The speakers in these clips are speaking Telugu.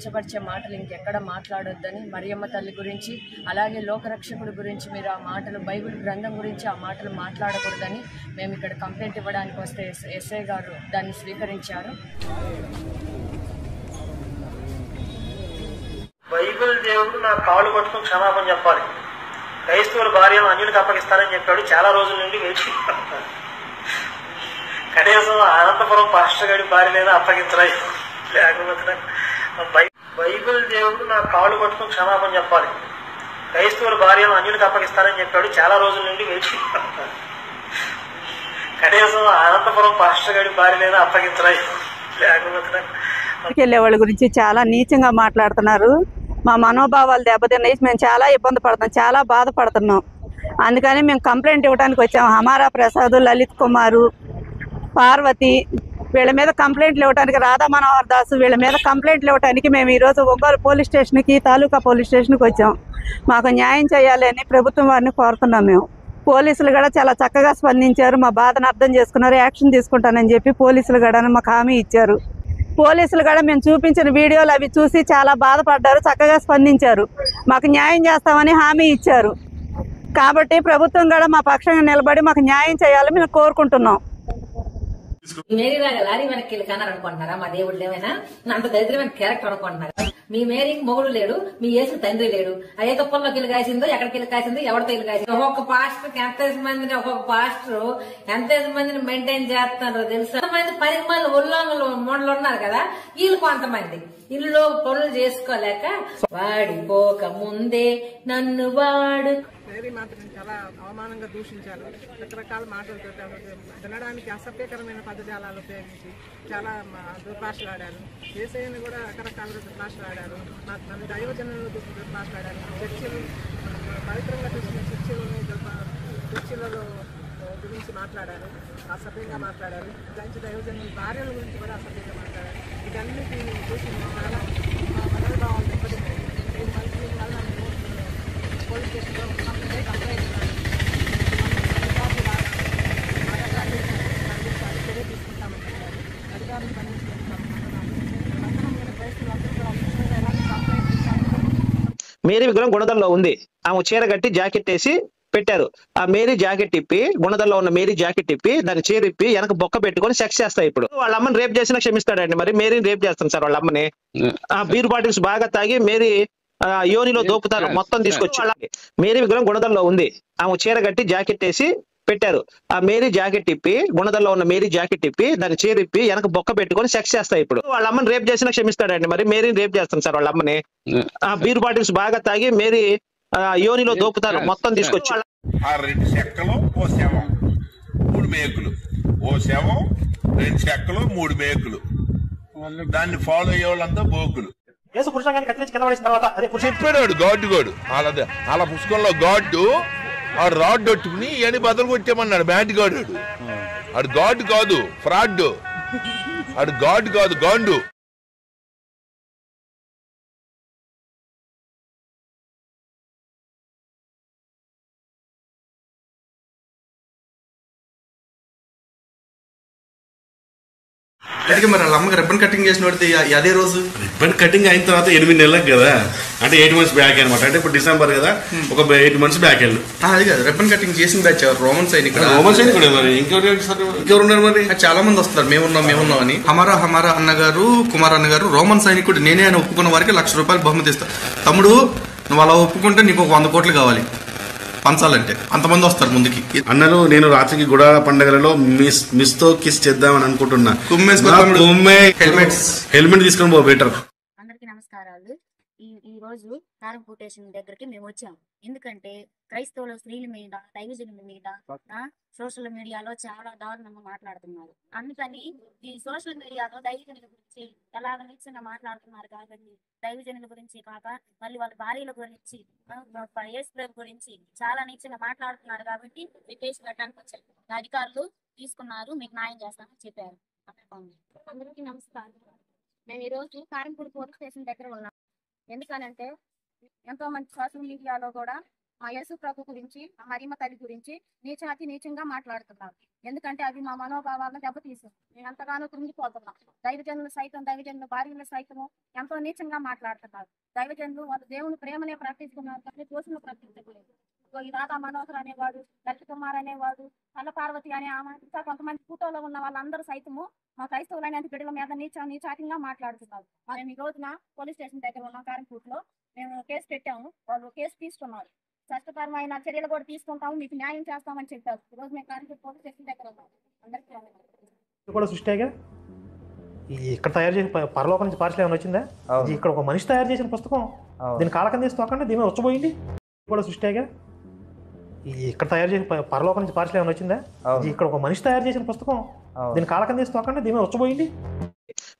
కించపరిచే మాటలు ఇంకెక్కడ మాట్లాడొద్దని, మరియమ్మ తల్లి గురించి అలాగే లోకరక్షకుడి గురించి మీరు ఆ మాటలు బైబిల్ గ్రంథం గురించి ఆ మాటలు మాట్లాడకూడదని మేము ఇక్కడ కంప్లైంట్ ఇవ్వడానికి వస్తే ఎస్ఐ గారు దాన్ని స్వీకరించారు. బైబిల్ దేవుడు నా కాళ్ళు పట్టుకుని క్షమాపణ చెప్పాలి, క్రైస్తవుల భార్యను అన్యునికి అప్పగిస్తానని చెప్పాడు. చాలా రోజుల నుండి వేచి కనీసం అనంతపురం పాస్టర్ గారి భార్యనైనా అప్పగించలేదు. లేకపోతే బైబిల్ దేవుడు నా కాళ్ళు పట్టుకుని క్షమాపణ చెప్పాలి, క్రైస్తవుల భార్యను అన్యునికి అప్పగిస్తానని చెప్పాడు. చాలా రోజుల నుండి వేచి కనీసం అనంతపురం పాస్టర్ గారి భార్యనైనా అప్పగించలేదు. లేకపోతే వెళ్ళే వాళ్ళ గురించి చాలా నీచంగా మాట్లాడుతున్నారు. మా మనోభావాలు దెబ్బతిన్నాయి. మేము చాలా ఇబ్బంది పడుతున్నాం, చాలా బాధపడుతున్నాం. అందుకని మేము కంప్లైంట్ ఇవ్వడానికి వచ్చాము. హమారా ప్రసాద్, లలిత్ కుమారు, పార్వతి వీళ్ళ మీద కంప్లైంట్లు ఇవ్వడానికి, రాధా మనోహర్ దాసు వీళ్ళ మీద కంప్లైంట్లు ఇవ్వడానికి మేము ఈరోజు ఒంగోలు పోలీస్ స్టేషన్కి, తాలూకా పోలీస్ స్టేషన్కి వచ్చాం. మాకు న్యాయం చేయాలని ప్రభుత్వం వారిని కోరుతున్నాం. మేము పోలీసులు కూడా చాలా చక్కగా స్పందించారు, మా బాధను అర్థం చేసుకున్నారు, యాక్షన్ తీసుకుంటానని చెప్పి పోలీసులు కూడా మాకు హామీ ఇచ్చారు. పోలీసులు కూడా మేము చూపించిన వీడియోలు అవి చూసి చాలా బాధపడ్డారు, చక్కగా స్పందించారు, మాకు న్యాయం చేస్తామని హామీ ఇచ్చారు. కాబట్టి ప్రభుత్వం కూడా మా పక్షంగా నిలబడి మాకు న్యాయం చేయాలని మేము కోరుకుంటున్నాం. మేరీలాగా లారీ వెనక్కి వెళ్ళి కన్నారు అనుకుంటున్నారా? మా దేవుళ్ళు ఏమైనా అంత దరిద్రమైన క్యారెక్టర్ అనుకుంటున్నారా? మీ మేరీకి మొగుడు లేడు, మీ యేసు తండ్రి లేడు. అదే తుప్పల్లోకి వెళ్ళి కాసిందో, ఎక్కడికి వెళ్ళి కాసిందో, ఎవరితో వెళ్ళి కాసిందో. ఒక్కొక్క పాస్టర్ ఒక్కొక్క పాస్టర్ ఎంత మందిని మెయింటైన్ చేస్తున్నారో తెలుసా? మంది 10 మంది ఉల్లంఘలు మూడలు ఉన్నారు కదా, వీళ్ళు కొంతమంది ఇల్లు పనులు చేసుకోలేక వాడిపోక ముందే నన్ను వాడు మేరీ మాత్రం చాలా అవమానంగా దూషించారు. రకరకాల మాటలతో వినడానికి అసభ్యకరమైన పదజాలాలు ఉపయోగించి చాలా దుర్భాషలాడారు. యేసయ్యను కూడా రకరకాలుగా దుర్భాషలాడారు. మన దైవజనులను దుర్భాషలాడారు. చర్చిలు పవిత్రంగా చూసిన చర్చిలలో గురించి మాట్లాడారు, అసభ్యంగా మాట్లాడారు. దాని దైవజనుల భార్యల గురించి కూడా అసభ్యంగా మాట్లాడారు. ఇదన్నిటిని చూసి చాలా మనోభావాలు దెబ్బతిన్నాయి. పోలీస్ స్టేషన్లో కంప్లైంట్ చర్య తీసుకుంటామని అధికారులు మేరీ విగ్రహం గుణదల్లో ఉంది. ఆమె చీర కట్టి జాకెట్ వేసి పెట్టారు. ఆ మేరీ జాకెట్ ఇప్పి, గుణదల్లో ఉన్న మేరీ జాకెట్ ఇప్పి దాన్ని చీర ఇప్పి వెనక బొక్క పెట్టుకొని సెక్స్ చేస్తాయి. ఇప్పుడు వాళ్ళ అమ్మని రేప్ చేసినా క్షమిస్తాడండి, మరి మేరీని రేప్ చేస్తాను సార్ వాళ్ళ అమ్మని. ఆ బీర్ బాటిల్స్ బాగా తాగి మేరీ యోనిలో దోపుతారు, మొత్తం తీసుకొచ్చి. మేరీ విగ్రహం గుణదల్లో ఉంది. ఆమె చీర కట్టి జాకెట్ వేసి పెట్టారు. ఆ మేరీ జాకెట్ ఇప్పి, గుణదల్లో ఉన్న మేరీ జాకెట్ ఇప్పి దాన్ని చీర ఇప్పి వెనక బొక్క పెట్టుకొని సెక్స్ చేస్తాయి. ఇప్పుడు వాళ్ళ అమ్మని రేప్ చేసినా క్షమిస్తాడండి, మరి మేరీని రేప్ చేస్తాను సార్ వాళ్ళ అమ్మని. ఆ బీర్ బాటిల్స్ బాగా తాగి మేరీ యోనిలో దోపుతారు, మొత్తం తీసుకొచ్చి. ఆ 2 చెక్కలు ఓ శవం 3 మేకులు, ఓ శవం 2 చెక్కలు 3 మేకులు, దాన్ని ఫాలో అయ్యే వాళ్ళంతా బోకులు. చెప్పాడు గాడ్డు అలా పుస్తకంలో గాడ్డు ఆ రాడ్ కొట్టుకుని ఇవన్నీ బదులు కొట్టేమన్నాడు. బ్యాట్ గాడు ఆడు గాడ్ కాదు, ఫ్రాడ్. ఆడు గాడ్ కాదు, గాండు. మరి వాళ్ళ అమ్మకి రిబ్బన్ కటింగ్ చేసిన వాడితే అదే రోజు రిబ్బన్ కటింగ్ అయిన తర్వాత 8 నెలలకు కదా, అంటే 8 months బ్యాక్ అనమాట. అంటే ఇప్పుడు డిసెంబర్ కదా, ఒక 8 months బ్యాక్ వెళ్ళు. అది కాదు, రిబ్బన్ కటింగ్ చేసిన బ్యాచ్ రోమన్ సైనికుడు. మరి ఇంకెవరు ఉన్నారు మరి? చాలా మంది వస్తారు, మేమున్నాం అని. హమారా అన్నగారు, కుమార్ అన్నగారు రోమన్ సైనికుడు నేనే అని ఒప్పుకున్న వారికి ₹1,00,000 బహుమతి ఇస్తా. తమ్ముడు నువ్వు అలా ఒప్పుకుంటే నీకు 100 కోట్లు కావాలి పంచాలంటే. అంతమంది వస్తారు ముందుకి. అన్నలు నేను రాత్రికి గుడాల పండుగలలో మిస్ తో కిస్ చేద్దామని అనుకుంటున్నా. హెల్మెట్ తీసుకొని పో బెటర్. అందరికీ నమస్కారాలు. ఈ రోజు కారంపూర్ స్టేషన్ దగ్గరికి మేము వచ్చాం. ఎందుకంటే క్రైస్తవుల స్త్రీల మీద, దైవజనుల మీద సోషల్ మీడియాలో చాలా దారుణంగా మాట్లాడుతున్నారు. అందుకని ఈ సోషల్ మీడియాలో దైవజనుల గురించి ఎలాగ నిశ్చయంగా మాట్లాడుతున్నారు కాబట్టి దైవజనుల గురించి కాక మళ్ళీ వాళ్ళ భార్యల గురించి, యేసు గురించి చాలా నిశ్చయంగా మాట్లాడుతున్నారు కాబట్టి కేసు పెట్టడానికి వచ్చారు. అధికారులు తీసుకున్నారు, మీకు న్యాయం చేస్తామని చెప్పారు. అందరికీ నమస్కారం. మేము ఈ రోజు కారంపూర్ పోలీస్ స్టేషన్ దగ్గర ఉన్నాం. ఎందుకనంటే ఎంతో మంది సోషల్ మీడియాలో కూడా ఆ యేసు ప్రభు గురించి, ఆ మరియమ్మ తల్లి గురించి నీచంగా మాట్లాడుతున్నారు. ఎందుకంటే అవి మా మనోభావాలను దెబ్బతీసాం. మేము ఎంతగానో కృంగిపోతున్నాం. దైవజనుల భార్యలు సైతము ఎంతో నీచంగా మాట్లాడుతున్నారు. దైవజనులు వాళ్ళు దేవుని ప్రేమనే ప్రకటిస్తున్నారు కానీ దోషులు ప్రకటించలేదు. ఈ రాధా మనోహర్ అనేవాడు, లలిత కుమార్ అనేవాడు, కల్ల పార్వతి అనే ఆమె, ఇంకా కొంతమంది ఫోటోలో ఉన్న వాళ్ళందరూ సైతము మా క్రైస్తవులైన బిడ్డల మీద నీచాటింగా మాట్లాడుతున్నారు. మేము ఈ రోజున పోలీస్ స్టేషన్ దగ్గర ఉన్న కారంపూట్లో మేము కేసు పెట్టాము. వాళ్ళు కేసు తీసుకున్నారు. చట్టపరమైన చర్యలు కూడా తీసుకుంటాము, మీకు న్యాయం చేస్తామని చెప్పారు. ఈ రోజు మేము కారంపూట్ పోలీస్ స్టేషన్ దగ్గర ఉన్నాము. అందరికీ కూడా సృష్టిగా ఇక్కడ తయారు చేసిన పరలోకం నుంచి పార్సల్ ఏమైనా వచ్చిందా? ఇక్కడ ఒక మనిషి తయారు చేసిన పుస్తకం, దీని కాలకం తీసి తోకండి, దీని వచ్చబోయింది కూడా సృష్టిగా ఇక్కడ తయారు చేసిన పరలోకం నుంచి పార్సల్ ఏమైనా వచ్చిందా? ఇక్కడ ఒక మనిషి తయారు చేసిన పుస్తకం, దీని కాలకం తీసి తోకండి, దీని వచ్చబోయింది.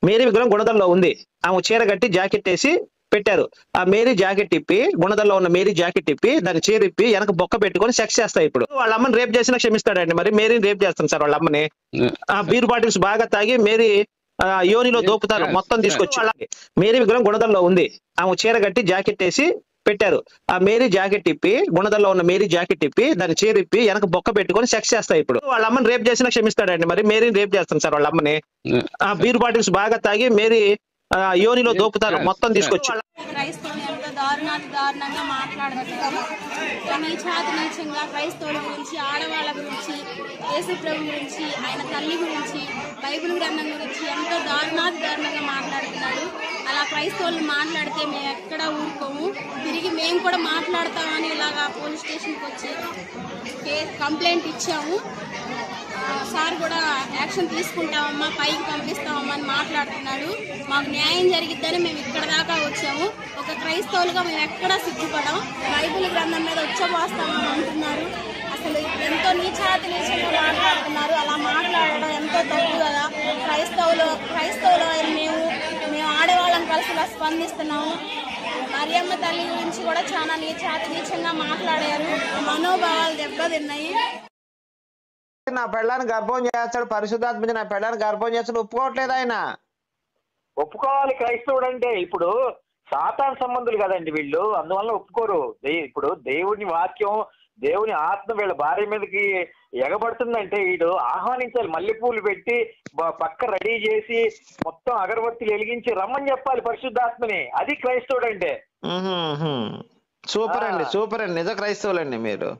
మేరీ విగ్రహం గుణదల్లో ఉంది. ఆమె చీర కట్టి జాకెట్ వేసి పెట్టారు. ఆ మేరీ జాకెట్ ఇప్పి, గుణదల్లో ఉన్న మేరీ జాకెట్ ఇప్పి దాన్ని చీర ఇప్పి వెనక బొక్క పెట్టుకొని సెక్స్ చేస్తాయి. ఇప్పుడు వాళ్ళ అమ్మని రేప్ చేసినా క్షమిస్తాడండి. మరి మేరీని రేప్ చేస్తాను సార్ వాళ్ళ అమ్మని. ఆ బీర్ బాటిల్స్ బాగా తాగి మేరీ యోనిలో దోపుతారు మొత్తం తీసుకొచ్చి. మేరీ విగ్రహం గుణదల్లో ఉంది. ఆమె చీర కట్టి జాకెట్ వేసి పెట్టారు. ఆ మేరీ జాకెట్ ఇప్పి, గుణదల్లో ఉన్న మేరీ జాకెట్ ఇప్పి దాన్ని చీర ఇప్పి వెనక బొక్క పెట్టుకొని సెక్స్ చేస్తాయి. ఇప్పుడు వాళ్ళ అమ్మని రేప్ చేసినా క్షమిస్తాడండి. మరి మేరీని రేప్ చేస్తాను సార్ వాళ్ళ అమ్మని. ఆ బీర్ బాటిల్స్ బాగా తాగి మేరీ యోనిలో దోపుతారు మొత్తం తీసుకొచ్చి. క్రైస్తవులు ఎంత దారుణంగా మాట్లాడుతున్నారు. నీచంగా క్రైస్తవుల గురించి, ఆడవాళ్ళ గురించి, యేసు ప్రభు గురించి, ఆయన తల్లి గురించి, బైబిల్ గ్రంథం గురించి ఎంతో దారుణంగా మాట్లాడుతున్నాడు. అలా క్రైస్తవులు మాట్లాడితే మేము ఎక్కడ ఊరుకోము, తిరిగి మేము కూడా మాట్లాడతామని ఇలాగా పోలీస్ స్టేషన్కి వచ్చి కంప్లైంట్ ఇచ్చాము. సార్ కూడా యాక్షన్ తీసుకుంటామమ్మా, పైకి పంపిస్తామమ్మా అని మాట్లాడుతున్నాడు. మాకు న్యాయం జరిగిద్దని మేము ఇక్కడ దాకా వచ్చాము. ఒక క్రైస్తవులుగా మేము ఎక్కడా సిగ్గుపడం. బైబిల్ గ్రంథం మీద ఉచ్చబోస్తామని అంటున్నారు. అసలు ఎంతో నీచంగా మాట్లాడుతున్నారు. అలా మాట్లాడడం ఎంతో తప్పు కదా. క్రైస్తవులు మేము ఆడవాళ్ళని కలిసి ఇలా స్పందిస్తున్నాము. మరియమ్మ తల్లి గురించి కూడా చాలా నీచంగా మాట్లాడారు. మనోభావాలు దెబ్బతిన్నాయి. నా పెళ్ళాన్ని గర్భం చేస్తాడు, పరిశుద్ధాత్మ నా పెళ్ళాన్ని గర్భం చేస్తాడు, ఒప్పుకోవట్లేదు ఆయన. ఒప్పుకోవాలి క్రైస్తవుడు అంటే. ఇప్పుడు సాతాన్ సంబంధులు కదండి వీళ్ళు, అందువల్ల ఒప్పుకోరు. ఇప్పుడు దేవుని వాక్యం, దేవుని ఆత్మ వీళ్ళ భార్య మీదకి ఎగబడుతుందంటే వీడు ఆహ్వానించాలి. మల్లెపూలు పెట్టి పక్క రెడీ చేసి మొత్తం అగరబత్తులు వెలిగించి రమ్మని చెప్పాలి పరిశుద్ధాత్మని. అది క్రైస్తవుడు అంటే. సూపర్ అండి, సూపర్ అండి, నిజ క్రైస్తవులండి మీరు.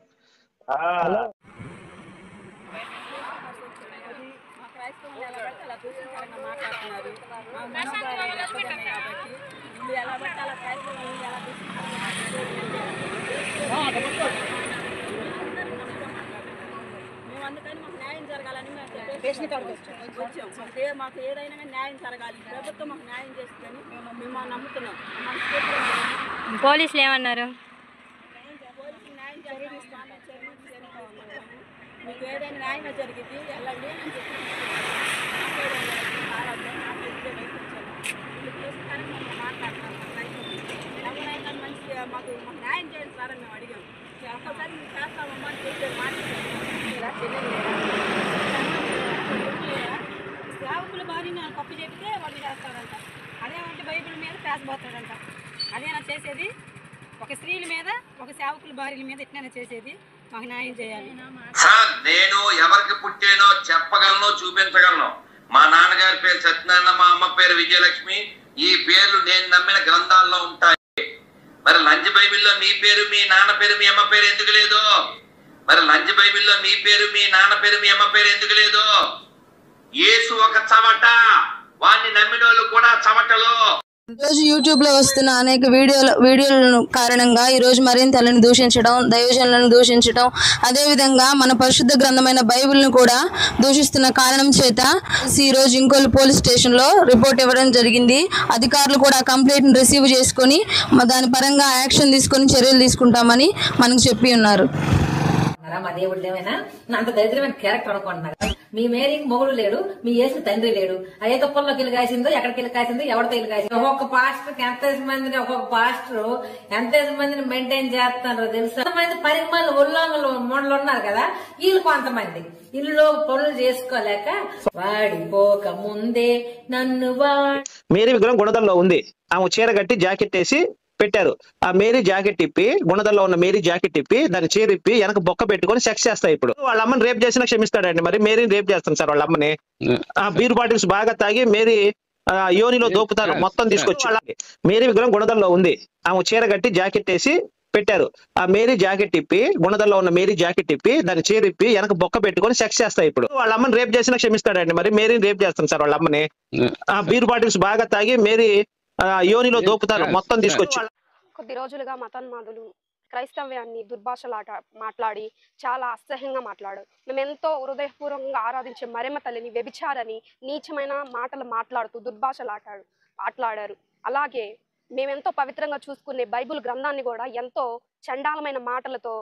మేము అందుకని మాకు న్యాయం జరగాలని వచ్చాం. మాకు ఏదైనా న్యాయం జరగాలి, ప్రభుత్వం మాకు న్యాయం చేస్తుందని మేము నమ్ముతున్నాం. పోలీసులు ఏమన్నారు? పోలీసులు న్యాయం జరిగిస్తాను, మీకు ఏదైనా న్యాయం జరిగింది వెళ్ళండి అని చెప్పి మాట్లాడుతున్నాం. మంచిగా మాకు న్యాయం చేయండి సార్ అని మేము అడిగాము. ఒక్కసారి మీరు చేస్తామమ్మా అని చెప్పి సేవకుల భార్యని కప్పు చెప్తే వాళ్ళు చేస్తారంట. అదేమంటే బైబిల్ మీద పేసబోతాడంట. అదేనా చేసేది? ఒక స్త్రీల మీద, ఒక సేవకుల భార్యల మీద ఎట్లైనా చేసేది? మాకు న్యాయం చేయాలి సార్. నేను ఎవరికి పుట్టానో చెప్పగలను, చూపించగలను. మా నాన్నగారి పేరు సత్యనారాయణ, మా అమ్మ పేరు విజయలక్ష్మి. ఈ పేర్లు నేను నమ్మిన గ్రంథాల్లో ఉంటాయి. మరి లంచ్ బైబిల్లో మీ పేరు, మీ నాన్న పేరు, మీ అమ్మ పేరు ఎందుకు లేదు? మరి లంచ్ బైబిల్లో మీ పేరు, మీ నాన్న పేరు, మీ అమ్మ పేరు ఎందుకు లేదు? యేసు ఒక చవట, వాడిని నమ్మిన వాళ్ళు కూడా చవటలు. రోజు యూట్యూబ్ లో వస్తున్న అనేక వీడియోల కారణంగా ఈ రోజు మరింతలను దూషించడం, దైవజనులను దూషించడం, అదేవిధంగా మన పరిశుద్ధ గ్రంథమైన బైబిల్ను కూడా దూషిస్తున్న కారణం చేత ఈ రోజు ఇంకోలు పోలీస్ స్టేషన్ లో రిపోర్ట్ ఇవ్వడం జరిగింది. అధికారులు కూడా కంప్లైంట్ రిసీవ్ చేసుకొని దాని పరంగా యాక్షన్ తీసుకొని చర్యలు తీసుకుంటామని మనకు చెప్పి ఉన్నారు. మా దేవుడు ఏమైనా అంత దరిద్రమైన క్యారెక్టర్ అనుకుంటున్నారు. మీ మేరీకి మొగుడు లేడు, మీ యేసు తండ్రి లేడు. ఏ తొప్పల్లోకి వెళ్ళి కాసిందో, ఎక్కడికి వెళ్ళి కాసిందో, ఎవరితో వెళ్ళి కాసిందో. ఒక్కొక్క పాస్టర్ ఒక్కొక్క పాస్టర్ ఎంత మందిని మెయింటైన్ చేస్తున్నారు తెలుసు. కొంతమంది 10 మంది ఉల్లంఘనలు మొండలు ఉన్నారు కదా, వీళ్ళు కొంతమంది ఇల్లు పనులు చేసుకోలేక వాడిపోక ముందే నన్ను మేరీ విగ్రహం గుణదల్లో ఉంది. ఆమె చీర కట్టి జాకెట్ వేసి పెట్టారు. ఆ మేరీ జాకెట్ ఇప్పి గుణదల్లో ఉన్న మేరీ జాకెట్ ఇప్పి దాన్ని చేరిప్పి వెనక బొక్క పెట్టుకొని సెక్స్ చేస్తాయి. ఇప్పుడు వాళ్ళ అమ్మని రేప్ చేసినా క్షమిస్తాడండి, మరి మేరీని రేప్ చేస్తాను సార్ వాళ్ళ అమ్మని. ఆ బీర్ బాటిల్స్ బాగా తాగి మేరీ యోనిలో దోపుతారు మొత్తం తీసుకొచ్చి. మేరీ విగ్రహం గుణదల్లో ఉంది, ఆమె చీర కట్టి జాకెట్ వేసి పెట్టారు. ఆ మేరీ జాకెట్ ఇప్పి గుణదల్లో ఉన్న మేరీ జాకెట్ ఇప్పి దాన్ని చేరిప్పి వెనక బొక్క పెట్టుకొని సెక్స్ చేస్తాయి. ఇప్పుడు వాళ్ళ అమ్మని రేప్ చేసినా క్షమిస్తాడండి, మరి మేరీని రేప్ చేస్తాను సార్ వాళ్ళ అమ్మని. ఆ బీర్ బాటిల్స్ బాగా తాగి మేరీ యోనిలో దోపుతారు మొత్తం తీసుకొచ్చి. కొద్ది రోజులుగా మతోన్మాదులు క్రైస్తవ్యాన్ని దుర్భాషలాట మాట్లాడి చాలా అసహ్యంగా మాట్లాడారు. మేము ఎంతో హృదయపూర్వకంగా ఆరాధించే మరియమ్మ తల్లిని వ్యభిచారని నీచమైన మాటలు మాట్లాడుతూ మాట్లాడారు. అలాగే మేమెంతో పవిత్రంగా చూసుకునే బైబిల్ గ్రంథాన్ని కూడా ఎంతో చండాలమైన మాటలతో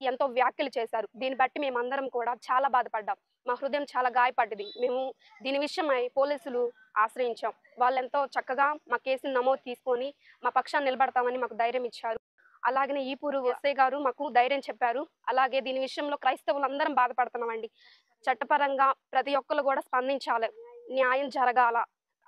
ఎంతో వ్యాఖ్యలు చేశారు. దీన్ని బట్టి మేమందరం కూడా చాలా బాధపడ్డాం. మా హృదయం చాలా గాయపడ్డది. మేము దీని విషయమై పోలీసులు ఆశ్రయించాం. వాళ్ళు ఎంతో చక్కగా మా కేసును నమోదు తీసుకొని మా పక్షాన్ని నిలబడతామని మాకు ధైర్యం ఇచ్చారు. అలాగనే ఈపూరు ఎస్ఐ గారు మాకు ధైర్యం చెప్పారు. అలాగే దీని విషయంలో క్రైస్తవులందరం బాధపడుతున్నామండి. చట్టపరంగా ప్రతి ఒక్కరు కూడా స్పందించాలి, న్యాయం జరగాల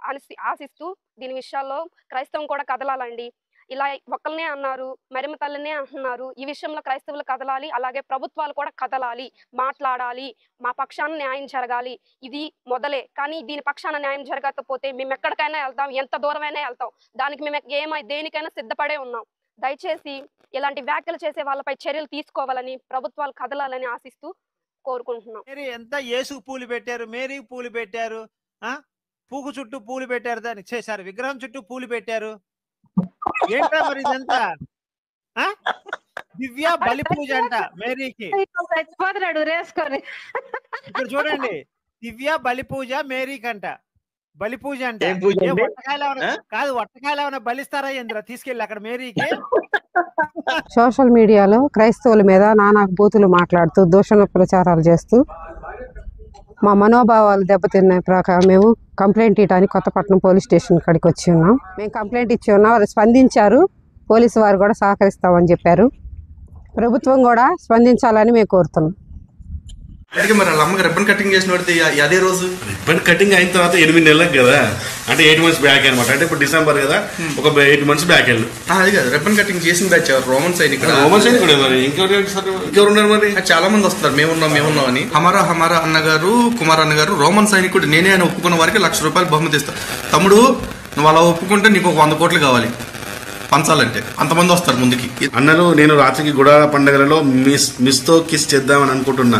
అని ఆశిస్తూ దీని విషయాల్లో క్రైస్తవం కూడా కదలాలండి. ఇలా ఒక్కరినే అన్నారు, మరియమ్మ తల్లినే అంటున్నారు. ఈ విషయంలో క్రైస్తవులు కదలాలి, అలాగే ప్రభుత్వాలు కూడా కదలాలి, మాట్లాడాలి, మా పక్షాన న్యాయం జరగాలి. ఇది మొదలే, కానీ దీని పక్షాన న్యాయం జరగకపోతే మేము ఎక్కడికైనా వెళ్తాం, ఎంత దూరమైనా వెళ్తాం. దానికి మేము దేనికైనా సిద్ధపడే ఉన్నాం. దయచేసి ఇలాంటి వ్యాఖ్యలు చేసే వాళ్ళపై చర్యలు తీసుకోవాలని ప్రభుత్వాలు కదలాలని ఆశిస్తూ కోరుకుంటున్నాం. ఎంత యేసుకు పూలు పెట్టారు, మేరీకి పూలు పెట్టారు, పూకు చుట్టూ పూలు పెట్టారు, దాన్ని చేశారు, విగ్రహం చుట్టూ పూలు పెట్టారు. ఏంట్రా మరి ఇదంతా? దివ్య బలి పూజ అంట మేరీకి. ఇక్కడ చూడండి, దివ్య బలి పూజ మేరీకి అంట. బలి పూజ అంటే వట్టకాయలు ఏమైనా బలిస్తారా ఏంద్రా తీసుకెళ్ళి అక్కడ మేరీకి? సోషల్ మీడియాలో క్రైస్తవుల మీద నానా బూతులు మాట్లాడుతూ దూషణ ప్రచారాలు చేస్తూ మా మనోభావాలు దెబ్బతిన్న ప్రకారం మేము కంప్లైంట్ ఇవ్వడానికి కొత్తపట్నం పోలీస్ స్టేషన్ కాడికి వచ్చి ఉన్నాం. మేము కంప్లైంట్ ఇచ్చి ఉన్నాం, వాళ్ళు స్పందించారు. పోలీసు వారు కూడా సహకరిస్తామని చెప్పారు. ప్రభుత్వం కూడా స్పందించాలని మేము కోరుతున్నాం. మరి వాళ్ళ అమ్మకి రిబ్బన్ కటింగ్ చేసిన అదే రోజు రిబ్బన్ కటింగ్ అయిన తర్వాత 8 నెలలకు కదా, అంటే 8 months బ్యాక్ అనమాట. అంటే ఇప్పుడు డిసెంబర్ కదా, ఒక 8 months బ్యాక్ వెళ్ళి అది కదా రిబ్బన్ కటింగ్ చేసిన బ్యాచ్ రోమన్ సైనికుడు. మరి ఇంకెవరు ఉన్నారు? మరి చాలా మంది వస్తారు, మేమున్నాం అని. హమారా అన్నగారు, కుమార్ అన్నగారు రోమన్ సైనికుడు నేనే అని ఒప్పుకున్న వారికి ₹1,00,000 బహుమతి ఇస్తా. తమ్ముడు నువ్వు అలా ఒప్పుకుంటే నీకు 100 కోట్లు కావాలి పంచాలంటే. అంతమంది వస్తారు ముందుకి. అన్నలు నేను రాత్రికి గుడాల పండుగలలో మిస్ తో కిస్ చేద్దామని అనుకుంటున్నా.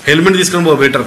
హెల్మెట్ తీసుకొని పో బెటర్.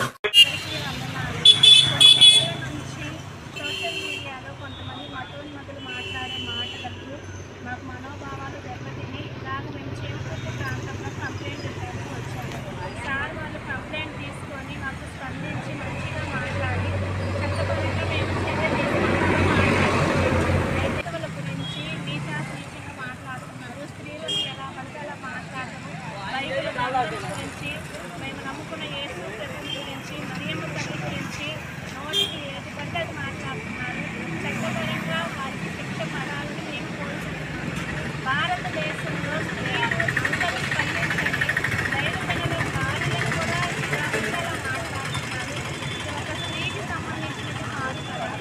మేము నమ్ముకున్న యేసు ప్రభువు గురించి, మరియమ్మ తల్లి గురించి నోటికి ఏది పడితే అది మాట్లాడుతున్నారు. చట్టపరంగా వారికి శిక్ష పడాలని మేము కోరుకుంటున్నాము. భారతదేశంలో స్త్రీలు అందరూ స్పందించండి. దైవజనుల భార్యలను కూడా ఇలా ఉండేలా మాట్లాడుతున్నారు. ఇది ఒక స్త్రీకి సంబంధించినది కాదు కదా.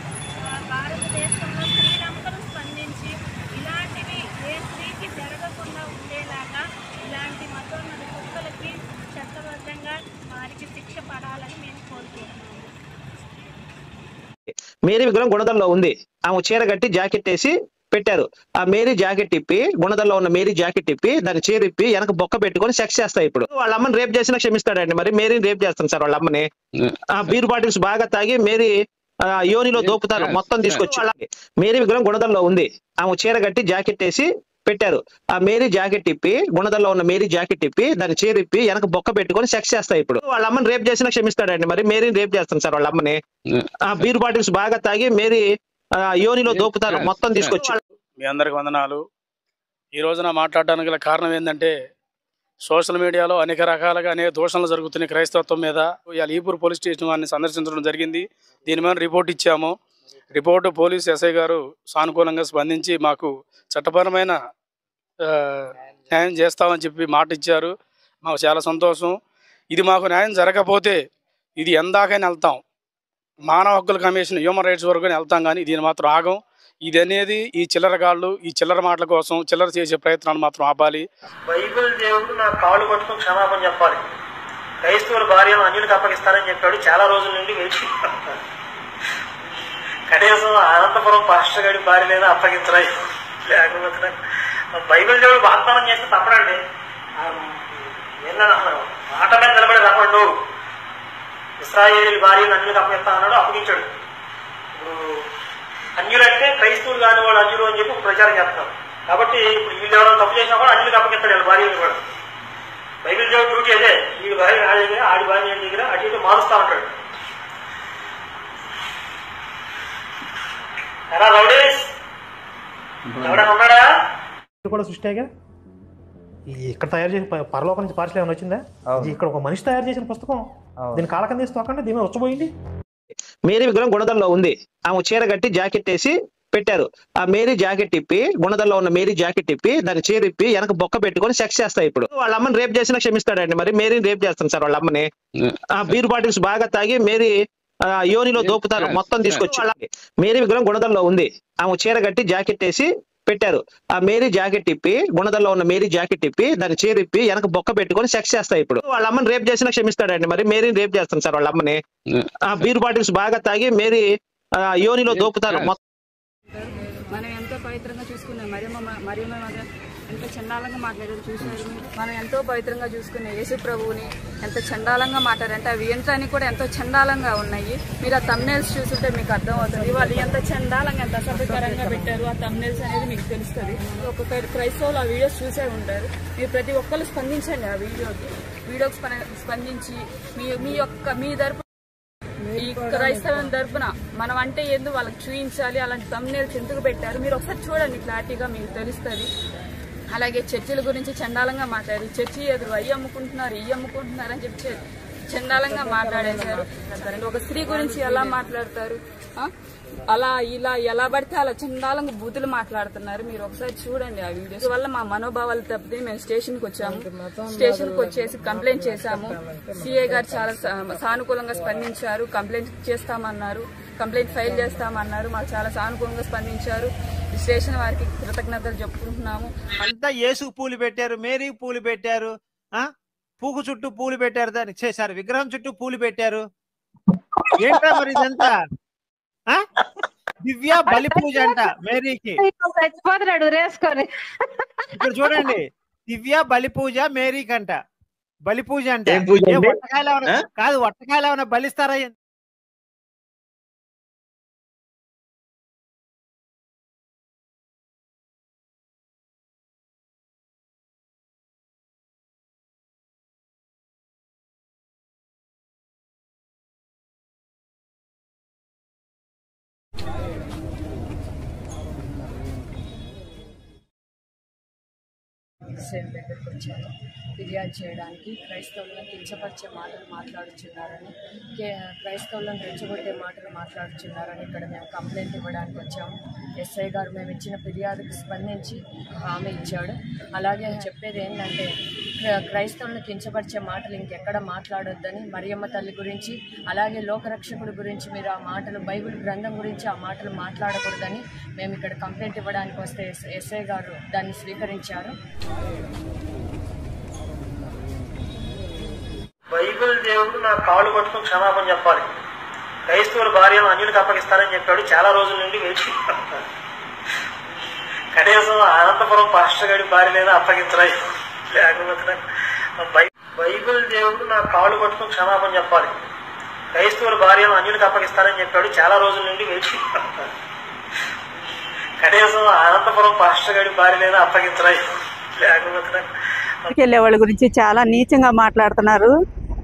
భారతదేశంలో స్త్రీలందరూ స్పందించి ఇలాంటివి ఏ స్త్రీకి జరగకుండా ఉండేలాగా ఇలాంటి మతోన్నత కుక్కలకి చట్టబద్ధంగా వారికి శిక్ష పడాలని మేము కోరుకుంటున్నాము. మేరీ విగ్రహం గుణదల్లో ఉంది, ఆమె చీర కట్టి జాకెట్ వేసి పెట్టారు. ఆ మేరీ జాకెట్ ఇప్పి గుణదల్లో ఉన్న మేరీ జాకెట్ ఇప్పి దాన్ని చీరిప్పి వెనక బొక్క పెట్టుకొని సెక్స్ చేస్తాయి. ఇప్పుడు వాళ్ళ అమ్మని రేప్ చేసినా క్షమిస్తాడండి, మరి మేరీని రేప్ చేస్తాను సార్ వాళ్ళ అమ్మని. ఆ బీర్ బాటిల్స్ బాగా తాగి మేరీ యోనిలో దోపుతారు మొత్తం తీసుకొచ్చి. మేరీ విగ్రహం గుణదల్లో ఉంది, ఆమె చీర కట్టి జాకెట్ వేసి పెట్టారు. ఆ మేరీ జాకెట్ ఇప్పి గుణదల్లో ఉన్న మేరీ జాకెట్ ఇప్పి దాన్ని చేరిప్పి వెనక బొక్క పెట్టుకొని సెక్స్ చేస్తాయి. ఇప్పుడు వాళ్ళ అమ్మని రేప్ చేసినా క్షమిస్తాడండి, మరి మేరీని రేప్ చేస్తాను సార్ వాళ్ళ అమ్మని. ఆ బీర్ బాటిల్స్ బాగా తాగి మేరీ యోనిలో దోపుతారు మొత్తం తీసుకొచ్చి. మీ అందరికి వందనాలు. ఈ రోజున మాట్లాడడానికి గల కారణం ఏంటంటే సోషల్ మీడియాలో అనేక రకాలుగా అనేక దూషణలు జరుగుతున్నాయి క్రైస్తవత్వం మీద. ఇవాళ ఈపూర్ పోలీస్ స్టేషన్ వారిని సందర్శించడం జరిగింది. దీని మీద రిపోర్ట్ ఇచ్చాము. రిపోర్టు పోలీస్ ఎస్ఐ గారు సానుకూలంగా స్పందించి మాకు చట్టపరమైన న్యాయం చేస్తామని చెప్పి మాట ఇచ్చారు. మాకు చాలా సంతోషం. ఇది మాకు న్యాయం జరగకపోతే ఇది ఎందాకైనా వెళ్తాం, మానవ హక్కుల కమిషన్ హ్యూమన్ రైట్స్ వరకు వెళ్తాం, కానీ దీని మాత్రం ఆగం. ఇది అనేది ఈ చిల్లరగాళ్ళు ఈ చిల్లర మాటల కోసం చిల్లర చేసే ప్రయత్నాలు మాత్రం ఆపాలి. బైబిల్ దేవుడు నా కాళ్ళు పట్టుకుని క్షమాపణ చెప్పాలి. క్రైస్తవుల భార్యను అన్యులకు అప్పగిస్తానని చెప్పాడు. చాలా రోజుల నుండి వేచి కనీసం అనంతపురం పాస్టర్ గారి భార్యనైనా అప్పగించరా, లేకపోతే బైబిల్ దేవుడు వాగ్దానం చేస్తే తప్పడండి. మాట మీద నిలబడి రమ్మడు. ఇశ్రాయేలు భార్యను అన్యులకు అప్పగిస్తా అన్నాడు, అప్పగించాడు. ఇప్పుడు అన్యులంటే క్రైస్తవులు కాని వాళ్ళు అన్యులు అని చెప్పి ప్రచారం చేస్తున్నారు. కాబట్టి ఇప్పుడు వీళ్ళు ఎవరైనా తప్పు చేసినా కూడా అన్యులకు అప్పగిస్తాడు వాళ్ళ భార్యను కూడా. బైబిల్ దేవుడు డ్యూటీ అదే, వీడి భార్య నా దగ్గర ఆడి భార్య దగ్గర అటు ఇటు మారుస్తా ఉంటాడు. ఎలా రౌడీస్ ఎవడైనా ఉన్నాడా? కూడా సృష్టిగా ఇక్కడ తయారు చేసిన పరలోకం నుంచి పార్సల్ ఏమైనా వచ్చిందా? ఇక్కడ ఒక మనిషి తయారు చేసిన పుస్తకం, దీని కాలకం తీసి తోకండి, దీని వచ్చబోయింది. మేరీ విగ్రహం గుణదల్లో ఉంది. ఆమె చీర కట్టి జాకెట్ వేసి పెట్టారు. ఆ మేరీ జాకెట్ ఇప్పి, గుణదల్లో ఉన్న మేరీ జాకెట్ ఇప్పి దాని చీర ఇప్పి వెనక బొక్క పెట్టుకొని సెక్స్ చేస్తాయి. ఇప్పుడు వాళ్ళ అమ్మని రేప్ చేసినా క్షమిస్తాడండి. మరి మేరీని రేప్ చేస్తాను సార్ వాళ్ళ అమ్మని. ఆ బీర్ బాటిల్స్ బాగా తాగి మేరీ యోనిలో దోపుతారు మొత్తం తీసుకొచ్చి. మేరీ విగ్రహం గుణదల్లో ఉంది. ఆమె చీర కట్టి జాకెట్ వేసి పెట్టారు. ఆ మేరీ జాకెట్ ఇప్పి, గుణదల్లో ఉన్న మేరీ జాకెట్ ఇప్పి దాని చీర ఇప్పి వెనక బొక్క పెట్టుకొని సెక్స్ చేస్తాయి. ఇప్పుడు వాళ్ళ అమ్మని రేప్ చేసినా క్షమిస్తాడండి. మరి మేరీని రేప్ చేస్తాను సార్ వాళ్ళ అమ్మని. ఆ బీర్ బాటిల్స్ బాగా తాగి మేరీ యోనిలో దోపుతారు. మనం ఎంతో పవిత్రంగా చూసుకునే మరియమ్మ ఎంత చండాలంగా మాట్లాడారు చూసారు. మనం ఎంతో పవిత్రంగా చూసుకునే యేసు ప్రభువుని ఎంత చండాలంగా మాట్లాడారంటే అవి ఏంటని కూడా ఎంతో చండాలంగా ఉన్నాయి. మీరు ఆ తమ్నెల్స్ చూస్తుంటే మీకు అర్థమవుతుంది వాళ్ళు ఎంత చండాలంగా ఎంత అసభ్యకరంగా పెట్టారు. ఆ తమ్నెల్స్ అనేది మీకు తెలుస్తుంది. ఒక్కొక్క క్రైస్తవులు ఆ వీడియోస్ చూసే ఉంటారు. మీరు ప్రతి ఒక్కరు స్పందించండి. ఆ వీడియోకి స్పందించి మీ తరపు ఈ క్రైస్తవం తరపున మనం అంటే ఏందో వాళ్ళకి చూపించాలి. అలాంటి తమ్నెల్స్ ఎందుకు పెట్టారు మీరు ఒకసారి చూడండి, క్లారిటీగా మీకు తెలుస్తుంది. అలాగే చర్చిల గురించి చండాలంగా మాట్లాడారు. చర్చి ఎదురు అయ్యి అమ్ముకుంటున్నారు ఇవి అమ్ముకుంటున్నారు అని చెప్పి చండాలంగా మాట్లాడేశారు. ఒక స్త్రీ గురించి ఎలా మాట్లాడతారు, అలా ఇలా ఎలా పడితే అలా చండాలంగా బూతులు మాట్లాడుతున్నారు. మీరు ఒకసారి చూడండి ఆ వీడియోస్. వల్ల మా మనోభావాలు తప్పితే మేము స్టేషన్కి వచ్చాము. స్టేషన్కి వచ్చేసి కంప్లైంట్ చేశాము. సిఐ గారు చాలా సానుకూలంగా స్పందించారు. కంప్లైంట్ చేస్తామన్నారు, కంప్లైంట్ ఫైల్ చేస్తామన్నారు. మాకు చాలా సానుకూలంగా స్పందించారు. స్టేషన్ వారికి కృతజ్ఞతలు చెప్పుకుంటున్నాము. అంతా యేసు పూలు పెట్టారు, మేరీ పూలు పెట్టారు, పూకు చుట్టూ పూలు పెట్టారు, దానికి చేశారు విగ్రహం చుట్టూ పూలు పెట్టారు. ఏంటా మరి ఇదంతా? దివ్య బలి పూజ అంట మేరీకి. ఇక్కడ చూడండి, దివ్య బలి పూజ మేరీకి అంట. బలి పూజ అంటే వట్టకాయలు ఏమైనా కాదు, వట్టకాయలు ఏమైనా బలిస్తారా? సేమ్ దగ్గరికి వచ్చారు ఫిర్యాదు చేయడానికి. క్రైస్తవులను కించపరిచే మాటలు మాట్లాడుచున్నారని, క్రైస్తవులను రెచ్చగొట్టే మాటలు మాట్లాడుచున్నారని ఇక్కడ మేము కంప్లైంట్ ఇవ్వడానికి వచ్చాము. ఎస్ఐ గారు మేము ఇచ్చిన ఫిర్యాదుకు స్పందించి హామీ ఇచ్చాడు. అలాగే చెప్పేది ఏంటంటే క్రైస్తవులను కించపరిచే మాటలు ఇంకెక్కడ మాట్లాడొద్దని, మరియమ్మ తల్లి గురించి అలాగే లోకరక్షకుడి గురించి మీరు ఆ మాటలు బైబిల్ గ్రంథం గురించి ఆ మాటలు మాట్లాడకూడదని మేము ఇక్కడ కంప్లైంట్ ఇవ్వడానికి వస్తే ఎస్ఐ గారు దాన్ని స్వీకరించారు. బైబిల్ దేవుడు నా కాళ్ళు పట్టుకుని క్షమాపణ చెప్పాలి. క్రైస్తవుల భార్యను అన్యులకు అప్పగిస్తానని చెప్పాడు. చాలా రోజుల నుండి వేచి కనీసం అనంతపురం పాస్టర్ గారి భార్యనైనా అప్పగించరా, లేకపోతే బైబిల్ దేవుడు నా కాళ్ళు పట్టుకుని క్షమాపణ చెప్పాలి. క్రైస్తవుల భార్యను అన్యులకు అప్పగిస్తానని చెప్పాడు. చాలా రోజుల నుండి వేచి కనీసం అనంతపురం పాస్టర్ గారి భార్యనైనా అప్పగించరా, లేకపోతే వెళ్ళే వాళ్ళ గురించి చాలా నీచంగా మాట్లాడుతున్నారు.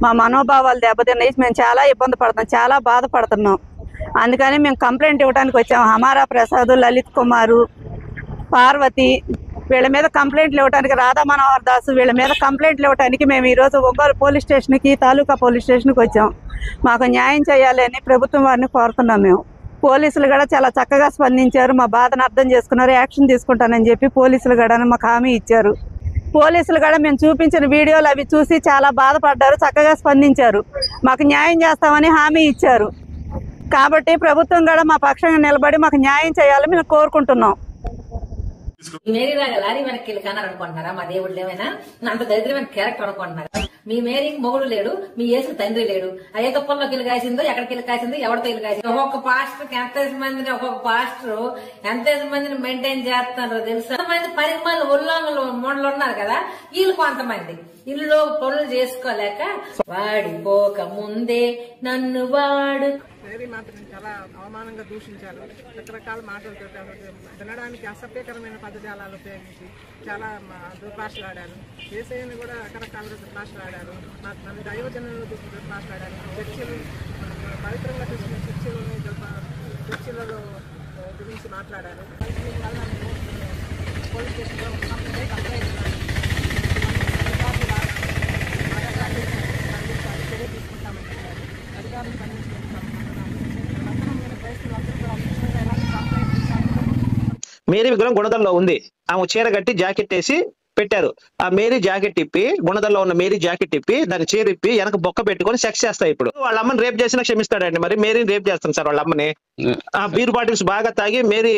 మా మనోభావాలు దెబ్బతిన్నాయి. మేము చాలా ఇబ్బంది పడుతున్నాం, చాలా బాధపడుతున్నాం. అందుకని మేము కంప్లైంట్ ఇవ్వడానికి వచ్చాము. హమారా ప్రసాద్, లలిత్ కుమారు, పార్వతి వీళ్ళ మీద కంప్లైంట్లు ఇవ్వడానికి, రాధా మనోహర్ దాసు వీళ్ళ మీద కంప్లైంట్లు ఇవ్వడానికి మేము ఈరోజు ఒంగోలు పోలీస్ స్టేషన్కి, తాలూకా పోలీస్ స్టేషన్కి వచ్చాం. మాకు న్యాయం చేయాలని ప్రభుత్వం వారిని కోరుతున్నాం. మేము పోలీసులు కూడా చాలా చక్కగా స్పందించారు. మా బాధను అర్థం చేసుకున్నారు. యాక్షన్ తీసుకుంటానని చెప్పి పోలీసులు కూడా మాకు హామీ ఇచ్చారు. పోలీసులు కూడా మేము చూపించిన వీడియోలు అవి చూసి చాలా బాధపడ్డారు, చక్కగా స్పందించారు. మాకు న్యాయం చేస్తామని హామీ ఇచ్చారు. కాబట్టి ప్రభుత్వం కూడా మా పక్షంగా నిలబడి మాకు న్యాయం చేయాలని మేము కోరుకుంటున్నాం. మేరీ లాగా లారీ వెనక్కి వెళ్ళి కన్నారు అనుకుంటున్నారా? మా దేవుళ్ళు ఏమైనా అంత దరిద్రమైన క్యారెక్టర్ అనుకుంటున్నారా? మీ మేరీకి మొగుడు లేడు, మీ యేసుకు తండ్రి లేడు. ఏ తుప్పల్లోకి వెళ్ళి కాసిందో, ఎక్కడికి వెళ్ళి కాసిందో, ఎవరితో వెళ్ళి కాసిందో. ఒక్కొక్క పాస్టర్ ఎంత మందిని మెయింటైన్ చేస్తున్నారో తెలుసు. కొంతమంది 10 మంది ఉల్లంఘనలు మూడలు ఉన్నారు కదా, వీళ్ళు కొంతమంది ఇల్లు పనులు చేసుకోలేక వాడిపోక ముందే నన్ను వాడు మేరీ మాత్రం చాలా అవమానంగా దూషించారు. రకరకాల మాటలతో వినడానికి అసభ్యకరమైన పదజాలాలు ఉపయోగించి చాలా దుర్భాషలాడారు. యేసయ్యను కూడా రకరకాలుగా దుర్భాషలాడారు. మన దైవజనులు దుర్భాషలాడారు. చర్చిలు పవిత్రంగా తీసుకున్న చర్చిలలో గురించి మాట్లాడారు. పోలీస్ స్టేషన్లో కంప్లైంట్ చర్య తీసుకుంటామని చెప్పారు. అధికారులు మేరీ విగ్రహం గుణదల్లో ఉంది. ఆమె చీర కట్టి జాకెట్ వేసి పెట్టారు. ఆ మేరీ జాకెట్ ఇప్పి, గుణదల్లో ఉన్న మేరీ జాకెట్ ఇప్పి దాన్ని చీర ఇప్పి వెనక బొక్క పెట్టుకొని సెక్స్ చేస్తాయి. ఇప్పుడు వాళ్ళ అమ్మని రేప్ చేసినా క్షమిస్తాడండి, మరి మేరీని రేప్ చేస్తాను సార్ వాళ్ళ అమ్మని. ఆ బీర్ బాటిల్స్ బాగా తాగి మేరీ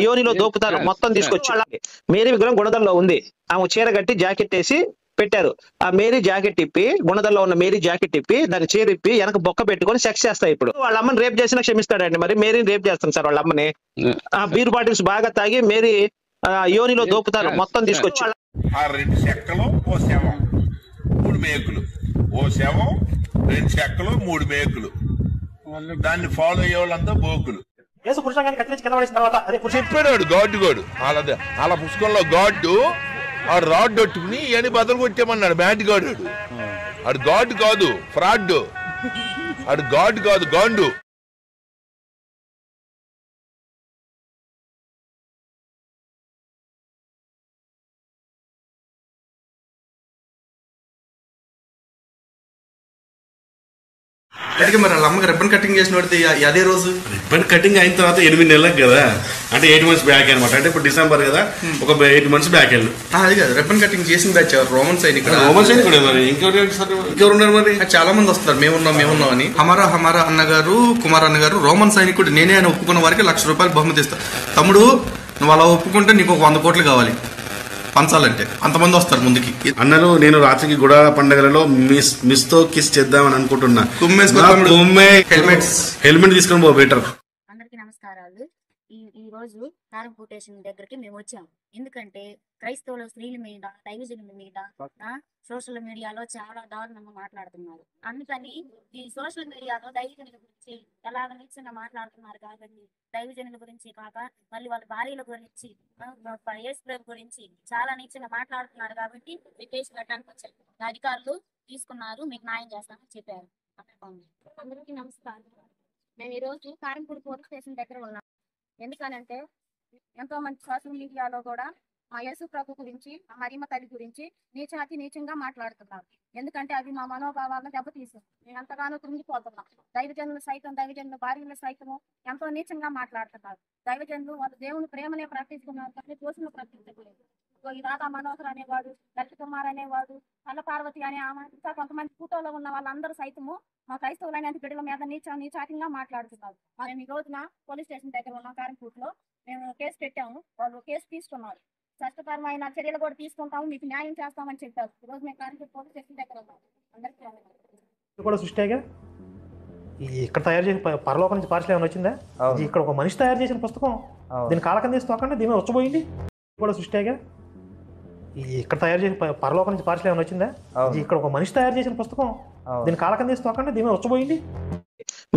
యోనిలో దోపుతారు మొత్తం తీసుకొచ్చి. మేరీ విగ్రహం గుణదల్లో ఉంది. ఆమె చీర కట్టి జాకెట్ వేసి పెట్టారు. ఆ మేరీ జాకెట్ ఇప్పి, గుణదల్లో ఉన్న మేరీ జాకెట్ ఇప్పి దాన్ని చీర ఇప్పి వెనక బొక్క పెట్టుకొని సెక్స్ చేస్తాయి. ఇప్పుడు వాళ్ళ అమ్మని రేప్ చేసినా క్షమిస్తాడండి, మరి మేరీని రేప్ చేస్తాను సార్ వాళ్ళ అమ్మని. ఆ బీర్ బాటిల్స్ బాగా తాగి మేరీ యోనిలో దోపుతారు మొత్తం తీసుకొచ్చి. ఆ 2 చెక్కలు ఓ శవం 3 మేకులు, ఓ శవం 2 చెక్కలు 3 మేకులు, దాన్ని ఫాలో అయ్యే వాళ్ళంతా బోకులు. చెప్పాడు గాడ్డు అలా పుస్తకంలో గాడ్డు ఆ రాడ్ కొట్టుకుని ఇవన్నీ బదులు కొట్టేమన్నాడు. బ్యాట్ గాడు ఆడు గాడ్ కాదు, ఫ్రాడ్. ఆడు గాడ్ కాదు, గాండు. అడిగి మరి వాళ్ళ అమ్మకి రిబ్బన్ కటింగ్ చేసిన వాడితే అదే రోజు రిబ్బన్ కటింగ్ అయిన తర్వాత 8 నెలలకు కదా, అంటే 8 months బ్యాక్ అనమాట. అంటే ఇప్పుడు డిసెంబర్ కదా, ఒక 8 months బ్యాక్ వెళ్ళు. అది కాదు, రిబ్బన్ కటింగ్ చేసిన బ్యాచ్ రోమన్ సైనికుడు. రోమన్ సైనికుడే మరి ఇంకెవరు ఉన్నారు మరి? చాలా మంది వస్తారు మేమున్నాం అని. హమారా అన్నగారు, కుమార్ అన్నగారు రోమన్ సైనికుడు నేనే అని ఒప్పుకున్న వారికి ₹1,00,000 బహుమతి ఇస్తా. తమ్ముడు నువ్వు అలా ఒప్పుకుంటే నీకు ఒక 100 కోట్లు కావాలి పంచాలంటే. అంతమంది వస్తారు ముందుకి. అన్నలు నేను రాత్రికి గుడాల పండుగలలో మిస్ తో కిస్ చేద్దామని అనుకుంటున్నా. హెల్మెట్ తీసుకొని పో బెటర్. అందరికీ నమస్కారాలు. ఈ రోజు కారంపూటేషన్ దగ్గరికి మేము వచ్చాం. ఎందుకంటే క్రైస్తవుల స్త్రీల మీద, దైవజనుల మీద సోషల్ మీడియాలో చాలా దారుణంగా మాట్లాడుతున్నారు. అందుకని ఈ సోషల్ మీడియాలో దైవజనుల గురించి ఎలాగ నిశ్చయంగా మాట్లాడుతున్నారు కాబట్టి దైవజనుల గురించి కాక మళ్ళీ వాళ్ళ భార్యల గురించి, యేసు ప్రభు గురించి చాలా నిశ్చయంగా మాట్లాడుతున్నారు కాబట్టి కేసు పెట్టడానికి వచ్చారు. అధికారులు తీసుకున్నారు, మీకు న్యాయం చేస్తామని చెప్పారు. అందరికీ నమస్కారం. మేము ఈరోజు కారంపూడి పోలీస్ స్టేషన్ దగ్గర ఉన్నాం. ఎందుకనంటే ఎంతో మంది సోషల్ మీడియాలో కూడా మా యేసు ప్రభు గురించి, మా మరియమ్మ తల్లి గురించి నీచంగా మాట్లాడుతున్నారు. ఎందుకంటే అవి మా మనోభావాలను దెబ్బతీసాం. మేము ఎంతగానో కృంగిపోతున్నాం. దైవజనుల భార్యలు సైతము ఎంతో నీచంగా మాట్లాడుతున్నారు. దైవజనులు వాళ్ళు దేవుని ప్రేమనే ప్రకటిస్తున్నారు కానీ దోషులు ప్రకటించలేదు. ఈ రాధా మనోహర్ అనేవాడు, లలిత కుమార్ అనేవాడు, అల్ల పార్వతి అనే ఆమె, ఇంకా కొంతమంది ఫోటోలో ఉన్న వాళ్ళందరూ సైతము మా క్రైస్తవులైన బిడ్డల మీద నీచాటింగా మాట్లాడుతున్నారు. మేము ఈ రోజున పోలీస్ స్టేషన్ దగ్గర ఉన్నాం. కారంపూట్లో మేము కేసు పెట్టాము. వాళ్ళు కేసు తీసుకున్నారు. చట్టపరమైన చర్యలు కూడా తీసుకుంటాము, మీకు న్యాయం చేస్తామని చెప్పారు. ఈ రోజు మేము కారంపూట్ పోలీస్ స్టేషన్ దగ్గర ఉన్నాం. అందరికీ కూడా సృష్టిగా ఇక్కడ తయారు చేసిన పరలోకం నుంచి పార్సల్ ఏమైనా వచ్చిందా? ఇక్కడ ఒక మనిషి తయారు చేసిన పుస్తకం, దీని కాలకం తీసి తోకండి, దీని వచ్చబోయింది కూడా సృష్టిగా. ఇక్కడ తయారు చేసిన పరలోకం నుంచి పార్సల్ ఏమైనా వచ్చిందా? ఇక్కడ ఒక మనిషి తయారు చేసిన పుస్తకం, దీని కాలకం తీసి తోకండి, దీని వచ్చబోయింది.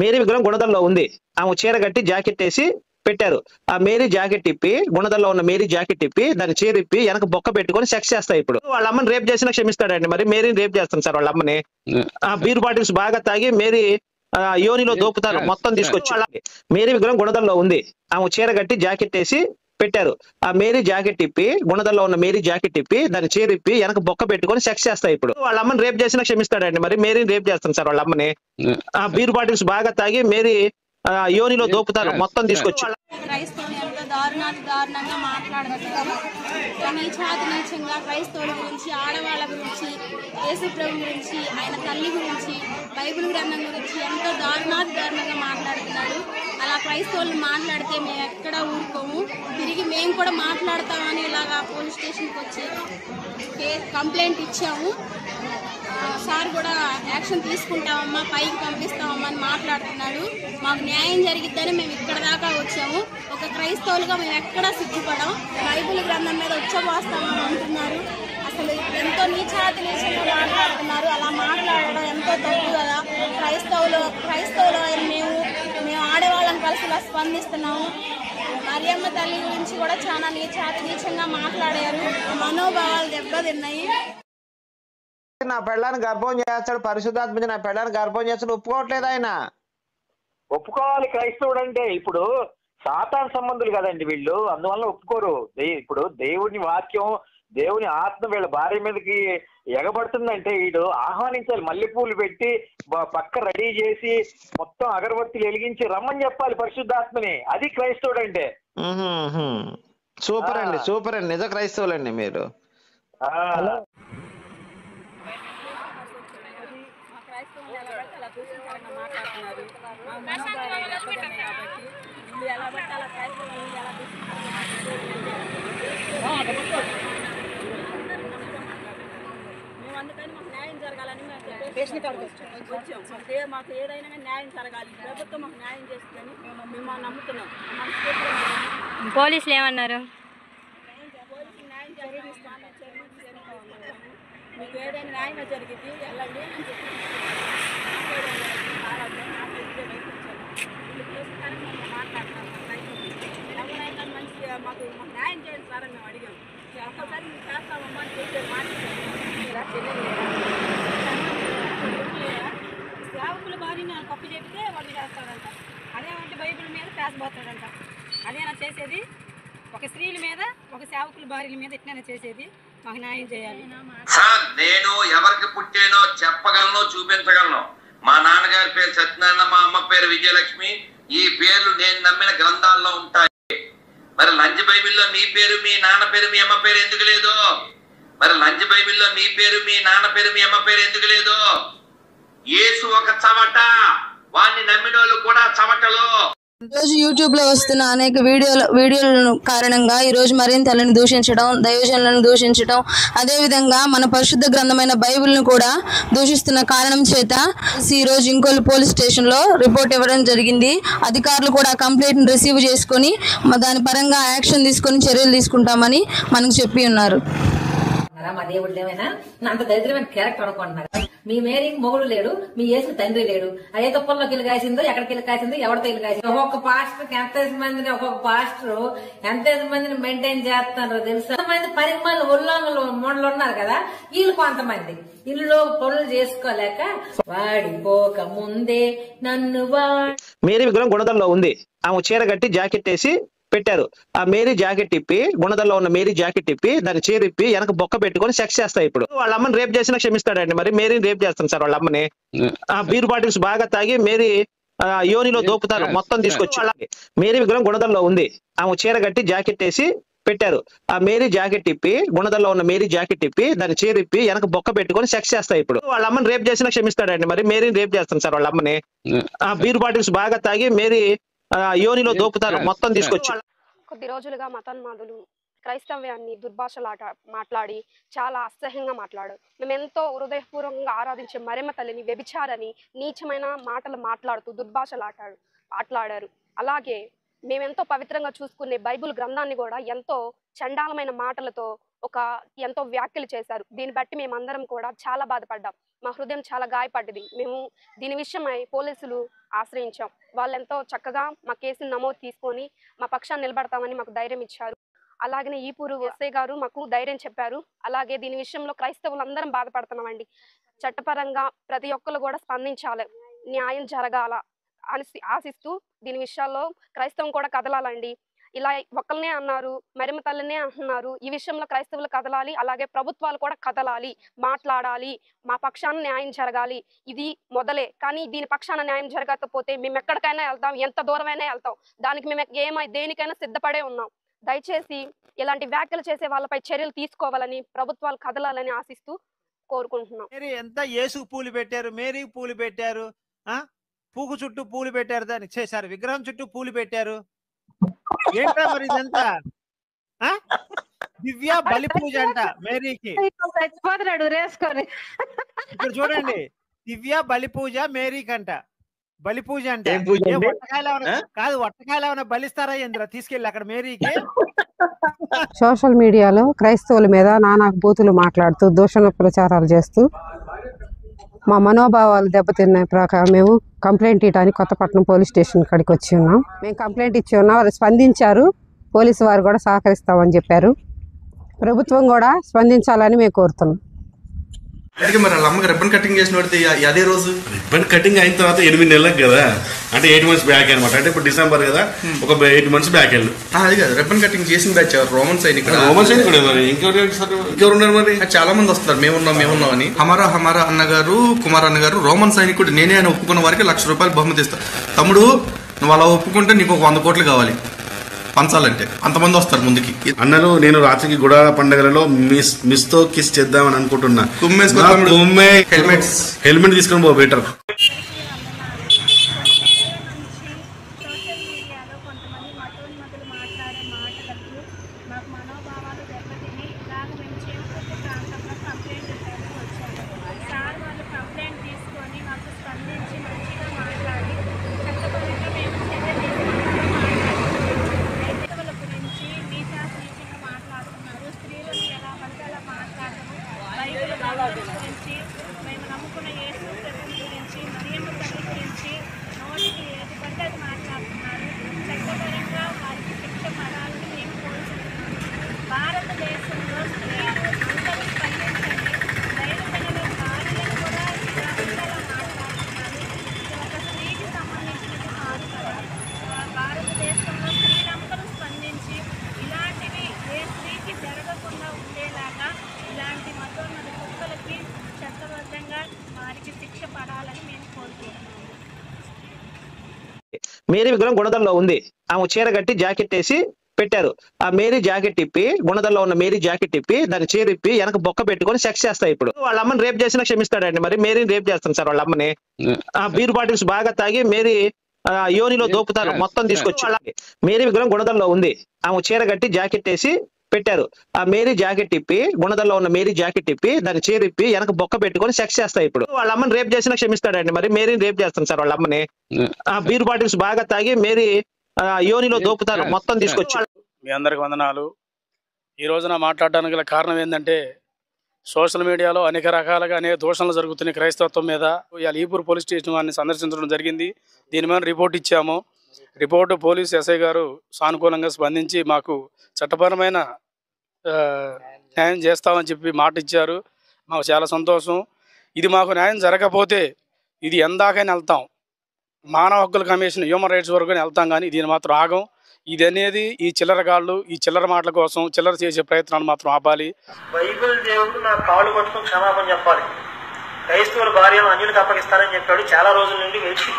మేరీ విగ్రహం గుణదల్లో ఉంది. ఆమె చీర కట్టి జాకెట్ వేసి పెట్టారు. ఆ మేరీ జాకెట్ ఇప్పి, గుణదల్లో ఉన్న మేరీ జాకెట్ ఇప్పి దాన్ని చీర ఇప్పి వెనక బొక్క పెట్టుకొని సెక్స్ చేస్తాయి. ఇప్పుడు వాళ్ళ అమ్మని రేప్ చేసినా క్షమిస్తాడండి, మరి మేరీని రేప్ చేస్తాను సార్ వాళ్ళ అమ్మని. ఆ బీర్ బాటిల్స్ బాగా తాగి మేరీ యోనిలో దోపుతారు మొత్తం తీసుకొచ్చి. మేరీ విగ్రహం గుణదల్లో ఉంది. ఆమె చీర కట్టి జాకెట్ వేసి పెట్టారు. ఆ మేరీ జాకెట్ ఇప్పి, గుణదల్లో ఉన్న మేరీ జాకెట్ ఇప్పి దాన్ని చీర ఇప్పి వెనక బొక్క పెట్టుకొని సెక్స్ చేస్తాయి. ఇప్పుడు వాళ్ళ అమ్మని రేప్ చేసినా క్షమిస్తాడండి, మరి మేరీని రేప్ చేస్తాను సార్ వాళ్ళ అమ్మని. ఆ బీర్ బాటిల్స్ బాగా తాగి మేరీ యోనిలో దోపుతారు మొత్తం తీసుకొచ్చి. క్రైస్తవుని ఎంత దారుణంగా మాట్లాడుతున్నారు. నీచంగా క్రైస్తవుల గురించి, ఆడవాళ్ళ గురించి, యేసు ప్రభు గురించి, ఆయన తల్లి గురించి, బైబిల్ గ్రంథం గురించి ఎంతో దారుణంగా మాట్లాడుతున్నారు. అలా క్రైస్తవులు మాట్లాడితే మేము ఎక్కడా ఊరుకోము, తిరిగి మేము కూడా మాట్లాడతామని ఇలాగా పోలీస్ స్టేషన్కి వచ్చి కంప్లైంట్ ఇచ్చాము. సార్ కూడా యాక్షన్ తీసుకుంటామమ్మా, పైకి పంపిస్తామమ్మా అని మాట్లాడుతున్నాడు. మాకు న్యాయం జరిగిద్దని మేము ఇక్కడ దాకా వచ్చాము. ఒక క్రైస్తవులుగా మేము ఎక్కడా సిగ్గుపడం, బైబిల్ గ్రంథం మీద ఉచ్చబోస్తామని అంటున్నారు. అసలు ఎంతో నీచంగా మాట్లాడుతున్నారు. అలా మాట్లాడడం ఎంతో తప్పు కదా. క్రైస్తవులు మేము ఆడవాళ్ళని కలిసి ఇలా స్పందిస్తున్నాము. మరియమ్మ తల్లి గురించి కూడా చాలా నీచంగా మాట్లాడారు. మనోభావాలు దెబ్బతిన్నాయి. నా పెళ్ళాన్ని గర్భం చేస్తాడు, పరిశుద్ధాత్మ నా పెళ్ళాన్ని గర్భం చేస్తాడు, ఒప్పుకోవట్లేదు ఆయన. ఒప్పుకోవాలి క్రైస్తవుడు అంటే. ఇప్పుడు సాతాను సంబంధులు కదండి వీళ్ళు, అందువల్ల ఒప్పుకోరు. ఇప్పుడు దేవుని వాక్యం, దేవుని ఆత్మ వీళ్ళ భార్య మీదకి ఎగబడుతుందంటే వీడు ఆహ్వానించాలి. మల్లెపూలు పెట్టి పక్క రెడీ చేసి మొత్తం అగరబత్తులు వెలిగించి రమ్మని చెప్పాలి పరిశుద్ధాత్మని. అది క్రైస్తవుడు అంటే. సూపర్ అండి, సూపర్ అండి, నిజ క్రైస్తవులండి మీరు. మేము అందుకని మాకు న్యాయం జరగాలని వచ్చాం. మాకు ఏదైనా న్యాయం జరగాలి, ప్రభుత్వం మాకు న్యాయం చేస్తుందని మేము నమ్ముతున్నాం. పోలీసులు ఏమన్నారు? మీకు ఏదైనా న్యాయం జరిగింది వెళ్ళండి అని చెప్పి మాట్లాడుతున్నాం. మంచిగా మాకు న్యాయం చేయండి సార్ అని మేము అడిగాము. ఒక్కసారి మీరు చేస్తామమ్మా అని చెప్పి సేవకుల భార్యని తప్పు చెప్తే వాళ్ళు చేస్తాడంట. అదేమంటే బైబిల్ మీద పేసబోతాడంట. అదేనా చేసేది? ఒక స్త్రీల మీద, ఒక సేవకుల భార్యల మీద ఇట్లనే చేసేది. మాకు న్యాయం చేయాలి సార్. నేను ఎవరికి పుట్టానో చెప్పగలను, చూపించగలను. మా నాన్నగారి పేరు సత్యనారాయణ, మా అమ్మ పేరు విజయలక్ష్మి. ఈ పేర్లు నేను నమ్మిన గ్రంథాల్లో ఉంటాయి. మరి లంచ్ బైబిల్లో మీ పేరు, మీ నాన్న పేరు, మీ అమ్మ పేరు ఎందుకు లేదు? మరి లంచ్ బైబిల్లో మీ పేరు, మీ నాన్న పేరు, మీ అమ్మ పేరు ఎందుకు లేదు? యేసు ఒక చవట, వాడిని నమ్మిన వాళ్ళు కూడా చవటలు. రోజు యూట్యూబ్ లో వస్తున్న అనేక వీడియోల కారణంగా ఈ రోజు మరింతలను దూషించడం, దైవజనులను దూషించడం, అదేవిధంగా మన పరిశుద్ధ గ్రంథమైన బైబిల్ను కూడా దూషిస్తున్న కారణం చేత ఈ రోజు ఇంకోలు పోలీస్ స్టేషన్ లో రిపోర్ట్ ఇవ్వడం జరిగింది. అధికారులు కూడా కంప్లైంట్ రిసీవ్ చేసుకుని దాని పరంగా యాక్షన్ తీసుకొని చర్యలు తీసుకుంటామని మనకు చెప్పి ఉన్నారు. మా దేవుడు ఏమైనా అంత దరిద్రమైన క్యారెక్టర్ అనుకుంటున్నారు. మీ మేరీకి మొగుడు లేడు, మీ యేసు తండ్రి లేడు. అదే తొప్పల్లోకి వెళ్ళి కాసిందో, ఎక్కడికి వెళ్ళి కాసిందో, ఎవరితో వెళ్ళి కాసిందో. ఒక్కొక్క పాస్టర్ ఒక్కొక్క పాస్టర్ ఎంత మందిని మెయింటైన్ చేస్తున్నారు తెలుసా? ఎంతమంది పరిమాణాలు ఉల్లంఘనలు మూడలు ఉన్నారు కదా, వీళ్ళు కొంతమంది ఇల్లు పనులు చేసుకోలేక వాడిపోక ముందే నన్ను మేరీ విగ్రహం గుణదల్లో ఉంది. ఆమె చీర కట్టి జాకెట్ వేసి పెట్టారు. ఆ మేరీ జాకెట్ ఇప్పి, గుణదల్లో ఉన్న మేరీ జాకెట్ ఇప్పి దాన్ని చీరిప్పి వెనక బొక్క పెట్టుకొని సెక్స్ చేస్తాయి. ఇప్పుడు వాళ్ళ అమ్మని రేప్ చేసినా క్షమిస్తాడండి. మరి మేరీని రేప్ చేస్తాను సార్ వాళ్ళ అమ్మని. ఆ బీర్ బాటిల్స్ బాగా తాగి మేరీ యోనిలో దోపుతారు మొత్తం తీసుకొచ్చి. మేరీ విగ్రహం గుణదల్లో ఉంది. ఆమె చీర కట్టి జాకెట్ వేసి పెట్టారు. ఆ మేరీ జాకెట్ ఇప్పి, గుణదల్లో ఉన్న మేరీ జాకెట్ ఇప్పి దాన్ని చీరిప్పి వెనక బొక్క పెట్టుకొని సెక్స్ చేస్తాయి. ఇప్పుడు వాళ్ళ అమ్మని రేప్ చేసినా క్షమిస్తాడండి. మరి మేరీని రేప్ చేస్తాను సార్ వాళ్ళ అమ్మని. ఆ బీర్ బాటిల్స్ బాగా తాగి మేరీ యోనిలో దోపుతారు మొత్తం తీసుకొచ్చి. కొద్ది రోజులుగా మతోన్మాదులు క్రైస్తవ్యాన్ని దుర్భాషలాట మాట్లాడి చాలా అసహ్యంగా మాట్లాడారు. మేము ఎంతో హృదయపూర్వకంగా ఆరాధించే మరియమ్మ తల్లిని వ్యభిచారని నీచమైన మాటలు మాట్లాడుతూ మాట్లాడారు. అలాగే మేమెంతో పవిత్రంగా చూసుకునే బైబిల్ గ్రంథాన్ని కూడా ఎంతో చండాలమైన మాటలతో ఎంతో వ్యాఖ్యలు చేశారు. దీన్ని బట్టి మేమందరం కూడా చాలా బాధపడ్డాం. మా హృదయం చాలా గాయపడ్డది. మేము దీని విషయమై పోలీసులు ఆశ్రయించాం. వాళ్ళు ఎంతో చక్కగా మా కేసును నమోదు తీసుకొని మా పక్షాన్ని నిలబడతామని మాకు ధైర్యం ఇచ్చారు. అలాగనే ఈపూరు ఎస్ఐ గారు మాకు ధైర్యం చెప్పారు. అలాగే దీని విషయంలో క్రైస్తవులందరం బాధపడుతున్నామండి. చట్టపరంగా ప్రతి ఒక్కరు కూడా స్పందించాలి, న్యాయం జరగాల అని ఆశిస్తూ దీని విషయాల్లో క్రైస్తవం కూడా కదలాలండి. ఇలా ఒక్కరినే అన్నారు, మరిమ తల్లినే అంటున్నారు. ఈ విషయంలో క్రైస్తవులు కదలాలి, అలాగే ప్రభుత్వాలు కూడా కదలాలి, మాట్లాడాలి, మా పక్షాన న్యాయం జరగాలి. ఇది మొదలే, కానీ దీని పక్షాన న్యాయం జరగకపోతే మేము ఎక్కడికైనా వెళ్తాం, ఎంత దూరమైనా వెళ్తాం. దానికి మేము దేనికైనా సిద్ధపడే ఉన్నాం. దయచేసి ఇలాంటి వ్యాఖ్యలు చేసే వాళ్ళపై చర్యలు తీసుకోవాలని, ప్రభుత్వాలు కదలాలని ఆశిస్తూ కోరుకుంటున్నాం. ఎంత యేసుకు పూలు పెట్టారు, మేరీకి పూలు పెట్టారు, పూకు చుట్టూ పూలు పెట్టారు, దానికి చేశారు విగ్రహం చుట్టూ పూలు పెట్టారు. ఏంట్రా మరి ఇదంతా? దివ్య బలి పూజ అంట మేరీకి. ఇక్కడ చూడండి, దివ్య బలి పూజ మేరీకి అంట. బలి పూజ అంటే కాదు, వట్టకాయలు ఏమైనా బలిస్తారా ఏంద్రా తీసుకెళ్ళి అక్కడ మేరీకి? సోషల్ మీడియాలో క్రైస్తవుల మీద నానా బూతులు మాట్లాడుతూ దూషణ ప్రచారాలు చేస్తూ మా మనోభావాలు దెబ్బతిన్న ప్రకారం మేము కంప్లైంట్ ఇవ్వడానికి కొత్తపట్నం పోలీస్ స్టేషన్ కాడికి వచ్చి ఉన్నాం. మేము కంప్లైంట్ ఇచ్చి ఉన్నాం, వాళ్ళు స్పందించారు. పోలీసు వారు కూడా సహకరిస్తామని చెప్పారు. ప్రభుత్వం కూడా స్పందించాలని మేము కోరుతున్నాం. అందుకే మరి వాళ్ళ అమ్మకి రిబ్బన్ కటింగ్ చేసిన వాడితే అదే రోజు రిబ్బన్ కటింగ్ అయిన తర్వాత 8 నెలలకు కదా, అంటే 8 months బ్యాక్ అనమాట. అంటే ఇప్పుడు డిసెంబర్ కదా, ఒక 8 months బ్యాక్ వెళ్ళు. అది కాదు, రిబ్బన్ కటింగ్ చేసిన బ్యాచ్ రోమన్ సైనికుడు. రోమన్ సైనికుడు మరి ఇంకెవరు ఉన్నారు మరి? చాలా మంది వస్తారు, మేమున్నాం అని. హమారా అన్నగారు, కుమార్ అన్నగారు రోమన్ సైనికుడు నేనే అని ఒప్పుకున్న వారికి ₹1,00,000 బహుమతి ఇస్తా. తమ్ముడు నువ్వు అలా ఒప్పుకుంటే నీకు 100 కోట్లు కావాలి పంచాలంటే. అంతమంది వస్తారు ముందుకి. అన్నలు నేను రాత్రికి గుడాల పండుగలలో మిస్ తో కిస్ చేద్దామని అనుకుంటున్నా. హెల్మెట్ తీసుకొని పో బెటర్. మేము నమ్ముకున్న యేసు ప్రభువు గురించి, మరియమ్మ తల్లి గురించి నోటికి ఏది పడితే అది మాట్లాడుతున్నారు. చట్టపరంగా వారికి శిక్ష పడాలని మేము కోరుకుంటున్నాము. భారతదేశంలో స్త్రీలు అందరూ స్పందించండి. దైవజనులు భార్యలను కూడా ఇలా ఉండేలా మాట్లాడుతున్నారు. ఇది ఒక స్త్రీకి సంబంధించినది కాదు కదా. భారతదేశంలో స్త్రీలందరూ స్పందించి ఇలాంటివి ఏ స్త్రీకి జరగకుండా ఉండేలాగా ఇలాంటి మతోన్నత కుక్కలకి చట్టబద్ధంగా వారికి శిక్ష పడాలని మేము కోరుకుంటున్నాము. మేరీ విగ్రహం గుణదల్లో ఉంది. ఆమె చీర కట్టి జాకెట్ వేసి పెట్టారు. ఆ మేరీ జాకెట్ ఇప్పి, గుణదల్లో ఉన్న మేరీ జాకెట్ ఇప్పి దాన్ని చీర ఇప్పి వెనక బొక్క పెట్టుకొని సెక్స్ చేస్తాయి. ఇప్పుడు వాళ్ళ అమ్మని రేప్ చేసినా క్షమిస్తాడండి, మరి మేరీని రేప్ చేస్తాను సార్ వాళ్ళ అమ్మని. ఆ బీర్ బాటిల్స్ బాగా తాగి మేరీ యోనిలో దోపుతారు మొత్తం తీసుకొచ్చి. మేరీ విగ్రహం గుణదల్లో ఉంది. ఆమె చీర కట్టి జాకెట్ వేసి పెట్టారు. ఆ మేరీ జాకెట్ ఇప్పి, గుణదల్లో ఉన్న మేరీ జాకెట్ ఇప్పి దాన్ని చీర ఇప్పి వెనక బొక్క పెట్టుకొని సెక్స్ చేస్తాయి. ఇప్పుడు వాళ్ళ అమ్మని రేప్ చేసినా క్షమిస్తాడండి, మరి మేరీని రేప్ చేస్తాను సార్ వాళ్ళ అమ్మని. ఆ బీర్ బాటిల్స్ బాగా తాగి మేరీ యోనిలో దోపుతారు మొత్తం తీసుకొచ్చి. మీ అందరికి వందనాలు. ఈ రోజున మాట్లాడడానికి గల కారణం ఏంటంటే, సోషల్ మీడియాలో అనేక రకాలుగా అనేక దూషణలు జరుగుతున్నాయి క్రైస్తవత్వం మీద. ఇవాళ ఈపూర్ పోలీస్ స్టేషన్ వారిని సందర్శించడం జరిగింది. దీని మీద రిపోర్ట్ ఇచ్చాము. రిపోర్టు పోలీస్ ఎస్ఐ గారు సానుకూలంగా స్పందించి మాకు చట్టపరమైన న్యాయం చేస్తామని చెప్పి మాట ఇచ్చారు. మాకు చాలా సంతోషం. ఇది మాకు న్యాయం జరగకపోతే ఇది ఎందాకైనా వెళ్తాం, మానవ హక్కుల కమిషన్, హ్యూమన్ రైట్స్ వరకు వెళ్తాం, కానీ దీని మాత్రం ఆగం. ఇది అనేది ఈ చిల్లరగాళ్ళు, ఈ చిల్లర మాటల కోసం చిల్లర చేసే ప్రయత్నాలు మాత్రం ఆపాలి. బైబిల్ దేవుడు నా కాళ్ళు పట్టుకుని క్షమాపణ చెప్పాలి. క్రైస్తవుల భార్యను అన్యులకు అప్పగిస్తానని చెప్పాడు. చాలా రోజుల నుండి వేచి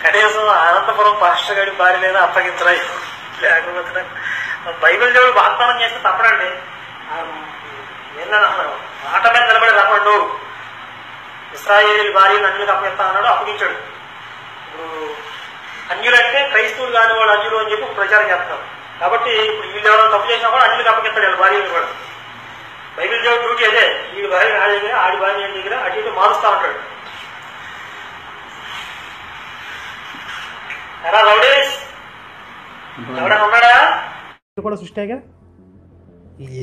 కనీసం అనంతపురం పాస్టర్ గారి భార్యనైనా అప్పగించరా, లేకపోతే బైబిల్ దేవుడు వాగ్దానం చేస్తే తప్పడండి. మాట మీద నిలబడి రమ్మండు. ఇశ్రాయేలు భార్యను అన్యులకు అప్పగిస్తా అన్నాడు, అప్పగించాడు. ఇప్పుడు అన్యులంటే క్రైస్తవులు కాని వాళ్ళు అన్యులు అని చెప్పి ప్రచారం చేస్తారు. కాబట్టి ఇప్పుడు వీళ్ళు ఎవరైనా తప్పు చేసినా కూడా అన్యులకు అప్పగిస్తాడు వాళ్ళ భార్యను కూడా. బైబిల్ దేవుడు డ్యూటీ అదే, వీడి భార్య నా దగ్గర, ఆడి భార్య దగ్గర అటు ఇటు మారుస్తా ఉంటాడు. ఎలా రౌడీస్ ఎవడన్నా ఉన్నాడా? కూడా సృష్టిగా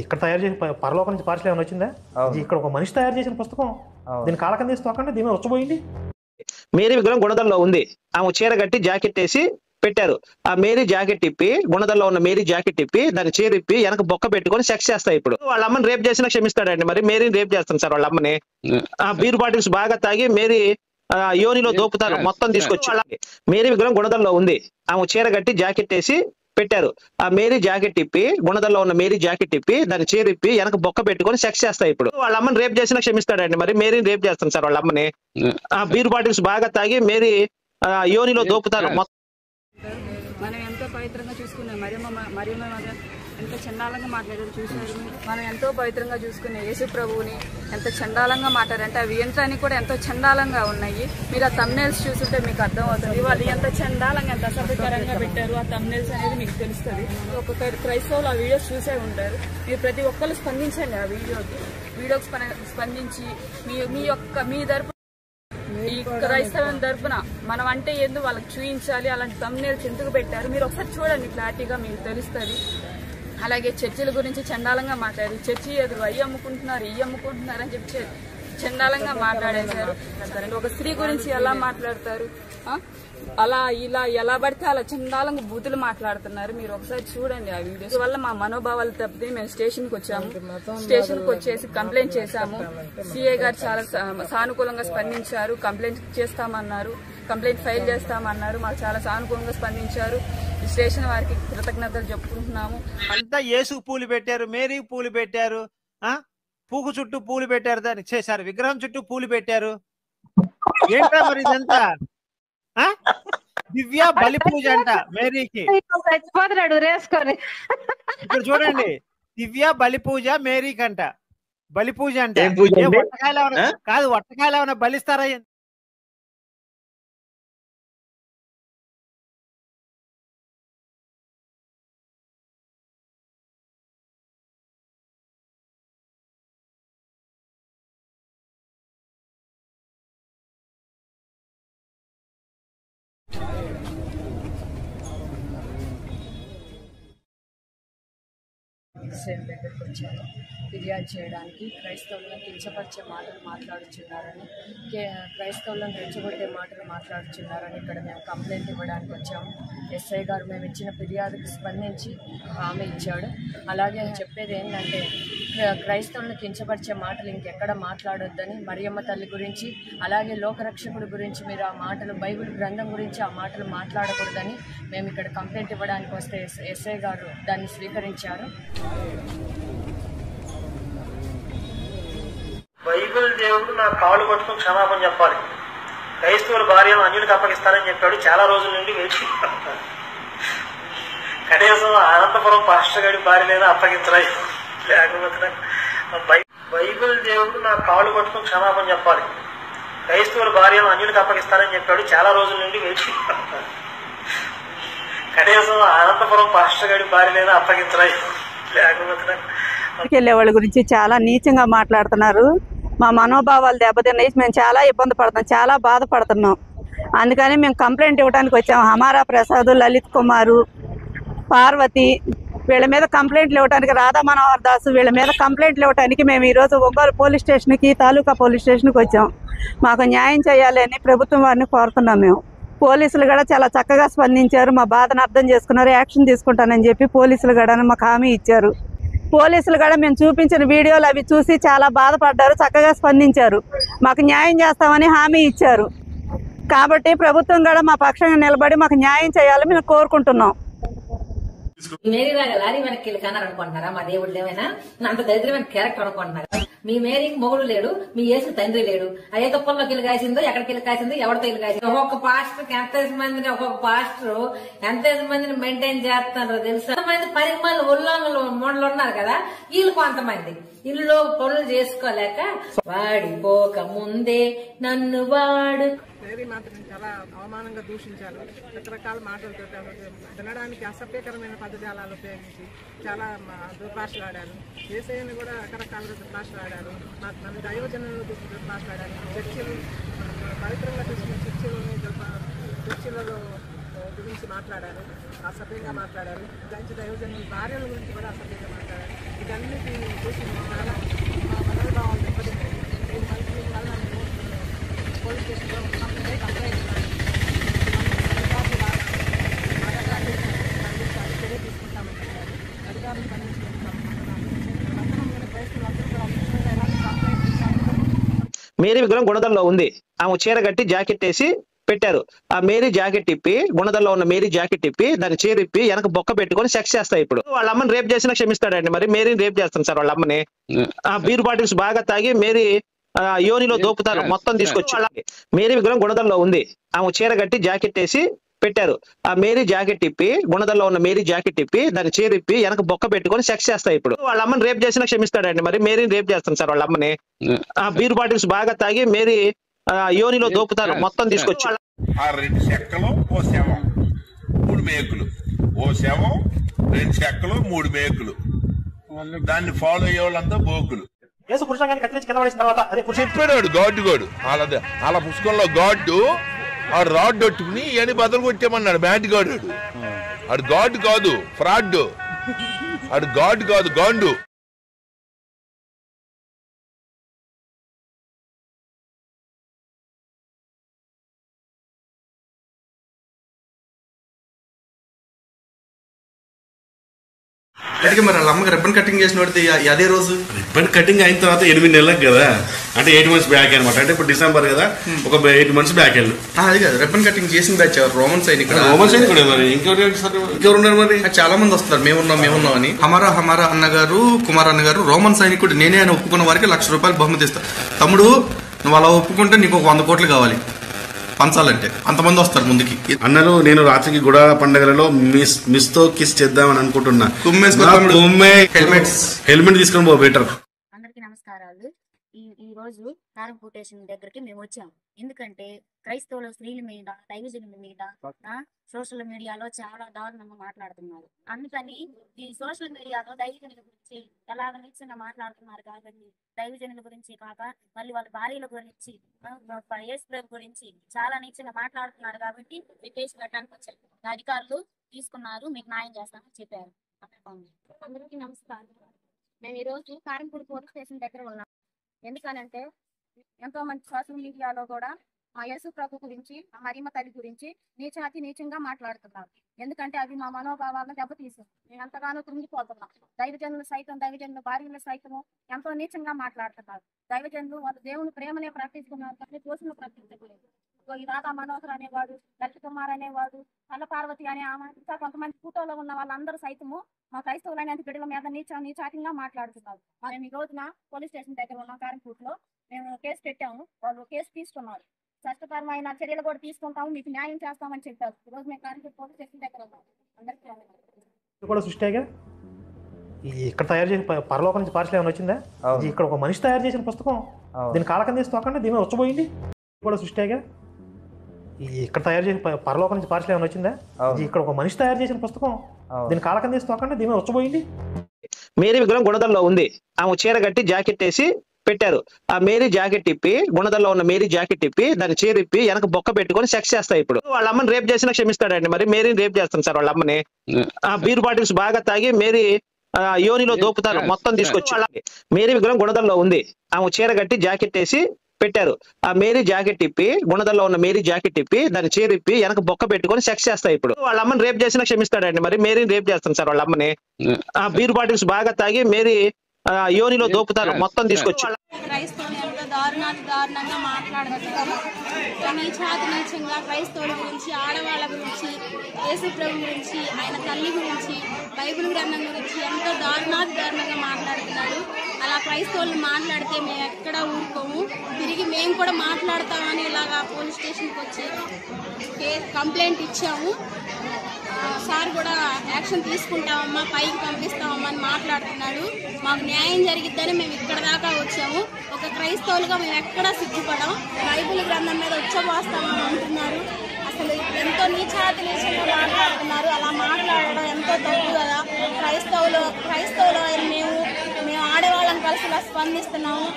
ఇక్కడ తయారు చేసిన పరలోకం నుంచి పార్సల్ ఏమైనా వచ్చిందా? ఇక్కడ ఒక మనిషి తయారు చేసిన పుస్తకం. దీని కాలకం తీసి తోకండి, దీని వచ్చబోయింది. మేరీ విగ్రహం గుణదల్లో ఉంది. ఆమె చీర కట్టి జాకెట్ వేసి పెట్టారు. ఆ మేరీ జాకెట్ ఇప్పి, గుణదల్లో ఉన్న మేరీ జాకెట్ ఇప్పి దాన్ని చీర ఇప్పి వెనక బొక్క పెట్టుకొని సెక్స్ చేస్తాయి. ఇప్పుడు వాళ్ళ అమ్మని రేప్ చేసినా క్షమిస్తాడండి, మరి మేరీని రేప్ చేస్తాను సార్ వాళ్ళ అమ్మని. ఆ బీర్ బాటిల్స్ బాగా తాగి మేరీ యోనిలో దోపుతారు మొత్తం తీసుకొచ్చి. మేరీ విగ్రహం గుణదల్లో ఉంది. ఆమె చీర కట్టి జాకెట్ వేసి పెట్టారు. ఆ మేరీ జాకెట్ ఇప్పి, గుణదల్లో ఉన్న మేరీ జాకెట్ ఇప్పి దాన్ని చీర ఇప్పి వెనక బొక్క పెట్టుకొని సెక్స్ చేస్తాయి. ఇప్పుడు వాళ్ళ అమ్మని రేప్ చేసినా క్షమిస్తాడండి. మరి మేరీని రేప్ చేస్తాం సార్ వాళ్ళ అమ్మని. ఆ బీర్ బాటిల్స్ బాగా తాగి మేరీ యోనిలో దోపుతారు. మనం ఎంతో పవిత్రంగా చూసుకునే మరియమ్మ ఎంత చండాలంగా మాట్లాడారు చూశారు. మనం ఎంతో పవిత్రంగా చూసుకునే యేసు ప్రభువుని ఎంత చండాలంగా మాట్లాడారంటే అవి ఏంటని కూడా ఎంతో చండాలంగా ఉన్నాయి. మీరు ఆ తమ్నెల్స్ చూస్తుంటే మీకు అర్థమవుతుంది వాళ్ళు ఎంత చండాలంగా ఎంత అసభ్యకరంగా పెట్టారు. ఆ తమ్నెల్స్ అనేది మీకు తెలుస్తుంది. ఒక్కొక్క క్రైస్తవులు ఆ వీడియోస్ చూసే ఉంటారు. మీరు ప్రతి ఒక్కరు స్పందించండి. ఆ వీడియోకి స్పందించి మీ తరపు ఈ క్రైస్తవం తరపున మనం అంటే ఏందో వాళ్ళకి చూపించాలి. అలాంటి తమ్నెల్స్ ఎందుకు పెట్టారు మీరు ఒకసారి చూడండి, క్లారిటీగా మీకు తెలుస్తుంది. అలాగే చర్చిల గురించి చండాలంగా మాట్లాడారు. చర్చి ఎదురు అయ్యి అమ్ముకుంటున్నారు, ఇవి అమ్ముకుంటున్నారు అని చెప్పి చండాలంగా మాట్లాడేశారు. ఒక స్త్రీ గురించి ఎలా మాట్లాడతారు, అలా ఇలా ఎలా పడితే అలా చండాలంగా బూతులు మాట్లాడుతున్నారు. మీరు ఒకసారి చూడండి ఆ వీడియోస్. వల్ల మా మనోభావాలు తప్పితే మేము స్టేషన్కి వచ్చాము. స్టేషన్కి వచ్చేసి కంప్లైంట్ చేశాము. సిఐ గారు చాలా సానుకూలంగా స్పందించారు. కంప్లైంట్ చేస్తామన్నారు, కంప్లైంట్ ఫైల్ చేస్తామన్నారు. మాకు చాలా సానుకూలంగా స్పందించారు. స్టేషన్ వారికి కృతజ్ఞతలు చెప్పుకుంటున్నాము. అంతా యేసు పూలు పెట్టారు, మేరీ పూలు పెట్టారు, పూకు చుట్టూ పూలు పెట్టారు, దాన్ని చేశారు విగ్రహం చుట్టూ పూలు పెట్టారు. ఏంటా మరి ఇదంతా? దివ్య బలి పూజ అంట మేరీకి. ఇప్పుడు చూడండి, దివ్య బలి పూజ మేరీకి అంట. బలి పూజ అంటే వట్టకాయలు కాదు, వట్టకాయలు ఏమైనా బలిస్తారా? సేమ్ దగ్గరికి వచ్చారు ఫిర్యాదు చేయడానికి. క్రైస్తవులను కించపరిచే మాటలు మాట్లాడుచున్నారని, క్రైస్తవులను రెచ్చగొట్టే మాటలు మాట్లాడుచున్నారని ఇక్కడ మేము కంప్లైంట్ ఇవ్వడానికి వచ్చాము. ఎస్ఐ గారు మేము ఇచ్చిన ఫిర్యాదుకు స్పందించి హామీ ఇచ్చాడు. అలాగే చెప్పేది ఏంటంటే క్రైస్తవులను కించపరిచే మాటలు ఇంకెక్కడ మాట్లాడొద్దని, మరియమ్మ తల్లి గురించి అలాగే లోకరక్షకుడి గురించి మీరు ఆ మాటలు బైబిల్ గ్రంథం గురించి ఆ మాటలు మాట్లాడకూడదని మేము ఇక్కడ కంప్లైంట్ ఇవ్వడానికి వస్తే ఎస్ఐ గారు దాన్ని స్వీకరించారు. బైబిల్ దేవుడు నా కాళ్ళు పట్టుకుని క్షమాపణ చెప్పాలి. క్రైస్తవుల భార్యను అన్యులకు అప్పగిస్తానని చెప్పాడు. చాలా రోజుల నుండి వేచి కనీసం అనంతపురం పాస్టర్ గారి భార్యనైనా అప్పగించరా, లేకపోతే బైబిల్ దేవుడు నా కాళ్ళు పట్టుకుని క్షమాపణ చెప్పాలి. క్రైస్తవుల భార్యను అన్యులకు అప్పగిస్తానని చెప్పాడు. చాలా రోజుల నుండి వేచి కనీసం అనంతపురం పాస్టర్ గారి భార్యనైనా అప్పగించరా, లేకపోతే వెళ్ళే వాళ్ళ గురించి చాలా నీచంగా మాట్లాడుతున్నారు. మా మనోభావాలు దెబ్బతిన్నాయి. మేము చాలా ఇబ్బంది పడుతున్నాం, చాలా బాధపడుతున్నాం. అందుకని మేము కంప్లైంట్ ఇవ్వడానికి వచ్చాము. హమారా ప్రసాద్, లలిత్ కుమారు, పార్వతి వీళ్ళ మీద కంప్లైంట్లు ఇవ్వడానికి, రాధా మనోహర్ దాసు వీళ్ళ మీద కంప్లైంట్లు ఇవ్వడానికి మేము ఈరోజు ఒంగోలు పోలీస్ స్టేషన్కి, తాలూకా పోలీస్ స్టేషన్కి వచ్చాం. మాకు న్యాయం చేయాలి అని ప్రభుత్వం వారిని కోరుతున్నాం. మేము పోలీసులు కూడా చాలా చక్కగా స్పందించారు. మా బాధను అర్థం చేసుకున్నారు. యాక్షన్ తీసుకుంటానని చెప్పి పోలీసులు కూడా మాకు హామీ ఇచ్చారు. పోలీసులు కూడా మేము చూపించిన వీడియోలు అవి చూసి చాలా బాధపడ్డారు, చక్కగా స్పందించారు. మాకు న్యాయం చేస్తామని హామీ ఇచ్చారు. కాబట్టి ప్రభుత్వం కూడా మా పక్షంగా నిలబడి మాకు న్యాయం చేయాలని మేము కోరుకుంటున్నాం. మేరీ లాగా లారీ వెనక్కి వెళ్ళి కన్నారు అనుకుంటున్నారా? మా దేవుడు ఏమైనా అంత దరిద్రమైన క్యారెక్టర్ అనుకుంటున్నారా? మీ మేరీకి మొగుడు లేడు, మీ యేసు తండ్రి లేడు. ఏ తుప్పల్లోకి వెళ్ళి కాసిందో, ఎక్కడికి వెళ్ళి కాసిందో, ఎవరితో వెళ్ళి కాసిందో. ఒక్కొక్క పాస్టర్ ఎంత మందిని మెయింటైన్ చేస్తున్నారో తెలుసు. ఎంతమంది పరిమాణాలు ఉల్లంఘనలు మూడలు ఉన్నారు కదా, వీళ్ళు కొంతమంది ఇల్లులో పనులు చేసుకోలేక వాడిపోక ముందే నన్ను వాడు మేరీ మాత్రం చాలా అవమానంగా దూషించారు. రకరకాల మాటలతో వినడానికి అసభ్యకరమైన పదజాలాలు ఉపయోగించి చాలా దుర్భాషలాడారు. ఏసైని కూడా రకరకాలుగా దుర్భాషలాడారు. మన దైవజనులు దుర్భాషలాడారు. చర్చిలు పవిత్రంగా తీసుకున్న చర్చిలలో గురించి మాట్లాడారు, అసభ్యంగా మాట్లాడారు. దాని దైవజనుల భార్యల గురించి కూడా అసభ్యంగా మాట్లాడారు. ఇదన్నిటి చూసి చాలా మనోభావాలు దెబ్బతిన్నాయి. దీనివల్ల పోలీస్ స్టేషన్లో కంప్లైంట్ చర్య తీసుకుంటామని చెప్పారు. అధికారులు స్పందించడం మేరీ విగ్రహం గుణదల్లో ఉంది. ఆమె చీర కట్టి జాకెట్ వేసి పెట్టారు. ఆ మేరీ జాకెట్ ఇప్పి, గుణదల్లో ఉన్న మేరీ జాకెట్ ఇప్పి దాని చీర ఇప్పి వెనక బొక్క పెట్టుకొని సెక్స్ చేస్తాయి. ఇప్పుడు వాళ్ళ అమ్మని రేప్ చేసినా క్షమిస్తాడండి, మరి మేరీని రేప్ చేస్తాను సార్ వాళ్ళ అమ్మని. ఆ బీర్ బాటిల్స్ బాగా తాగి మేరీ యోనిలో దోపుతారు మొత్తం తీసుకొచ్చి. మేరీ విగ్రహం గుణదల్లో ఉంది. ఆమె చీర కట్టి జాకెట్ వేసి పెట్టారు. ఆ మేరీ జాకెట్ ఇప్పి, గుణదల్లో ఉన్న మేరీ జాకెట్ ఇప్పి దాని చీర ఇప్పి వెనక బొక్క పెట్టుకొని సెక్స్ చేస్తాయి. ఇప్పుడు వాళ్ళ అమ్మని రేప్ చేసినా క్షమిస్తాడండి, మరి మేరీని రేప్ చేస్తాను సార్ వాళ్ళ అమ్మని. ఆ బీర్ బాటిల్స్ బాగా తాగి మేరీ యోనిలో దోపుతారు మొత్తం తీసుకొచ్చి. ఆ 2 చెక్కలు ఓ శవం 3 మేకులు, ఓ శవం 2 చెక్కలు 3 మేకులు, దాన్ని ఫాలో అయ్యే వాళ్ళంతా బోకులు. చెప్పాడు గాడ్డు అలా పుస్తకంలో గాడ్డు ఆ రాడ్ పట్టుకుని ఇవన్నీ బదులు కొట్టేమన్నాడు బ్యాట్ గాడు. ఆడు గాడ్ కాదు, ఫ్రాడ్. ఆడు గాడ్ కాదు, గాండు. అడిగి మరి వాళ్ళ అమ్మకి రిబ్బన్ కటింగ్ చేసిన వాడితే అదే రోజు రిబ్బన్ కటింగ్ అయిన తర్వాత 8 నెలలకు కదా, అంటే 8 months బ్యాక్ అనమాట. అంటే ఇప్పుడు డిసెంబర్ కదా, ఒక 8 months బ్యాక్ వెళ్ళు. అది కాదు, రిబ్బన్ కటింగ్ చేసిన బ్యాచ్ రోమన్ సైనికుడు. రోమన్ సైనికుడు మరి ఇంకెవరున్నారు మరి? చాలా మంది వస్తారు మేమున్నాం అని. హమారా అన్నగారు, కుమార్ అన్నగారు రోమన్ సైనికుడు నేనే అని ఒప్పుకున్న వారికి ₹1,00,000 బహుమతి ఇస్తా. తమ్ముడు నువ్వు అలా ఒప్పుకుంటే నీకు 100 కోట్లు కావాలి పంచాలంటే. అంతమంది వస్తారు ముందుకి. అన్నారు నేను రాత్రికి గుడా పండుగలలో మిస్ తో కిస్ చేద్దామని అనుకుంటున్నా. హెల్మెట్ తీసుకొని పో బెటర్. అందరికీ నమస్కారాలు. ఈ రోజు కారంపూట స్టేషన్ దగ్గరికి మేము వచ్చాం. ఎందుకంటే క్రైస్తవుల స్త్రీల మీద, దైవజనుల మీద సోషల్ మీడియాలో చాలా దారుణంగా మాట్లాడుతున్నారు. అందుకని ఈ సోషల్ మీడియాలో దైవజనుల గురించి ఎలాగ నిశ్చయంగా మాట్లాడుతున్నారు కాబట్టి దైవజనుల గురించి కాక మళ్ళీ వాళ్ళ భార్యల గురించి, యేసు గురించి చాలా నిశ్చయంగా మాట్లాడుతున్నారు కాబట్టి మీ కేసు పెట్టడానికి వచ్చారు. అధికారులు తీసుకున్నారు, మీకు న్యాయం చేస్తామని చెప్పారు. అందరికీ నమస్కారం. మేము ఈరోజు కారంపూడి పోలీస్ స్టేషన్ దగ్గర ఉన్నాం. ఎందుకనంటే ఎంతో మంది సోషల్ మీడియాలో కూడా మా యేసు ప్రభు గురించి, మా మరియమ్మ తల్లి గురించి నీచంగా మాట్లాడుతున్నారు. ఎందుకంటే అవి మా మనోభావాలను దెబ్బతీసారు. మేము ఎంతగానో కృంగిపోతున్నాం. దైవజనుల భార్యలు సైతము ఎంతో నీచంగా మాట్లాడుతున్నారు. దైవజనులు వాళ్ళు దేవుని ప్రేమనే ప్రకటిస్తున్నారు కానీ దోషులు ప్రకటించలేదు. ఈ రాధా మనోహర్ అనేవాడు, లలిత కుమార్ అనేవాడు, అల్ల పార్వతి అనే ఆమె, ఇంకా కొంతమంది ఫోటోలో ఉన్న వాళ్ళందరూ సైతము మా క్రైస్తవులైన బిడ్డల మీద నీచాటింగా మాట్లాడుతున్నారు. మేము ఈ రోజున పోలీస్ స్టేషన్ దగ్గర ఉన్న కారంపూట్లో మేము కేసు పెట్టాము. వాళ్ళు కేసు తీసుకున్నారు. చట్టపరమైన చర్యలు కూడా తీసుకుంటాము, మీకు న్యాయం చేస్తామని చెప్పారు. ఈ రోజు మేము కారంపూర్ పోలీస్ స్టేషన్ దగ్గర ఉన్నాం. అందరికీ కూడా సృష్టిగా ఇక్కడ తయారు చేసిన పరలోకం నుంచి పార్సల్ ఏమైనా వచ్చిందా? ఇక్కడ ఒక మనిషి తయారు చేసిన పుస్తకం, దీని కాలకం తీసి తోకండి, దీని వచ్చిపోయింది కూడా సృష్టిగా. ఇక్కడ తయారు చేసిన పరలోకం నుంచి పార్సల్ ఏమైనా వచ్చిందా? ఇక్కడ ఒక మనిషి తయారు చేసిన పుస్తకం, దీని కాలకం తీసి తోకండి, దీని వచ్చిపోయింది. మేరీ విగ్రహం గుణదల్లో ఉంది. ఆమె చీర కట్టి జాకెట్ వేసి పెట్టారు. ఆ మేరీ జాకెట్ ఇప్పి, గుణదల్లో ఉన్న మేరీ జాకెట్ ఇప్పి దాని చీర ఇప్పి వెనక బొక్క పెట్టుకొని సెక్స్ చేస్తాయి. ఇప్పుడు వాళ్ళ అమ్మని రేప్ చేసినా క్షమిస్తాడండి, మరి మేరీని రేప్ చేస్తాను సార్ వాళ్ళ అమ్మని. ఆ బీర్ బాటిల్స్ బాగా తాగి మేరీ యోనిలో దోపుతారు మొత్తం తీసుకొచ్చి. మేరీ విగ్రహం గుణదల్లో ఉంది. ఆమె చీర కట్టి జాకెట్ వేసి పెట్టారు. ఆ మేరీ జాకెట్ ఇప్పి, గుణదల్లో ఉన్న మేరీ జాకెట్ ఇప్పి దాని చీర ఇప్పి వెనక బొక్క పెట్టుకొని సెక్స్ చేస్తాయి. ఇప్పుడు వాళ్ళ అమ్మని రేప్ చేసినా క్షమిస్తాడండి, మరి మేరీని రేప్ చేస్తాను సార్ వాళ్ళ అమ్మని. ఆ బీర్ బాటిల్స్ బాగా తాగి మేరీ యోనిలో దోపుతారు మొత్తం తీసుకొచ్చి. క్రైస్తవులు ఎంతో దారుణంగా మాట్లాడుతున్నారు. నీచంగా క్రైస్తవుల గురించి, ఆడవాళ్ళ గురించి, యేసు ప్రభు గురించి, ఆయన తల్లి గురించి, బైబిల్ గ్రంథం గురించి ఎంతో దారుణంగా మాట్లాడుతున్నారు. అలా క్రైస్తవులు మాట్లాడితే మేము ఎక్కడ ఊరుకోము, తిరిగి మేము కూడా మాట్లాడతామని ఇలాగా పోలీస్ స్టేషన్కి వచ్చి కంప్లైంట్ ఇచ్చాము. సార్ కూడా యాక్షన్ తీసుకుంటామమ్మా, పైకి పంపిస్తామమ్మా అని మాట్లాడుతున్నాడు. మాకు న్యాయం జరిగిద్దని మేము ఇక్కడ దాకా వచ్చాము. ఒక క్రైస్తవులుగా మేము ఎక్కడా సిగ్గుపడం, బైబిల్ గ్రంథం మీద ఉచ్చబోస్తామని అంటున్నారు. అసలు ఎంతో నీచంగా మాట్లాడుతున్నారు. అలా మాట్లాడడం ఎంతో తప్పు కదా. క్రైస్తవులు మేము ఆడవాళ్ళని కలిసి ఇలా స్పందిస్తున్నాము.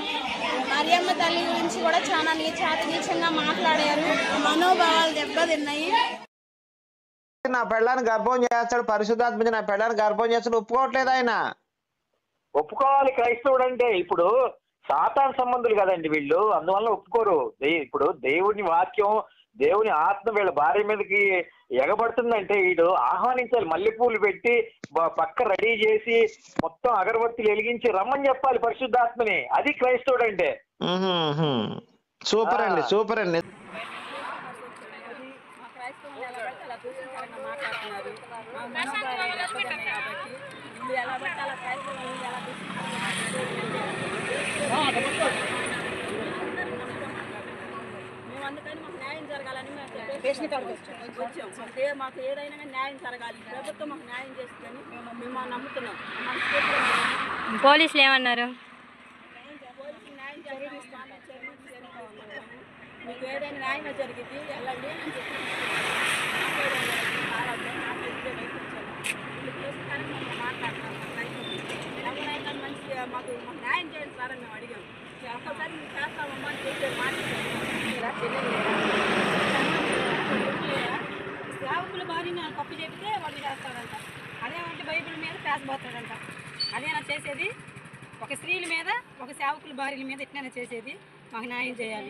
మరియమ్మ తల్లి గురించి కూడా చాలా నీచంగా మాట్లాడారు. మనోభావాలు దెబ్బతిన్నాయి. నా పెళ్ళాన్ని గర్భం చేస్తాడు, పరిశుద్ధాత్మ నా పెళ్ళాన్ని గర్భం చేస్తాడు, ఒప్పుకోవట్లేదు ఆయన. ఒప్పుకోవాలి క్రైస్తవుడు అంటే. ఇప్పుడు సాతాను సంబంధులు కదండి వీళ్ళు, అందువల్ల ఒప్పుకోరు. ఇప్పుడు దేవుని వాక్యం, దేవుని ఆత్మ వీళ్ళ భార్య మీదకి ఎగబడుతుందంటే వీడు ఆహ్వానించాలి. మల్లెపూలు పెట్టి పక్క రెడీ చేసి మొత్తం అగరబత్తులు వెలిగించి రమ్మని చెప్పాలి పరిశుద్ధాత్మని. అది క్రైస్తవుడు అంటే. సూపర్ అండి, సూపర్ అండి. మేము అందుకని మాకు న్యాయం జరగాలని వచ్చాం. అంటే మాకు ఏదైనా న్యాయం జరగాలి, ప్రభుత్వం మాకు న్యాయం చేస్తుందని మేము నమ్ముతున్నాం. పోలీసులు ఏమన్నారు? పోలీసులు న్యాయం జరిగిస్తాను, మీకు ఏదైనా న్యాయం జరిగింది వెళ్ళండి అని చెప్పి ఎవరైనా మంచిగా మాకు న్యాయం చేయండి సార్ అని మేము అడిగాము. ఒక్కసారి మీరు చేస్తామమ్మా అని చెప్పి సేవకుల భార్యని కప్పు చెప్తే వాళ్ళు చేస్తాడంట. అదేమంటే బైబిల్ మీద పేసబోతాడంట. అదేనా చేసేది? ఒక స్త్రీల మీద, ఒక సేవకుల భార్యల మీద ఎట్లైనా చేసేది? మాకు న్యాయం చేయాలి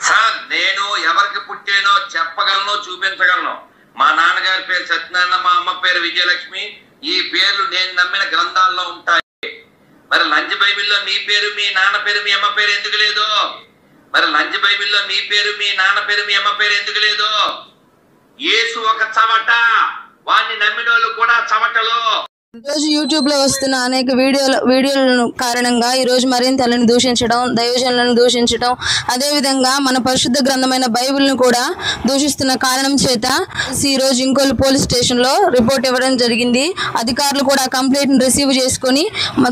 సార్. నేను ఎవరికి పుట్టానో చెప్పగలను, చూపించగలను. మా నాన్నగారి పేరు సత్యనారాయణ, మా అమ్మ పేరు విజయలక్ష్మి. ఈ పేర్లు నేను నమ్మిన గ్రంథాల్లో ఉంటాయి. మరి లంచ్ బైబిల్లో మీ పేరు, మీ నాన్న పేరు, మీ అమ్మ పేరు ఎందుకు లేదు? మరి లంచ్ బైబిల్లో మీ పేరు, మీ నాన్న పేరు, మీ అమ్మ పేరు ఎందుకు లేదు? యేసు ఒక చవట, వాడిని నమ్మిన వాళ్ళు కూడా చవటలు. ఈరోజు యూట్యూబ్ లో వస్తున్న అనేక వీడియోల కారణంగా ఈరోజు మరింతలను దూషించడం, దైవజనులను దూషించడం, అదేవిధంగా మన పరిశుద్ధ గ్రంథమైన బైబిల్ను కూడా దూషిస్తున్న కారణం చేత ఈరోజు ఇంకోలు పోలీస్ స్టేషన్లో రిపోర్ట్ ఇవ్వడం జరిగింది. అధికారులు కూడా కంప్లైంట్ రిసీవ్ చేసుకొని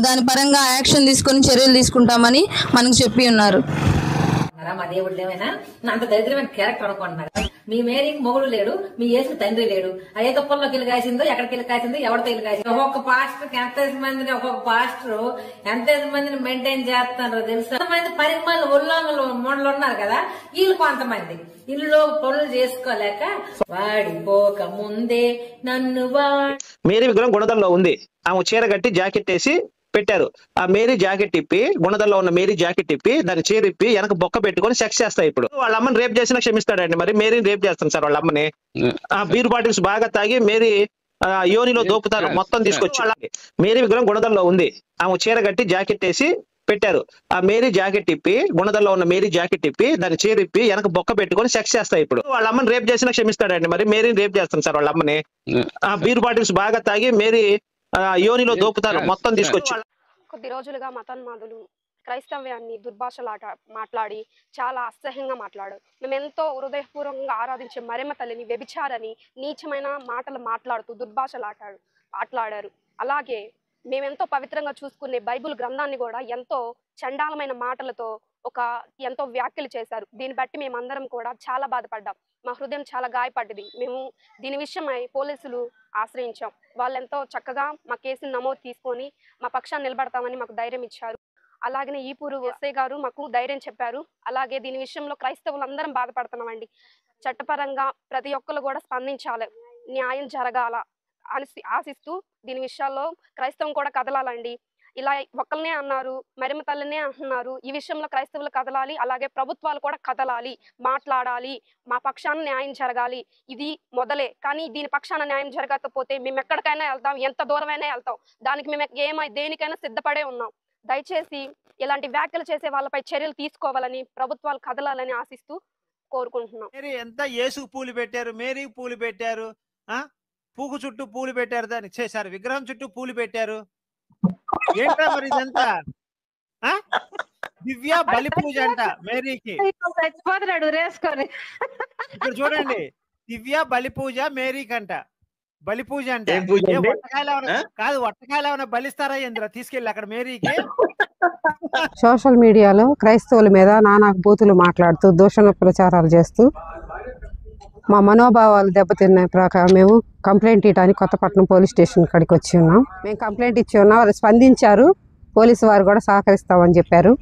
దాని పరంగా యాక్షన్ తీసుకొని చర్యలు తీసుకుంటామని మనకు చెప్పి ఉన్నారు. మా దేవుడు ఏమైనా అంత దరిద్రమైన క్యారెక్టర్ అనుకుంటున్నారు. మీ మేరీకి మొగుడు లేడు, మీ యేసు తండ్రి లేడు. ఏ తుప్పల్లోకి వెళ్ళి కాసిందో, ఎక్కడికి వెళ్ళి కాసిందో, ఎవరితో వెళ్ళి కాసిందో. ఒక్కొక్క పాస్టర్ ఒక్కొక్క పాస్టర్ ఎంత మందిని మెయింటైన్ చేస్తున్నారు తెలుసు. కొంతమంది 10 మంది ఉల్లంఘనలు మొండలు ఉన్నారు కదా, వీళ్ళు కొంతమంది ఇల్లు పనులు చేసుకోలేక వాడిపోక ముందే నన్ను మేరీ విగ్రహం గుణదల్లో ఉంది. ఆమె చీర కట్టి జాకెట్ వేసి పెట్టారు. ఆ మేరీ జాకెట్ ఇప్పి, గుణదల్లో ఉన్న మేరీ జాకెట్ ఇప్పి దాన్ని చీరిప్పి వెనక బొక్క పెట్టుకొని సెక్స్ చేస్తాయి. ఇప్పుడు వాళ్ళ అమ్మని రేప్ చేసినా క్షమిస్తాడండి. మరి మేరీని రేప్ చేస్తాను సార్ వాళ్ళ అమ్మని. ఆ బీర్ బాటిల్స్ బాగా తాగి మేరీ యోనిలో దోపుతారు మొత్తం తీసుకొచ్చి. మేరీ విగ్రహం గుణదల్లో ఉంది. ఆమె చీర కట్టి జాకెట్ వేసి పెట్టారు. ఆ మేరీ జాకెట్ ఇప్పి, గుణదల్లో ఉన్న మేరీ జాకెట్ ఇప్పి దాన్ని చీరిప్పి వెనక బొక్క పెట్టుకొని సెక్స్ చేస్తాయి. ఇప్పుడు వాళ్ళ అమ్మని రేప్ చేసినా క్షమిస్తాడండి. మరి మేరీని రేప్ చేస్తాను సార్ వాళ్ళ అమ్మని. ఆ బీర్ బాటిల్స్ బాగా తాగి మేరీ యోనిలో దోపుతారు మొత్తం తీసుకొచ్చి. కొద్ది రోజులుగా మతోన్మాదులు క్రైస్తవ్యాన్ని దుర్భాషలాట మాట్లాడి చాలా అసహ్యంగా మాట్లాడారు. మేము ఎంతో హృదయపూర్వకంగా ఆరాధించే మరియమ్మ తల్లిని వ్యభిచారని నీచమైన మాటలు మాట్లాడుతూ మాట్లాడారు. అలాగే మేమెంతో పవిత్రంగా చూసుకునే బైబిల్ గ్రంథాన్ని కూడా ఎంతో చండాలమైన మాటలతో ఎంతో వ్యాఖ్యలు చేశారు. దీన్ని బట్టి మేమందరం కూడా చాలా బాధపడ్డాం. మా హృదయం చాలా గాయపడ్డది. మేము దీని విషయమై పోలీసులు ఆశ్రయించాం. వాళ్ళు ఎంతో చక్కగా మా కేసును నమోదు తీసుకొని మా పక్షాన్ని నిలబడతామని మాకు ధైర్యం ఇచ్చారు. అలాగనే ఈపూరు ఎస్ఐ గారు మాకు ధైర్యం చెప్పారు. అలాగే దీని విషయంలో క్రైస్తవులందరం బాధపడుతున్నామండి. చట్టపరంగా ప్రతి ఒక్కరు కూడా స్పందించాలి, న్యాయం జరగాల అని ఆశిస్తూ దీని విషయాల్లో క్రైస్తవం కూడా కదలాలండి. ఇలా ఒక్కరినే అన్నారు, మరియమ్మ తల్లినే అంటున్నారు. ఈ విషయంలో క్రైస్తవులు కదలాలి, అలాగే ప్రభుత్వాలు కూడా కదలాలి, మాట్లాడాలి, మా పక్షాన న్యాయం జరగాలి. ఇది మొదలే, కానీ దీని పక్షాన న్యాయం జరగకపోతే మేము ఎక్కడికైనా వెళ్తాం, ఎంత దూరమైనా వెళ్తాం. దానికి మేము దేనికైనా సిద్ధపడే ఉన్నాం. దయచేసి ఇలాంటి వ్యాఖ్యలు చేసే వాళ్ళపై చర్యలు తీసుకోవాలని, ప్రభుత్వాలు కదలాలని ఆశిస్తూ కోరుకుంటున్నాం. ఎంత యేసుకు పూలు పెట్టారు, మేరీకి పూలు పెట్టారు, పూకు చుట్టూ పూలు పెట్టారు, దాన్ని చేశారు విగ్రహం చుట్టూ పూలు పెట్టారు. ఏంట్రా మరి ఇదంతా? దివ్య బలి పూజ అంట మేరీకి. ఇక్కడ చూడండి, దివ్య బలి పూజ మేరీకి అంట. బలి పూజ అంటే కాదు, వట్టకాయలు ఏమైనా బలిస్తారా ఏంద్రా తీసుకెళ్ళి అక్కడ మేరీకి? సోషల్ మీడియాలో క్రైస్తవుల మీద నానా బూతులు మాట్లాడుతూ దూషణ ప్రచారాలు చేస్తూ మా మనోభావాలు దెబ్బతిన్న ప్రకారం మేము కంప్లైంట్ ఇవ్వడానికి కొత్తపట్నం పోలీస్ స్టేషన్ కాడికి వచ్చి ఉన్నాం. మేము కంప్లైంట్ ఇచ్చి ఉన్నాం, వాళ్ళు స్పందించారు. పోలీసు వారు కూడా సహకరిస్తామని చెప్పారు.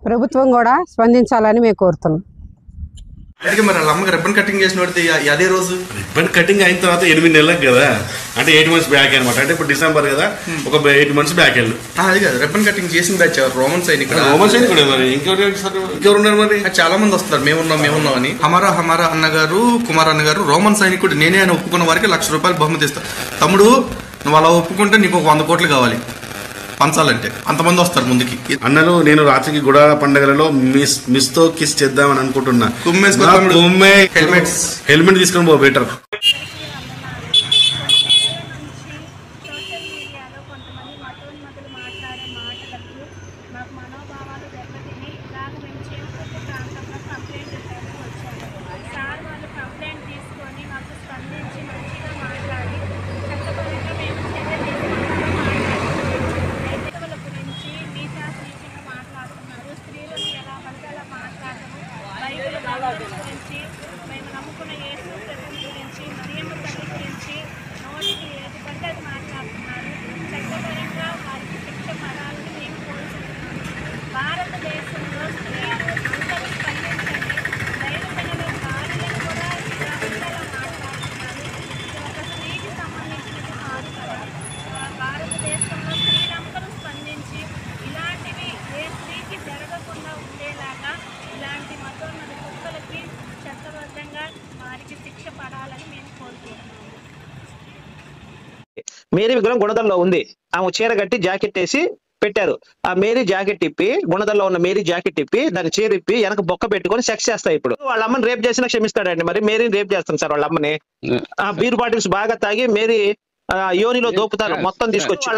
ప్రభుత్వం కూడా స్పందించాలని మేము కోరుతున్నాం. మరి వాళ్ళ అమ్మకి రిబ్బన్ కటింగ్ చేసిన అదే రోజు రిబ్బన్ కటింగ్ అయిన తర్వాత 8 నెలలకు కదా, అంటే 8 months బ్యాక్ అనమాట. అంటే ఇప్పుడు డిసెంబర్ కదా, ఒక 8 months బ్యాక్ వెళ్ళు. అది కాదు, రిబ్బన్ కటింగ్ చేసిన బ్యాచ్ రోమన్ సైనికుడు. మరి ఇంకెవరు ఉన్నారు? మరి చాలా మంది వస్తారు, మేమున్నాం అని. హమారా అన్నగారు, కుమార్ అన్నగారు రోమన్ సైనికుడు నేనే అని ఒప్పుకున్న వారికి ₹1,00,000 బహుమతి ఇస్తా. తమ్ముడు, నువ్వు అలా ఒప్పుకుంటే నీకు ఒక 100 కోట్లు కావాలి. పంచాలంటే అంతమంది వస్తారు ముందుకి. అన్నలు నేను రాత్రికి గుడాల పండుగలలో మిస్ తో కిస్ చేద్దామని అనుకుంటున్నా. హెల్మెట్ తీసుకొని పో బెటర్. మేము నమ్ముకున్న యేసు ప్రభువు గురించి మరియమ్మ తల్లి గురించి నోటికి ఏది పడితే అది మాట్లాడుతున్నారు. చట్టపరంగా వారికి శిక్ష పడాలని మేము కోరుకుంటున్నాము. భారతదేశంలో స్త్రీలు అందరూ స్పందించండి. దైవజనుల భార్యలను కూడా ఇలా ఉండేలా మాట్లాడుతున్నారు. ఇది ఒక స్త్రీకి సంబంధించినది కాదు కదా. భారతదేశంలో స్త్రీలందరూ స్పందించి ఇలాంటివి ఏ స్త్రీకి జరగకుండా ఉండేలాగా ఇలాంటి మతోన్నత కుక్కలకి చట్టబద్ధంగా వారికి శిక్ష పడాలని మేము కోరుకుంటున్నాము. మేరీ విగ్రహం గుణదల్లో ఉంది. ఆమె చీర కట్టి జాకెట్ వేసి పెట్టారు. ఆ మేరీ జాకెట్ ఇప్పి, గుణదల్లో ఉన్న మేరీ జాకెట్ ఇప్పి దాని చీర ఇప్పి వెనక బొక్క పెట్టుకొని సెక్స్ చేస్తాయి. ఇప్పుడు వాళ్ళ అమ్మని రేప్ చేసినా క్షమిస్తాడండి. మరి మేరీని రేప్ చేస్తాను సార్ వాళ్ళ అమ్మని. ఆ బీర్ బాటిల్స్ బాగా తాగి మేరీ యోనిలో దోపుతారు మొత్తం తీసుకొచ్చి.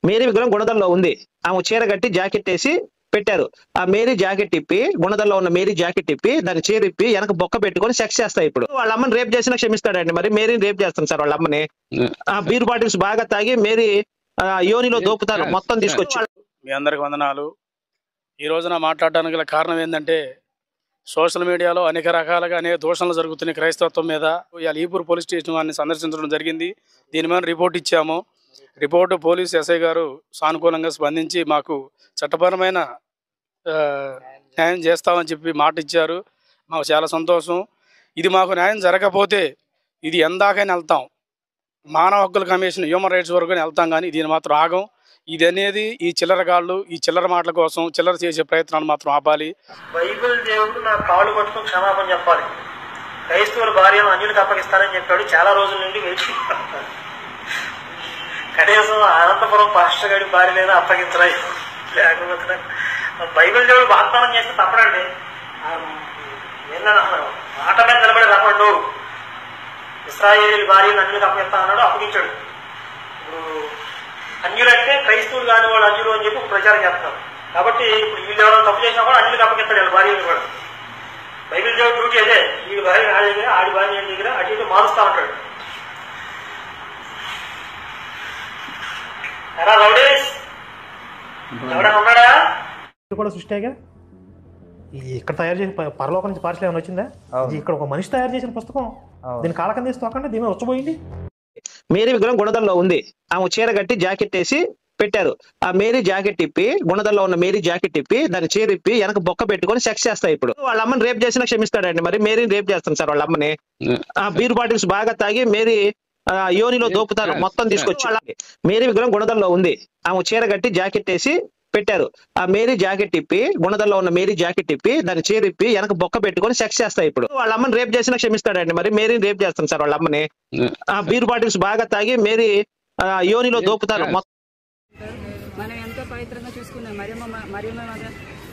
మేరీ విగ్రహం గుణదల్లో ఉంది. ఆమె చీర కట్టి జాకెట్ వేసి పెట్టారు. ఆ మేరీ జాకెట్ ఇప్పి, గుణదల్లో ఉన్న మేరీ జాకెట్ ఇప్పి దాని చీర ఇప్పి వెనక బొక్క పెట్టుకొని సెక్స్ చేస్తాయి. ఇప్పుడు వాళ్ళ అమ్మని రేప్ చేసినా క్షమిస్తాడండి. మరి మేరీని రేప్ చేస్తాను సార్ వాళ్ళ అమ్మని. ఆ బీర్ బాటిల్స్ బాగా తాగి మేరీ యోనిలో దోపుతారు మొత్తం తీసుకొచ్చి. మీ అందరికి వందనాలు. ఈ రోజున మాట్లాడడానికి గల కారణం ఏంటంటే సోషల్ మీడియాలో అనేక రకాలుగా అనేక దూషణలు జరుగుతున్నాయి క్రైస్తవత్వం మీద. ఇవాళ ఈపూర్ పోలీస్ స్టేషన్ వారిని సందర్శించడం జరిగింది. దీని మీద రిపోర్ట్ ఇచ్చాము. రిపోర్టు పోలీస్ ఎస్ఐ గారు సానుకూలంగా స్పందించి మాకు చట్టపరమైన న్యాయం చేస్తామని చెప్పి మాట ఇచ్చారు. మాకు చాలా సంతోషం. ఇది మాకు న్యాయం జరగకపోతే ఇది ఎందాకైనా వెళ్తాం. మానవ హక్కుల కమిషన్, హ్యూమన్ రైట్స్ వరకు వెళ్తాం, కానీ దీని మాత్రం ఆగం. ఇది అనేది ఈ చిల్లరగాళ్ళు ఈ చిల్లర మాటల కోసం చిల్లర చేసే ప్రయత్నాలు మాత్రం ఆపాలి. బైబిల్ దేవుడు నా కాళ్ళు పట్టుకుని క్షమాపణ చెప్పాలి. క్రైస్తవుల భార్యను అన్యులకు అప్పగిస్తానని చెప్పాడు. చాలా రోజుల నుండి వెయిట్. కనీసం అనంతపురం పాస్టర్ గారి భార్యనైనా అప్పగించరా, లేకపోతే బైబిల్ దేవుడు వాగ్దానం చేస్తే తప్పడండి. మాట మీద నిలబడి రమ్మడు. ఇశ్రాయేలు భార్యను అన్యులకు అప్పగిస్తా అన్నాడు, అప్పగించాడు. ఇప్పుడు అన్యులంటే క్రైస్తవులు కాని వాళ్ళు అన్యులు అని చెప్పి ప్రచారం చేస్తున్నారు. కాబట్టి ఇప్పుడు వీళ్ళు ఎవరైనా తప్పు చేసినా కూడా అన్యులకు అప్పగిస్తాడు వాళ్ళ భార్యను కూడా. బైబిల్ దేవుడు డ్యూటీ అదే. వీడి భార్య ఆడి దగ్గర, ఆడి భార్య దగ్గర అటు ఇటు మారుస్తా ఉంటాడు. ఎలా రౌడీస్ ఎవడైనా ఉన్నాడా? కూడా సృష్టిగా ఇక్కడ తయారు చేసిన పరలోకం నుంచి పార్సల్ ఏమైనా వచ్చిందా? ఇక్కడ ఒక మనిషి తయారు చేసిన పుస్తకం. దీని కాలకం తీసి తోకండి, దీని వచ్చబోయింది. మేరీ విగ్రహం గుణదల్లో ఉంది. ఆమె చీర కట్టి జాకెట్ వేసి పెట్టారు. ఆ మేరీ జాకెట్ ఇప్పి, గుణదల్లో ఉన్న మేరీ జాకెట్ ఇప్పి దాని చీర ఇప్పి వెనక బొక్క పెట్టుకొని సెక్స్ చేస్తాయి. ఇప్పుడు వాళ్ళ అమ్మని రేప్ చేసినా క్షమిస్తాడండి. మరి మేరీని రేప్ చేస్తాను సార్ వాళ్ళ అమ్మని. ఆ బీర్ బాటిల్స్ బాగా తాగి మేరీ యోనిలో దోపుతారు మొత్తం తీసుకొచ్చి. మేరీ విగ్రహం గుణదల్లో ఉంది. ఆమె చీర కట్టి జాకెట్ వేసి పెట్టారు. ఆ మేరీ జాకెట్ ఇప్పి, గుణదల్లో ఉన్న మేరీ జాకెట్ ఇప్పి దాని చీర ఇప్పి వెనక బొక్క పెట్టుకొని సెక్స్ చేస్తాయి. ఇప్పుడు వాళ్ళ అమ్మని రేప్ చేసినా క్షమిస్తాడండి. మరి మేరీని రేప్ చేస్తాను సార్ వాళ్ళ అమ్మని. ఆ బీర్ బాటిల్స్ బాగా తాగి మేరీ యోనిలో దోపుతారు మొత్తం. మనం ఎంతో పవిత్రంగా చూసుకునే మరియమ్మ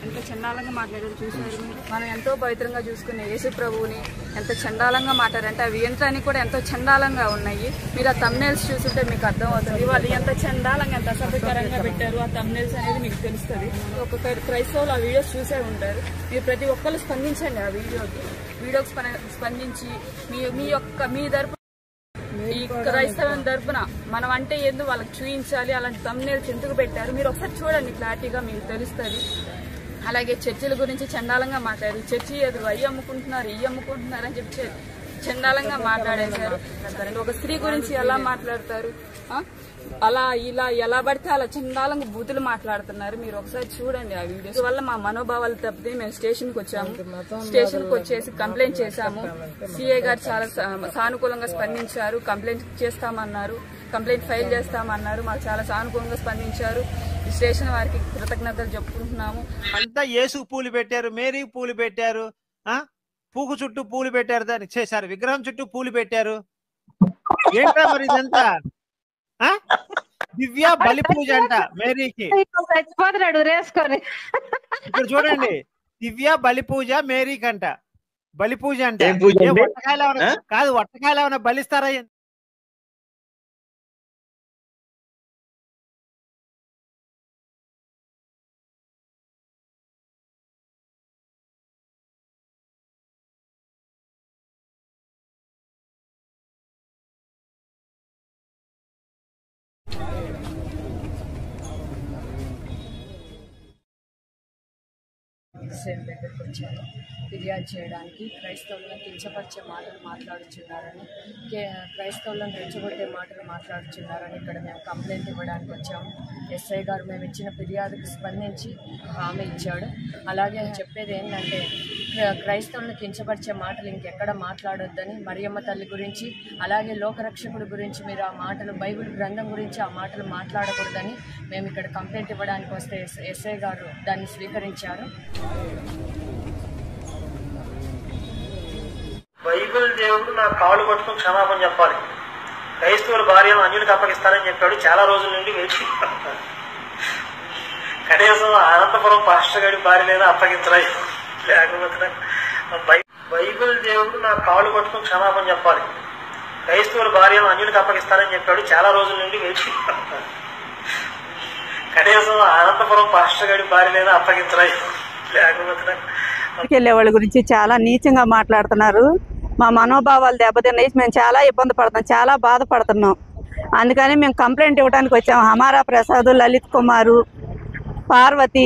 ఎంత చండాలంగా మాట్లాడారు చూసారు. మనం ఎంతో పవిత్రంగా చూసుకునే యేసు ప్రభువుని ఎంత చండాలంగా మాట్లాడారంటే అవి ఏంటని కూడా ఎంతో చండాలంగా ఉన్నాయి. మీరు ఆ తమ్నెల్స్ చూస్తుంటే మీకు అర్థమవుతుంది వాళ్ళు ఎంత చండాలంగా ఎంత అసభ్యకరంగా పెట్టారు. ఆ తమ్నెల్స్ అనేది మీకు తెలుస్తుంది. ఒక్కొక్క క్రైస్తవులు ఆ వీడియోస్ చూసే ఉంటారు. మీరు ప్రతి ఒక్కరు స్పందించండి. ఆ వీడియోకి స్పందించి మీ తరపు ఈ క్రైస్తవం తరపున మనం అంటే ఏందో వాళ్ళకి చూపించాలి. అలాంటి తమ్నెల్స్ ఎందుకు పెట్టారు మీరు ఒకసారి చూడండి, క్లారిటీగా మీకు తెలుస్తుంది. అలాగే చర్చిల గురించి చండాలంగా మాట్లాడారు. చర్చి ఎదురు అయ్యి అమ్ముకుంటున్నారు, ఇవి అమ్ముకుంటున్నారు అని చెప్పి చండాలంగా మాట్లాడేశారు. ఒక స్త్రీ గురించి ఎలా మాట్లాడతారు, అలా ఇలా ఎలా పడితే అలా చండాలంగా బూతులు మాట్లాడుతున్నారు. మీరు ఒకసారి చూడండి ఆ వీడియోస్. వల్ల మా మనోభావాలు తప్పితే మేము స్టేషన్కి వచ్చాము. స్టేషన్కి వచ్చేసి కంప్లైంట్ చేశాము. సిఐ గారు చాలా సానుకూలంగా స్పందించారు. కంప్లైంట్ చేస్తామన్నారు, కంప్లైంట్ ఫైల్ చేస్తామన్నారు. మాకు చాలా సానుకూలంగా స్పందించారు. స్టేషన్ వారికి కృతజ్ఞతలు చెప్పుకుంటున్నాము. అంతా యేసుకు పూలు పెట్టారు, మేరీకి పూలు పెట్టారు, పూకు చుట్టూ పూలు పెట్టారు, దానికి చేశారు విగ్రహం చుట్టూ పూలు పెట్టారు. ఏంటా మరి ఇదంతా? దివ్య బలి పూజ అంట మేరీకి. చచ్చిపోతున్నాడు రేసుకొని. ఇప్పుడు చూడండి, దివ్య బలి పూజ మేరీకి అంట. బలి పూజ అంటే వట్టకాయలు ఏమైనా కాదు, వట్టకాయలు ఏమైనా బలిస్తారా? సేమ్ దగ్గరికి వచ్చాను ఫిర్యాదు చేయడానికి. క్రైస్తవులను కించపరిచే మాటలు మాట్లాడుచున్నారని, క్రైస్తవులను రెచ్చగొట్టే మాటలు మాట్లాడుచున్నారని ఇక్కడ మేము కంప్లైంట్ ఇవ్వడానికి వచ్చాము. ఎస్ఐ గారు మేము ఇచ్చిన ఫిర్యాదుకు స్పందించి హామీ ఇచ్చాడు. అలాగే చెప్పేది ఏంటంటే, క్రైస్తవులను కించపరిచే మాటలు ఇంకెక్కడ మాట్లాడొద్దని, మరియమ్మ తల్లి గురించి అలాగే లోకరక్షకుడి గురించి మీరు ఆ మాటలు, బైబిల్ గ్రంథం గురించి ఆ మాటలు మాట్లాడకూడదని మేము ఇక్కడ కంప్లైంట్ ఇవ్వడానికి వస్తే ఎస్ఐ గారు దాన్ని స్వీకరించారు. బైబిల్ దేవుడు నా కాళ్ళు పట్టుకుని క్షమాపణ చెప్పాలి, క్రైస్తవుల భార్యను అన్యులకు అప్పగిస్తానని చెప్పాడు. చాలా రోజుల నుండి వేచి కనీసం అనంతపురం పాస్టర్ గారి భార్యనైనా అప్పగించరా, లేకపోతే బైబిల్ దేవుడు నా కాళ్ళు పట్టుకుని క్షమాపణ చెప్పాలి, క్రైస్తవుల భార్యను అన్యులకు అప్పగిస్తానని చెప్పాడు. చాలా రోజుల నుండి వేచి కనీసం అనంతపురం పాస్టర్ గారి భార్యనైనా అప్పగించరా, లేకపోతే వెళ్ళే వాళ్ళ గురించి చాలా నీచంగా మాట్లాడుతున్నారు. మా మనోభావాలు దెబ్బతిన్నాయి. మేము చాలా ఇబ్బంది పడుతున్నాం, చాలా బాధపడుతున్నాం. అందుకని మేము కంప్లైంట్ ఇవ్వడానికి వచ్చాము. హమారా ప్రసాద్, లలిత్ కుమారు, పార్వతి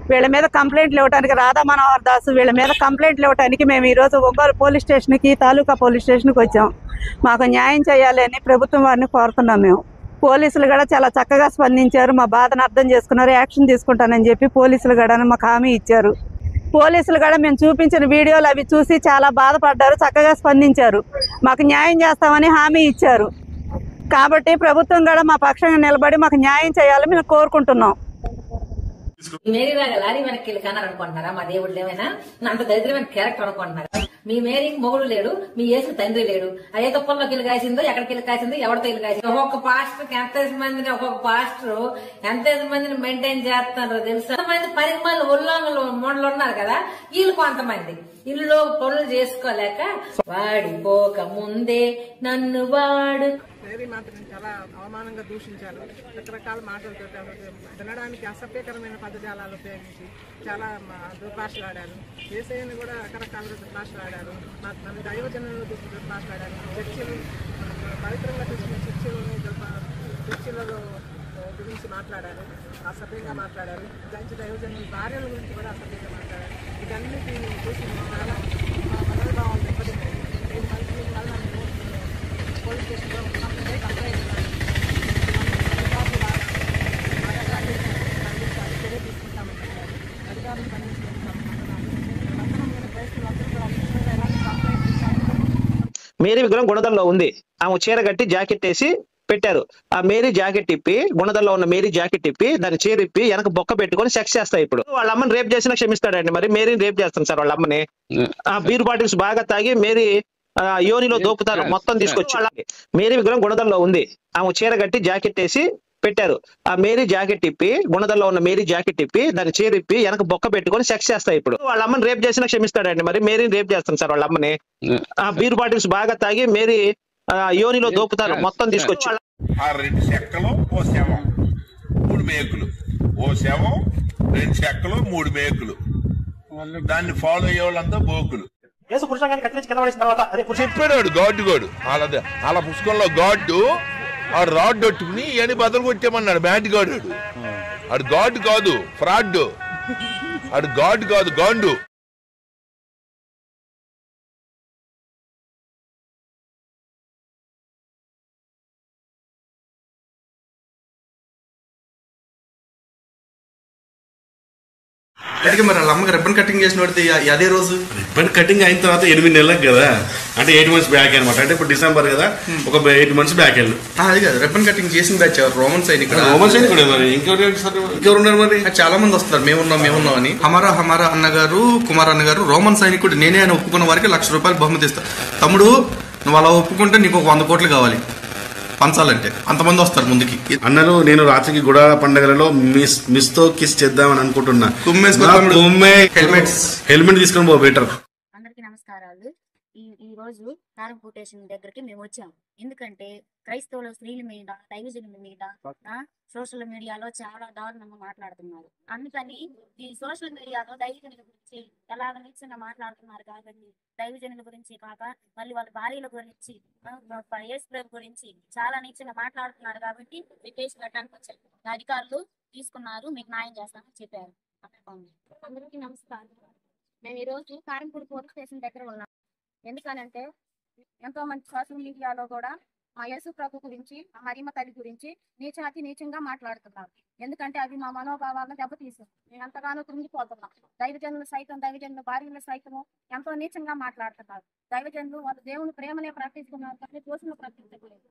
వీళ్ళ మీద కంప్లైంట్లు ఇవ్వడానికి, రాధా మనోహర్ దాసు వీళ్ళ మీద కంప్లైంట్లు ఇవ్వడానికి మేము ఈరోజు ఒంగోలు పోలీస్ స్టేషన్కి, తాలూకా పోలీస్ స్టేషన్కి వచ్చాం. మాకు న్యాయం చేయాలని ప్రభుత్వం వారిని కోరుతున్నాం. మేము పోలీసులు కూడా చాలా చక్కగా స్పందించారు, మా బాధను అర్థం చేసుకున్నారు, యాక్షన్ తీసుకుంటానని చెప్పి పోలీసులు కూడా మాకు హామీ ఇచ్చారు. పోలీసులు కూడా మేము చూపించిన వీడియోలు అవి చూసి చాలా బాధపడ్డారు, చక్కగా స్పందించారు, మాకు న్యాయం చేస్తామని హామీ ఇచ్చారు. కాబట్టి ప్రభుత్వం కూడా మా పక్షంగా నిలబడి మాకు న్యాయం చేయాలని మేము కోరుకుంటున్నాం. మేరీ లాగా లారీ వెనక్కి వెళ్ళి కన్నారు అనుకుంటున్నారా? మా దేవుళ్ళు ఏమైనా అంత దరిద్రమైన క్యారెక్టర్ అనుకుంటున్నారా? మీ మేరీకి మొగుడు లేడు, మీ యేసు తండ్రి లేడు. ఏ తుప్పల్లోకి వెళ్ళి కాసిందో, ఎక్కడికి వెళ్ళి కాసిందో, ఎవరితో వెళ్ళి కాసిందో. ఒక్కొక్క పాస్టర్ ఎంత మందిని మెయింటైన్ చేస్తున్నారో తెలుసు. కొంతమంది పరిమాణాలు ఉల్లంఘనలు మూడలు ఉన్నారు కదా, వీళ్ళు కొంతమంది ఇల్లు పనులు చేసుకోలేక వాడిపోక ముందే నన్ను వాడు మేరీ మాత్రం చాలా అవమానంగా దూషించారు. రకరకాల మాటలతో వినడానికి అసభ్యకరమైన పదజాలాలు ఉపయోగించి చాలా దుర్భాషలాడారు. ఏసైని కూడా రకరకాలుగా దుర్భాషలాడారు. మన దైవజనులు దుర్భాషలాడారు. చర్చిలు పవిత్రంగా తీసుకున్న చర్చిలలో గురించి మాట్లాడారు, అసభ్యంగా మాట్లాడారు. దానికి దైవజనుల భార్యల గురించి కూడా అసభ్యంగా మాట్లాడారు. ఇదన్నిటిని చూసి చాలా మనోభావాలు దెబ్బతిన్నాయి. వల్ల పోలీస్ స్టేషన్లో కంప్లైంట్ చర్య తీసుకుంటామని చెప్పారు. అధికారులు మేరీ విగ్రహం గుణదల్లో ఉంది. ఆమె చీర కట్టి జాకెట్ వేసి పెట్టారు. ఆ మేరీ జాకెట్ ఇప్పి, గుణదల్లో ఉన్న మేరీ జాకెట్ ఇప్పి దాన్ని చీర ఇప్పి వెనక బొక్క పెట్టుకొని సెక్స్ చేస్తాయి. ఇప్పుడు వాళ్ళ అమ్మని రేప్ చేసినా క్షమిస్తాడండి, మరి మేరీని రేప్ చేస్తాను సార్ వాళ్ళ అమ్మని. ఆ బీర్ బాటిల్స్ బాగా తాగి మేరీ యోనిలో దోపుతారు మొత్తం తీసుకొచ్చి. మేరీ విగ్రహం గుణదల్లో ఉంది. ఆమె చీర కట్టి జాకెట్ వేసి పెట్టారు. ఆ మేరీ జాకెట్ ఇప్పి, గుణదల్లో ఉన్న మేరీ జాకెట్ ఇప్పి దాన్ని చీర ఇప్పి వెనక బొక్క పెట్టుకొని సెక్స్ చేస్తాయి. ఇప్పుడు వాళ్ళ అమ్మని రేప్ చేసినా క్షమిస్తాడండి, మరి మేరీని రేప్ చేస్తాను సార్ వాళ్ళ అమ్మని. ఆ బీర్ బాటిల్స్ బాగా తాగి మేరీ యోనిలో దోపుతారు మొత్తం తీసుకొచ్చి. ఆ 2 చెక్కలు ఓ శవం 3 మేకులు, ఓ శవం 2 చెక్కలు 3 మేకులు, దాన్ని ఫాలో అయ్యే వాళ్ళంతా బోకులు. చెప్పాడు గాడ్డు అలా పుస్తకంలో గాడ్డు ఆ రాడ్ పెట్టుకుని ఇవన్నీ బదులు కొట్టేమన్నాడు. బ్యాట్ గాడు ఆడు గాడ్ కాదు, ఫ్రాడ్. ఆడు గాడ్ కాదు, గాండు. అందుకే మరి వాళ్ళ అమ్మకి రిబ్బన్ కటింగ్ చేసిన వాడితే అదే రోజు రిబ్బన్ కటింగ్ అయిన తర్వాత 8 నెలలకు కదా, అంటే 8 months బ్యాక్ అనమాట. అంటే ఇప్పుడు డిసెంబర్ కదా, ఒక 8 months బ్యాక్ వెళ్ళి అది కాదు రిబ్బన్ కటింగ్ చేసిన బ్యాచ్ రోమన్ సైనికుడు. మరి ఇంకెవరున్నారు మరి? చాలా మంది వస్తారు మేమున్నాం అని. హమారా అన్నగారు, కుమార్ అన్నగారు రోమన్ సైనికుడు నేనే అని ఒప్పుకున్న వారికి ₹1,00,000 బహుమతి ఇస్తా. తమ్ముడు నువ్వు అలా ఒప్పుకుంటే నీకు ఒక 100 కోట్లు కావాలి. పంచాలంటే అంతమంది వస్తారు ముందుకి. అన్నలు నేను రాత్రికి గుడా పండుగలలో మిస్ తో కిస్ చేద్దామని అనుకుంటున్నా. హెల్మెట్ తీసుకొని పో బెటర్. అందరికీ నమస్కారాలు. ఈ రోజు కారం కొటేషన్ దగ్గరికి మేము వచ్చాం. ఎందుకంటే క్రైస్తవుల స్త్రీల మీద, దైవజనుల మీద సోషల్ మీడియాలో చాలా దారుణంగా మాట్లాడుతున్నారు. అందుకని ఈ సోషల్ మీడియాలో దైవజనుల గురించి ఎలాగ నిశ్చయంగా మాట్లాడుతున్నారు కాబట్టి దైవజనుల గురించి కాక మళ్ళీ వాళ్ళ భార్యల గురించి, యేసు ప్రభు గురించి చాలా నిశ్చయంగా మాట్లాడుతున్నారు కాబట్టి ఈ కేసు పెట్టడానికి వచ్చారు. అధికారులు తీసుకున్నారు, మీకు న్యాయం చేస్తామని చెప్పారు. అందరికీ నమస్కారం. మేము ఈరోజు కారంపూడి పోలీస్ స్టేషన్ దగ్గర ఉన్నాం. ఎందుకనంటే ఎంతో మంది సోషల్ మీడియాలో కూడా మా యేసు ప్రభు గురించి, మా మరియమ్మ తల్లి గురించి నీచంగా మాట్లాడుతున్నారు. ఎందుకంటే అవి మా మనోభావాలను దెబ్బతీసాం. మేము ఎంతగానో కృంగిపోతున్నాం. దైవజనుల భార్యలు సైతము ఎంతో నీచంగా మాట్లాడుతున్నారు. దైవజనులు వాళ్ళు దేవుని ప్రేమనే ప్రకటిస్తున్నారు కానీ దోషులు ప్రకటించలేదు.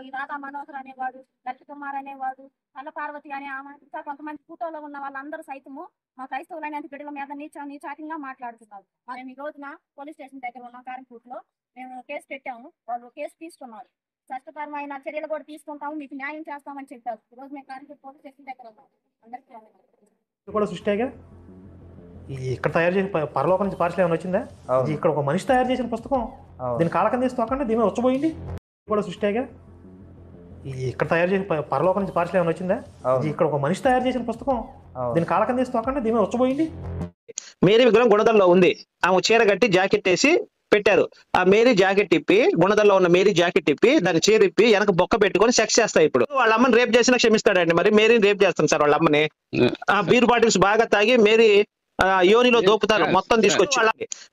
ఈ రాధా మనోహర్ అనేవాడు, లలిత కుమార్ అనేవాడు, కల్ల పార్వతి అనే ఆమె, ఇంకా కొంతమంది ఫోటోలో ఉన్న వాళ్ళందరూ సైతము మా క్రైస్తవులైన బిడ్డల మీద నీచాటిగా మాట్లాడుతున్నారు. మేము ఈ రోజున పోలీస్ స్టేషన్ దగ్గర ఉన్నాం. కారంపూట్లో మేము కేసు పెట్టాము. వాళ్ళు కేసు తీసుకున్నారు. చట్టపరమైన చర్యలు కూడా తీసుకుంటాము, మీకు న్యాయం చేస్తామని చెప్పారు. ఈ రోజు మేము కారంపూర్ పోలీస్ స్టేషన్ దగ్గర ఉన్నాం. అందరికీ కూడా సృష్టిగా ఇక్కడ తయారు చేసిన పరలోకం నుంచి పార్సల్ ఏమైనా వచ్చిందా? ఇక్కడ ఒక మనిషి తయారు చేసిన పుస్తకం. దీని కాలకం తీసి తోకండి, దీని మీద వచ్చబోయింది కూడా సృష్టిగా. ఇక్కడ తయారు చేసిన పరలోకం నుంచి పార్సల్ ఏమైనా వచ్చిందా? ఇక్కడ ఒక మనిషి తయారు చేసిన పుస్తకం. దీని కాలకం తీసి తోకండి, దీని మీద వచ్చబోయింది. మేరీ విగ్రహం గుణదల్లో ఉంది. ఆమె చీర కట్టి జాకెట్ వేసి పెట్టారు. ఆ మేరీ జాకెట్ ఇప్పి, గుణదల్లో ఉన్న మేరీ జాకెట్ ఇప్పి దాన్ని చీర ఇప్పి వెనక బొక్క పెట్టుకొని సెక్స్ చేస్తాయి. ఇప్పుడు వాళ్ళ అమ్మని రేప్ చేసినా క్షమిస్తాడండి. మరి మేరీని రేప్ చేస్తాను సార్ వాళ్ళ అమ్మని. ఆ బీర్ బాటిల్స్ బాగా తాగి మేరీ యోనిలో దోపుతారు మొత్తం తీసుకొచ్చి.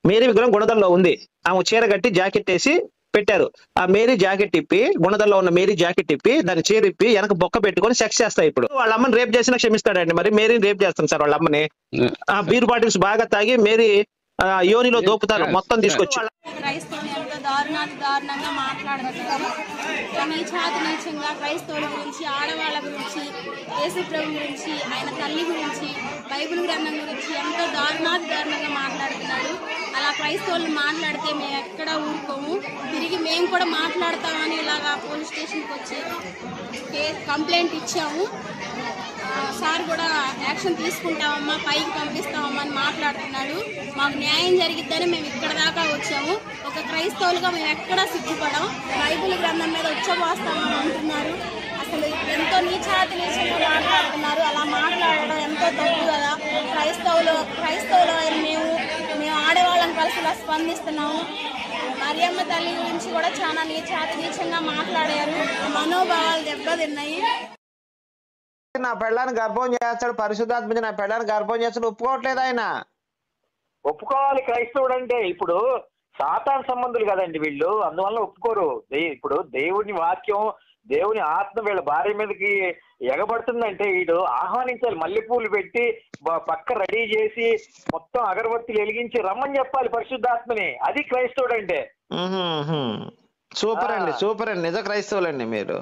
మేరీ విగ్రహం గుణదల్లో ఉంది. ఆమె చీర కట్టి జాకెట్ వేసి పెట్టారు. ఆ మేరీ జాకెట్ ఇప్పి, గుణదల్లో ఉన్న మేరీ జాకెట్ ఇప్పి దాన్ని చీర ఇప్పి వెనక బొక్క పెట్టుకొని సెక్స్ చేస్తాయి. ఇప్పుడు వాళ్ళ అమ్మని రేప్ చేసినా క్షమిస్తాడండి. మరి మేరీని రేప్ చేస్తాను సార్ వాళ్ళ అమ్మని. ఆ బీర్ బాటిల్స్ బాగా తాగి మేరీ యోనిలో దోపుతారు మొత్తం తీసుకొచ్చి. క్రైస్తవులు ఎంతో దారుణంగా మాట్లాడుతున్నారు. నీచంగా క్రైస్తవుల గురించి, ఆడవాళ్ళ గురించి, యేసు ప్రభు గురించి, ఆయన తల్లి గురించి, బైబిల్ గ్రంథం గురించి ఎంతో దారుణంగా మాట్లాడుతున్నారు. అలా క్రైస్తవులు మాట్లాడితే మేము ఎక్కడ ఊరుకోము, తిరిగి మేము కూడా మాట్లాడతామని ఇలాగా పోలీస్ స్టేషన్కి వచ్చి కంప్లైంట్ ఇచ్చాము. సార్ కూడా యాక్షన్ తీసుకుంటామమ్మా, పైకి పంపిస్తామమ్మా అని మాట్లాడుతున్నాడు. మాకు న్యాయం జరిగిద్దని మేము ఇక్కడ దాకా వచ్చాము. ఒక క్రైస్తవులుగా మేము ఎక్కడా సిగ్గుపడం. బైబిల్ గ్రంథం మీద ఉచ్చబోస్తామని అంటున్నారు. అసలు ఎంతో నీచంగా మాట్లాడుతున్నారు. అలా మాట్లాడడం ఎంతో తప్పు కదా. క్రైస్తవులు మేము ఆడవాళ్ళని కలిసి ఇలా స్పందిస్తున్నాము. మరియమ్మ తల్లి గురించి కూడా చాలా నీచంగా మాట్లాడారు. మనోభావాలు దెబ్బతిన్నాయి. నా పెళ్ళాన్ని గర్భం చేస్తాడు, పరిశుద్ధాత్మ నా పెళ్ళాన్ని గర్భం చేస్తాడు, ఒప్పుకోవట్లేదు ఆయన. ఒప్పుకోవాలి క్రైస్తవుడు అంటే. ఇప్పుడు సాతాన్ సంబంధులు కదండి వీళ్ళు, అందువల్ల ఒప్పుకోరు. ఇప్పుడు దేవుని వాక్యం, దేవుని ఆత్మ వీళ్ళ భార్య మీదకి ఎగబడుతుందంటే వీడు ఆహ్వానించాలి. మల్లెపూలు పెట్టి పక్క రెడీ చేసి మొత్తం అగరబత్తులు వెలిగించి రమ్మని చెప్పాలి పరిశుద్ధాత్మని. అది క్రైస్తవుడు అంటే. సూపర్ అండి, సూపర్ అండి, నిజ క్రైస్తవులండి మీరు.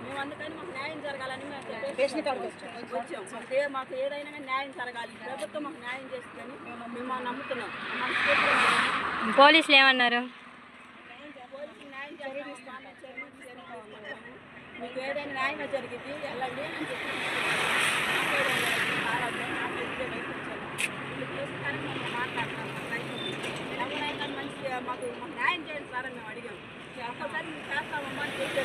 మేము అందుకని మాకు న్యాయం జరగాలని మాకు ఏదైనా న్యాయం జరగాలి, ప్రభుత్వం మాకు న్యాయం చేస్తుందని మేము నమ్ముతున్నాం. పోలీసులు ఏమన్నారు? పోలీసులు న్యాయం జరిగిస్తాను, మీకు ఏదైనా న్యాయం జరిగింది వెళ్ళండి అని చెప్పి ఎవరైనా మంచిగా మాకు న్యాయం చేయండి సార్ అని మేము అడిగాం. ఒక్కసారి మీరు చేస్తామమ్మా అని చెప్పి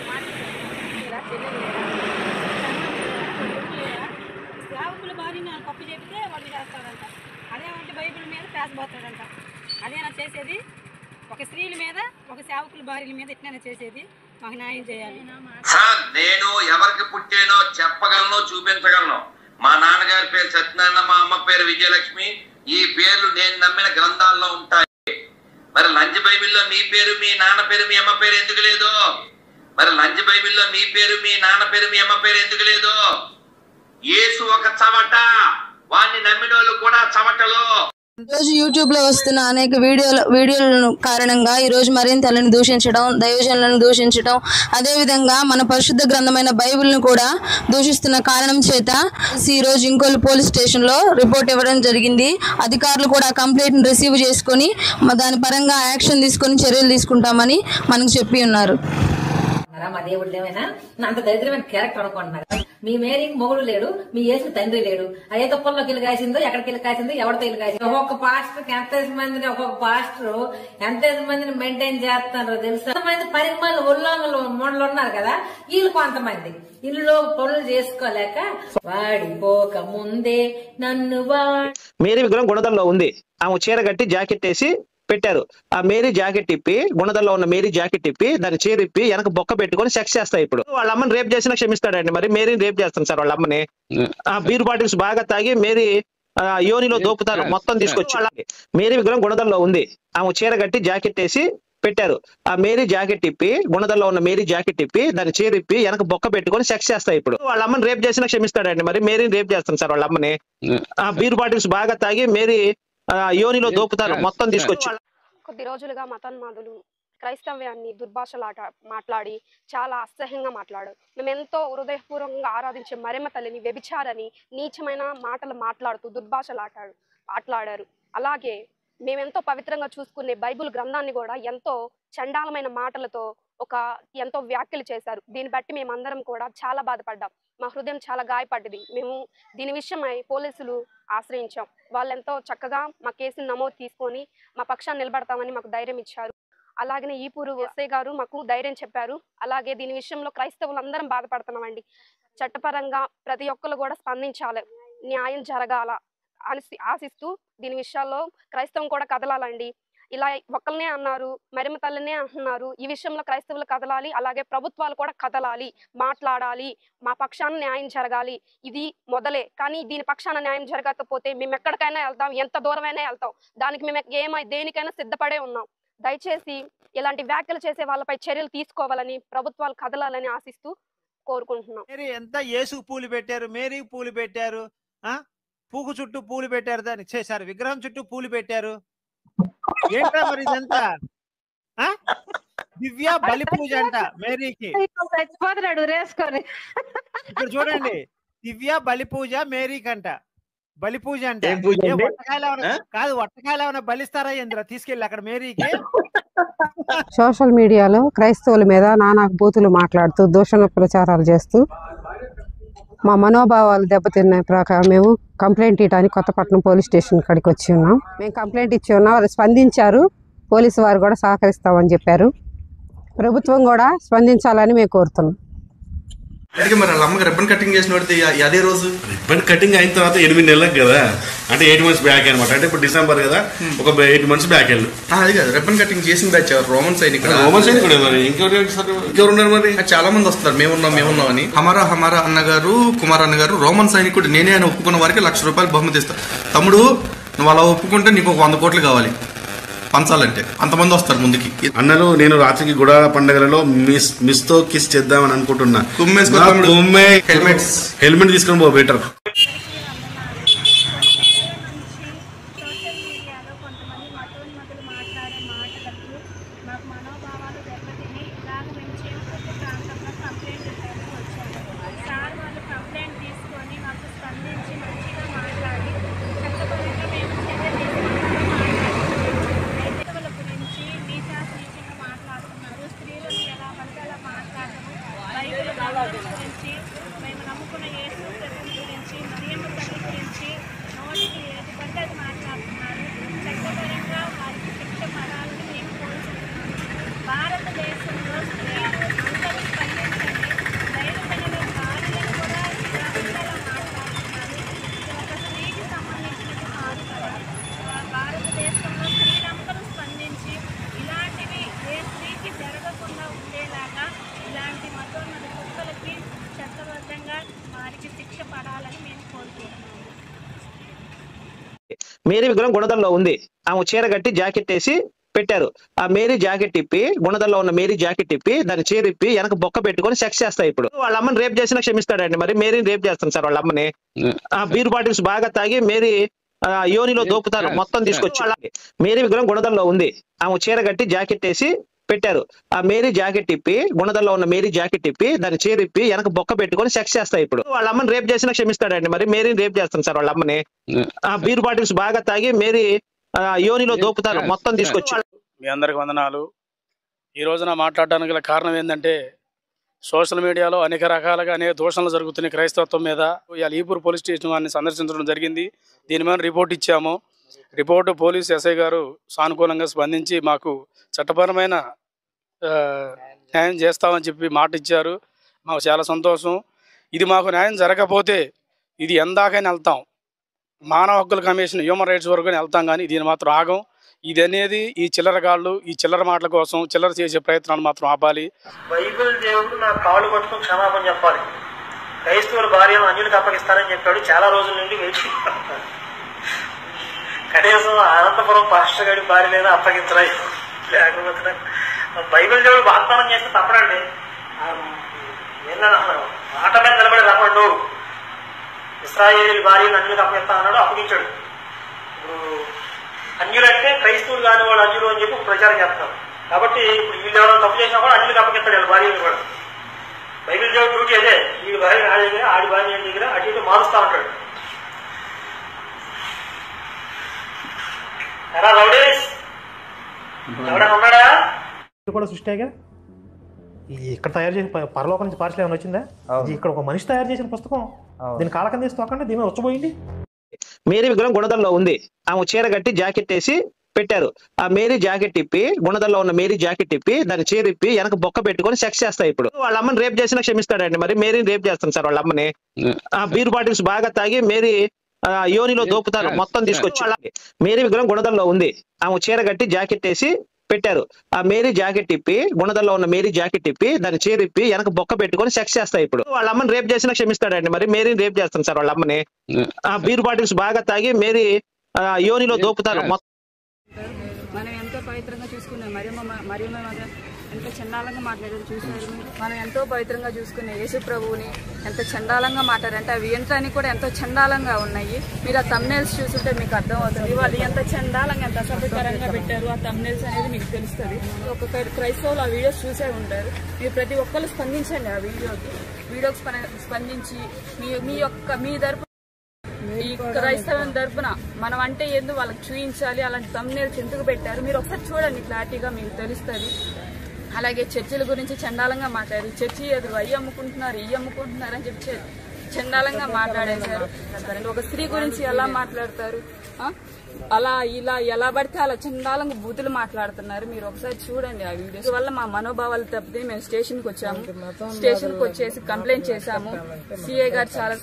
సేవకుల భార్యని కప్పు చెప్తే వాళ్ళు చేస్తారంట. అదేమంటే బైబిల్ మీద పేసబోతాడంట. అదేనా చేసేది? ఒక స్త్రీల మీద, ఒక సేవకుల భార్యల మీద ఎట్లైనా చేసేది? మాకు న్యాయం చేయాలి. సార్ నేను ఎవరికి పుట్టానో చెప్పగలను, చూపించగలను. మా నాన్నగారి పేరు సత్యనారాయణ, మా అమ్మ పేరు విజయలక్ష్మి. ఈ పేర్లు నేను నమ్మిన గ్రంథాల్లో ఉంటాయి. మరి లంచ్ బైబిల్లో మీ పేరు, మీ నాన్న పేరు, మీ అమ్మ పేరు ఎందుకు లేదు? మరి లంచ్ బైబిల్లో మీ పేరు, మీ నాన్న పేరు, మీ అమ్మ పేరు ఎందుకు లేదు? యేసు ఒక చవట, వాణ్ణి నమ్మిన వాళ్ళు కూడా చవటలు. రోజు యూట్యూబ్ లో వస్తున్న అనేక వీడియోల కారణంగా ఈ రోజు మరింత తల్లిని దూషించడం, దైవజనులను దూషించడం, అదేవిధంగా మన పరిశుద్ధ గ్రంథమైన బైబిల్ను కూడా దూషిస్తున్న కారణం చేత ఈ రోజు ఇంకోలు పోలీస్ స్టేషన్ లో రిపోర్ట్ ఇవ్వడం జరిగింది. అధికారులు కూడా కంప్లైంట్ రిసీవ్ చేసుకుని దాని పరంగా యాక్షన్ తీసుకొని చర్యలు తీసుకుంటామని మనకు చెప్పి ఉన్నారు. మా దేవుడు ఏమైనా అంత దరిద్రమైన క్యారెక్టర్ అనుకుంటున్నారు. మీ మేరీకి మొగుడు లేడు, మీ యేసు తండ్రి లేడు. ఏ తుప్పల్లోకి ఇల్లు కాసిందో, ఎక్కడికి ఇల్లు కాసిందో, ఎవరితో ఇల్లు కాసిందో. ఒక్కొక్క పాస్టర్ ఎంత మందిని మెయింటైన్ చేస్తారో తెలుసు. ఎంతమంది పరిమాణాలు ఉల్లంఘనలు మూడలు ఉన్నారు కదా, వీళ్ళు కొంతమంది ఇల్లులో పనులు చేసుకోలేక వాడిపోక ముందే నన్ను మేరీ విగ్రహం గుణదల్లో ఉంది. ఆమె చీర కట్టి జాకెట్ వేసి పెట్టారు. ఆ మేరీ జాకెట్ ఇప్పి, గుణదల్లో ఉన్న మేరీ జాకెట్ ఇప్పి దాన్ని చీర ఇప్పి వెనక బొక్క పెట్టుకొని సెక్స్ చేస్తాయి. ఇప్పుడు వాళ్ళ అమ్మని రేప్ చేసినా క్షమిస్తాడండి, మరి మేరీని రేప్ చేస్తాను సార్ వాళ్ళ అమ్మని. ఆ బీర్ బాటిల్స్ బాగా తాగి మేరీ యోనిలో దోపుతారు మొత్తం తీసుకొచ్చి. మేరీ విగ్రహం గుణదల్లో ఉంది. ఆమె చీర కట్టి జాకెట్ వేసి పెట్టారు. ఆ మేరీ జాకెట్ ఇప్పి, గుణదల్లో ఉన్న మేరీ జాకెట్ ఇప్పి దాన్ని చీర ఇప్పి వెనక బొక్క పెట్టుకొని సెక్స్ చేస్తాయి. ఇప్పుడు వాళ్ళ అమ్మని రేప్ చేసినా క్షమిస్తాడండి, మరి మేరీని రేప్ చేస్తాను సార్ వాళ్ళ అమ్మని. ఆ బీర్ బాటిల్స్ బాగా తాగి మేరీ యోనిలో దోపుతారు మొత్తం తీసుకొచ్చి. కొద్ది రోజులుగా మతోన్మాదులు క్రైస్తవ్యాన్ని దుర్భాషలాట మాట్లాడి చాలా అసహ్యంగా మాట్లాడు. మేము ఎంతో హృదయపూర్వకంగా ఆరాధించే మరియమ్మ తల్లిని వ్యభిచారని నీచమైన మాటలు మాట్లాడుతూ మాట్లాడారు. అలాగే మేమెంతో పవిత్రంగా చూసుకునే బైబిల్ గ్రంథాన్ని కూడా ఎంతో చండాలమైన మాటలతో ఎంతో వ్యాఖ్యలు చేశారు. దీన్ని బట్టి మేమందరం కూడా చాలా బాధపడ్డాం. మా హృదయం చాలా గాయపడ్డది. మేము దీని విషయమై పోలీసులు ఆశ్రయించాం. వాళ్ళెంతో చక్కగా మా కేసును నమోదు తీసుకొని మా పక్షాన్ని నిలబడతామని మాకు ధైర్యం ఇచ్చారు. అలాగనే ఈపూరు ఎస్ఐ గారు మాకు ధైర్యం చెప్పారు. అలాగే దీని విషయంలో క్రైస్తవులందరం బాధపడుతున్నామండి. చట్టపరంగా ప్రతి ఒక్కరు కూడా స్పందించాలి, న్యాయం జరగాల అని ఆశిస్తూ దీని విషయాల్లో క్రైస్తవం కూడా కదలాలండి. ఇలా ఒక్కరినే అన్నారు, మరియమ్మ తల్లినే అంటున్నారు. ఈ విషయంలో క్రైస్తవులు కదలాలి, అలాగే ప్రభుత్వాలు కూడా కదలాలి, మాట్లాడాలి, మా పక్షాన న్యాయం జరగాలి. ఇది మొదలే, కానీ దీని పక్షాన న్యాయం జరగకపోతే మేము ఎక్కడికైనా వెళ్తాం, ఎంత దూరమైనా వెళ్తాం. దానికి మేము దేనికైనా సిద్ధపడే ఉన్నాం. దయచేసి ఇలాంటి వ్యాఖ్యలు చేసే వాళ్ళపై చర్యలు తీసుకోవాలని, ప్రభుత్వాలు కదలాలని ఆశిస్తూ కోరుకుంటున్నాం. ఎంత యేసుకు పూలు పెట్టారు, మేరీకి పూలు పెట్టారు, పూకు చుట్టూ పూలు పెట్టారు, దాన్ని చేశారు విగ్రహం చుట్టూ పూలు పెట్టారు. ఏంట్రా మరి ఇదంతా? దివ్య బలి పూజ అంట మేరీకి. ఇక్కడ చూడండి, దివ్య బలి పూజ మేరీకి అంట. బలి పూజ అంట. కాదు, వట్టకాయలు ఏమైనా బలిస్తారా ఏంద్ర తీసుకెళ్ళి అక్కడ మేరీకి? సోషల్ మీడియాలో క్రైస్తవుల మీద నానా బూతులు మాట్లాడుతూ దూషణ ప్రచారాలు చేస్తూ మా మనోభావాలు దెబ్బతిన్న ప్రకారం మేము కంప్లైంట్ ఇవ్వడానికి కొత్తపట్నం పోలీస్ స్టేషన్ కాడికి వచ్చి ఉన్నాం. మేము కంప్లైంట్ ఇచ్చి ఉన్నాం, వాళ్ళు స్పందించారు. పోలీసు వారు కూడా సహకరిస్తామని చెప్పారు. ప్రభుత్వం కూడా స్పందించాలని మేము కోరుతున్నాం. అందుకే మరి వాళ్ళ అమ్మకి రిబ్బన్ కటింగ్ చేసిన వాడితే అదే రోజు రిబ్బన్ కటింగ్ అయిన తర్వాత 8 నెలలకు కదా, అంటే 8 months బ్యాక్ అనమాట. అంటే ఇప్పుడు డిసెంబర్ కదా, ఒక 8 months బ్యాక్ వెళ్ళు. అది కాదు, రిబ్బన్ కటింగ్ చేసిన బ్యాచ్ రోమన్ సైనికుడు. మరి ఇంకెవరు ఉన్నారు మరి? చాలా మంది వస్తారు, మేమున్నాం అని. హమారా అన్నగారు, కుమార్ అన్నగారు రోమన్ సైనికుడు నేనే అని ఒప్పుకున్న వారికి ₹1,00,000 బహుమతి ఇస్తా. తమ్ముడు నువ్వు అలా ఒప్పుకుంటే నీకు ఒక 100 కోట్లు కావాలి పంచాలంటే. అంతమంది వస్తారు ముందుకి. అన్నలు నేను రాత్రికి గుడాల పండుగలలో మిస్ తో కిస్ చేద్దామని అనుకుంటున్నా. హెల్మెట్ తీసుకొని పో బెటర్. మేము నమ్ముకున్న యేసు ప్రభు గురించి, మరియమ్మ తల్లి గురించి నోటికి ఏది పడితే అది మాట్లాడుతున్నారు. చట్టపరంగా వారికి శిక్ష పడాలని మేము కోరుకుంటున్నాము. భారతదేశంలో స్త్రీలు అందరూ స్పందించండి. దైవజనుల భార్యలను కూడా ఇలా మాట్లాడుతున్నారు. ఇది ఒక స్త్రీకి సంబంధించినది కాదు కదా. భారతదేశంలో స్త్రీలందరూ స్పందించి ఇలాంటివి ఏ స్త్రీకి జరగకుండా ఉండేలాగా ఇలాంటి మతోన్నత కుక్కలకి చట్టబద్ధంగా వారికి శిక్ష పడాలని మేము కోరుకుంటున్నాము. మేరీ విగ్రహం గుణదల్లో ఉంది. ఆమె చీర కట్టి జాకెట్ వేసి పెట్టారు. ఆ మేరీ జాకెట్ ఇప్పి, గుణదల్లో ఉన్న మేరీ జాకెట్ ఇప్పి దాన్ని చీర ఇప్పి వెనక బొక్క పెట్టుకొని సెక్స్ చేస్తాయి. ఇప్పుడు వాళ్ళ అమ్మని రేప్ చేసినా క్షమిస్తాడండి, మరి మేరీని రేప్ చేస్తాను సార్ వాళ్ళ అమ్మని. ఆ బీర్ బాటిల్స్ బాగా తాగి మేరీ యోనిలో దోపుతారు మొత్తం తీసుకొచ్చి. మేరీ విగ్రహం గుణదల్లో ఉంది. ఆమె చీర కట్టి జాకెట్ వేసి పెట్టారు. ఆ మేరీ జాకెట్ ఇప్పి, గుణదల్లో ఉన్న మేరీ జాకెట్ ఇప్పి దాన్ని చీర ఇప్పి వెనక బొక్క పెట్టుకొని సెక్స్ చేస్తాయి. ఇప్పుడు వాళ్ళ అమ్మని రేప్ చేసినా క్షమిస్తాడండి. మరి మేరీని రేప్ చేస్తాను సార్ వాళ్ళ అమ్మని. ఆ బీర్ బాటిల్స్ బాగా తాగి మేరీ యోనిలో దోపుతారు మొత్తం తీసుకొచ్చి. మీ అందరికి వందనాలు. ఈ రోజున మాట్లాడడానికి గల కారణం ఏంటంటే, సోషల్ మీడియాలో అనేక రకాలుగా అనేక దూషణలు జరుగుతున్నాయి క్రైస్తవత్వం మీద. ఇవాళ ఈపూర్ పోలీస్ స్టేషన్ వారిని సందర్శించడం జరిగింది. దీని మీద రిపోర్ట్ ఇచ్చాము. రిపోర్టు పోలీస్ ఎస్ఐ గారు సానుకూలంగా స్పందించి మాకు చట్టపరమైన న్యాయం చేస్తామని చెప్పి మాట ఇచ్చారు. మాకు చాలా సంతోషం. ఇది మాకు న్యాయం జరగకపోతే ఇది ఎందాకైనా వెళ్తాం. మానవ హక్కుల కమిషన్, హ్యూమన్ రైట్స్ వరకు వెళ్తాం, కానీ దీని మాత్రం ఆగం. ఇది అనేది ఈ చిల్లర గాళ్ళు, ఈ చిల్లర మాటల కోసం చిల్లర చేసే ప్రయత్నాలు మాత్రం ఆపాలి. బైబిల్ దేవుడు నా కాళ్ళు పట్టుకుని క్షమాపణ చెప్పాలి. క్రైస్తవుల భార్యను అన్యులకు అప్పగిస్తానని చెప్పాడు. చాలా రోజుల నుండి వేచి కనీసం అనంతపురం పాస్టర్ గారి భార్యలైనా అప్పగించరాయి. లేకపోతే బైబిల్ దేవుడు వాగ్దానం చేస్తే తప్పడండి. ఏంటన్నా మాట మీద నిలబడి రమ్మడు. ఇశ్రాయేలు భార్యను అన్యులకు అప్పగిస్తా అన్నాడు, అప్పగించాడు. ఇప్పుడు అన్యులంటే క్రైస్తవులు కాని వాళ్ళు అన్యులు అని చెప్పి ప్రచారం చేస్తున్నారు. కాబట్టి ఇప్పుడు వీళ్ళు ఎవరైనా తప్పు చేసినా కూడా అన్యులకు అప్పగిస్తాడు వాళ్ళ భార్యను కూడా. బైబిల్ దేవుడు డ్యూటీ అదే. వీడి భార్య ఆడి దగ్గర, ఆడి భార్య దగ్గర అటు ఇటు మారుస్తూ ఉంటాడు. ఎలా రౌడీస్ ఎవడైనా ఉన్నాడా? ఇది కూడా సృష్టిగా ఇక్కడ తయారు చేసిన పరలోకం నుంచి పార్సల్ ఏమైనా వచ్చిందా? ఇక్కడ ఒక మనిషి తయారు చేసిన పుస్తకం. దీని కాలకం తీసి తోకండి, దీని మీద వచ్చబోయింది. మేరీ విగ్రహం గుణదల్లో ఉంది. ఆమె చీర కట్టి జాకెట్ వేసి పెట్టారు. ఆ మేరీ జాకెట్ ఇప్పి, గుణదల్లో ఉన్న మేరీ జాకెట్ ఇప్పి దాన్ని చీర ఇప్పి వెనక బొక్క పెట్టుకొని సెక్స్ చేస్తాయి. ఇప్పుడు వాళ్ళ అమ్మని రేప్ చేసినా క్షమిస్తాడండి. మరి మేరీని రేప్ చేస్తాను సార్ వాళ్ళ అమ్మని. ఆ బీర్ బాటిల్స్ బాగా తాగి మేరీ యోనిలో దోపుతారు మొత్తం తీసుకొచ్చి. మేరీ విగ్రహం గుణదల్లో ఉంది. ఆమె చీర కట్టి జాకెట్ వేసి పెట్టారు. ఆ మేరీ జాకెట్ ఇప్పి, గుణదల్లో ఉన్న మేరీ జాకెట్ ఇప్పి దాన్ని చీర ఇప్పి వెనక బొక్క పెట్టుకొని సెక్స్ చేస్తాయి. ఇప్పుడు వాళ్ళ అమ్మని రేప్ చేసినా క్షమిస్తాడండి. మరి మేరీని రేప్ చేస్తాను సార్ వాళ్ళ అమ్మని. ఆ బీర్ బాటిల్స్ బాగా తాగి మేరీ యోనిలో దోపుతారు మొత్తం. మనం ఎంతో పవిత్రంగా చూసుకునే మరియమ్మ ఎంత చండాలంగా మాట్లాడారు చూసారు. మనం ఎంతో పవిత్రంగా చూసుకునే యేసు ప్రభువుని ఎంత చండాలంగా మాట్లాడారంటే అవి ఏంటని కూడా ఎంతో చండాలంగా ఉన్నాయి. మీరు ఆ తమ్నెల్స్ చూస్తుంటే మీకు అర్థమవుతుంది వాళ్ళు ఎంత చండాలంగా, ఎంత అసభ్యకరంగా పెట్టారు. ఆ తమ్నెల్స్ అనేది మీకు తెలుస్తుంది. ఒక క్రైస్తవులు ఆ వీడియోస్ చూసే ఉంటారు. మీరు ప్రతి ఒక్కరు స్పందించండి. ఆ వీడియోకి స్పందించి మీ తరపు, ఈ క్రైస్తవం తరపున మనం అంటే ఏందో వాళ్ళకి చూపించాలి. అలాంటి తమ్నెల్స్ ఎందుకు పెట్టారు మీరు ఒకసారి చూడండి, క్లారిటీగా మీకు తెలుస్తుంది. అలాగే చర్చిల గురించి చండాలంగా మాట్లాడారు. చర్చి ఎదురు అయ్యి అమ్ముకుంటున్నారు, ఇవి అమ్ముకుంటున్నారు అని చెప్పి చండాలంగా మాట్లాడేశారు. ఒక స్త్రీ గురించి ఎలా మాట్లాడతారు, అలా ఇలా ఎలా పడితే అలా చండాలంగా బూతులు మాట్లాడుతున్నారు. మీరు ఒకసారి చూడండి ఆ వీడియోస్. వల్ల మా మనోభావాలు తప్పితే మేము స్టేషన్కి వచ్చాము. స్టేషన్కి వచ్చేసి కంప్లైంట్ చేశాము. సిఐ గారు చాలా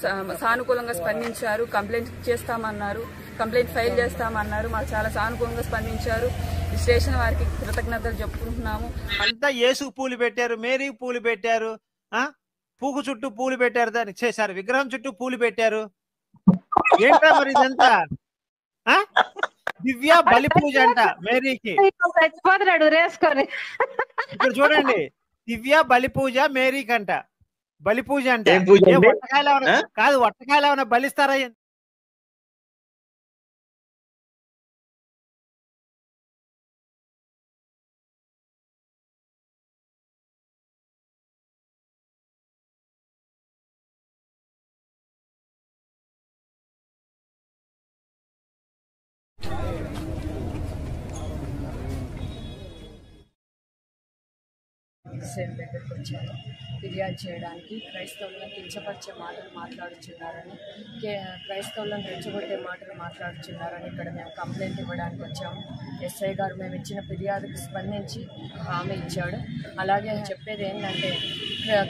సానుకూలంగా స్పందించారు. కంప్లైంట్ చేస్తామన్నారు, కంప్లైంట్ ఫైల్ చేస్తామన్నారు. మాకు చాలా సానుకూలంగా స్పందించారు. స్టేషన్ వారికి కృతజ్ఞతలు చెప్పుకుంటున్నాము. అంతా యేసుకు పూలు పెట్టారు, మేరీకి పూలు పెట్టారు, పూకు చుట్టూ పూలు పెట్టారు, దాన్ని చేశారు విగ్రహం చుట్టూ పూలు పెట్టారు. ఏంటా మరి ఇదంతా? దివ్య బలి పూజ అంట మేరీకి. ఇక్కడ చూడండి, దివ్య బలి పూజ మేరీకి అంట. బలి పూజ అంటే వట్టకాయలు ఏమైనా కాదు, వట్టకాయలు ఏమైనా బలిస్తారా? సేమ్ దగ్గరకు వచ్చారు ఫిర్యాదు చేయడానికి. క్రైస్తవులను కించపరిచే మాటలు మాట్లాడుచున్నారని, క్రైస్తవులను రెచ్చగొట్టే మాటలు మాట్లాడుచున్నారని ఇక్కడ మేము కంప్లైంట్ ఇవ్వడానికి వచ్చాము. ఎస్ఐ గారు మేము ఇచ్చిన ఫిర్యాదుకు స్పందించి హామీ ఇచ్చాడు. అలాగే చెప్పేది ఏంటంటే,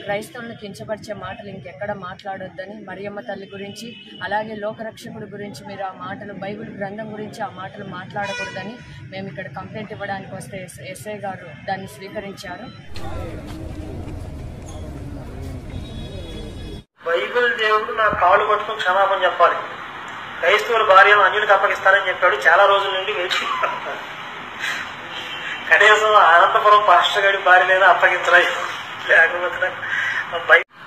క్రైస్తవులను కించపరిచే మాటలు ఇంకెక్కడ మాట్లాడొద్దని, మరియమ్మ తల్లి గురించి అలాగే లోకరక్షకుడి గురించి మీరు ఆ మాటలు, బైబిల్ గ్రంథం గురించి ఆ మాటలు మాట్లాడకూడదని మేము ఇక్కడ కంప్లైంట్ ఇవ్వడానికి వస్తే ఎస్ఐ గారు దాన్ని స్వీకరించారు. బైబిల్ దేవుడు నా కాళ్ళు పట్టుకుని క్షమాపణ చెప్పాలి. క్రైస్తవుల భార్యను అన్యులకు అప్పగిస్తానని చెప్పాడు. చాలా రోజుల నుండి వేచి కనీసం అనంతపురం పాస్టర్ గారి భార్యలైనా అప్పగించరాయి. లేకపోతే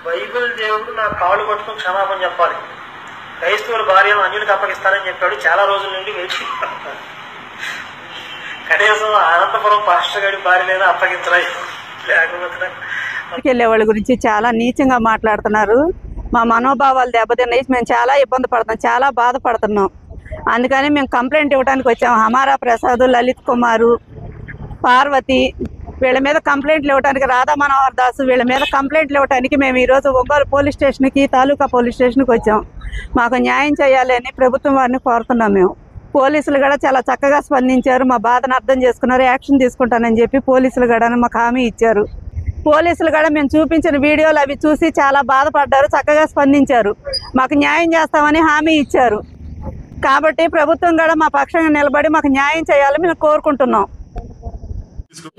బైబిల్ దేవుడు నా కాళ్ళు పట్టుకుని క్షమాపణ చెప్పాలి. క్రైస్తవుల భార్యను అన్యులకు అప్పగిస్తానని చెప్పాడు. చాలా రోజుల నుండి వెయిట్. కనీసం అనంతపురం పాస్టర్ గారి భార్యనైనా అప్పగించరా, లేకపోతే వెళ్ళే వాళ్ళ గురించి చాలా నీచంగా మాట్లాడుతున్నారు. మా మనోభావాలు దెబ్బతిన్నాయి. మేము చాలా ఇబ్బంది పడుతున్నాం, చాలా బాధపడుతున్నాం. అందుకని మేము కంప్లైంట్ ఇవ్వడానికి వచ్చాము. హమారా ప్రసాద్, లలిత్ కుమారు, పార్వతి వీళ్ళ మీద కంప్లైంట్లు ఇవ్వడానికి, రాధా మనోహర్ దాసు వీళ్ళ మీద కంప్లైంట్లు ఇవ్వడానికి మేము ఈరోజు ఒంగోలు పోలీస్ స్టేషన్కి, తాలూకా పోలీస్ స్టేషన్కి వచ్చాం. మాకు న్యాయం చేయాలని ప్రభుత్వం వారిని కోరుతున్నాం. మేము పోలీసులు కూడా చాలా చక్కగా స్పందించారు. మా బాధను అర్థం చేసుకున్నారు. యాక్షన్ తీసుకుంటానని చెప్పి పోలీసులు కూడా మాకు హామీ ఇచ్చారు. పోలీసులు కూడా మేము చూపించిన వీడియోలు అవి చూసి చాలా బాధపడ్డారు, చక్కగా స్పందించారు. మాకు న్యాయం చేస్తామని హామీ ఇచ్చారు. కాబట్టి ప్రభుత్వం కూడా మా పక్షంగా నిలబడి మాకు న్యాయం చేయాలని మేము కోరుకుంటున్నాం.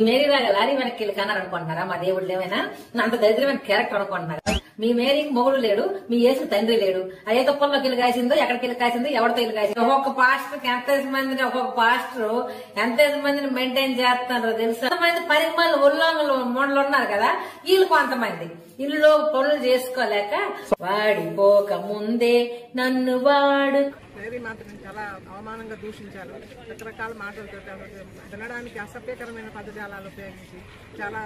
మేరీ లాగా లారీ వెనక్కి వెళ్ళి కన్నారు అనుకుంటున్నారా? మా దేవుళ్ళు ఏమైనా అంత దరిద్రమైన క్యారెక్టర్ అనుకుంటున్నారా? మీ మేరీకి మొగుడు లేడు, మీ యేసు తండ్రి లేడు. అదే తుప్పల్లోకి వెళ్ళి కాసిందో, ఎక్కడికి వెళ్ళి కాసిందో, ఎవరితో వెళ్ళి కాసిందో. ఒక్కొక్క పాస్టర్ ఎంతమందిని మందిని మెయింటైన్ చేస్తున్నారో తెలుసా? ఎంతమంది పరిమాణాలు ఉల్లంఘనలు మూడలు ఉన్నారు కదా, వీళ్ళు కొంతమంది ఇల్లు పనులు చేసుకోలేక వాడిపోక ముందే నన్ను వాడు మేరీ మాత్రం చాలా అవమానంగా దూషించారు. రకరకాల మాటలతో వినడానికి అసభ్యకరమైన పదజాలాలు ఉపయోగించి చాలా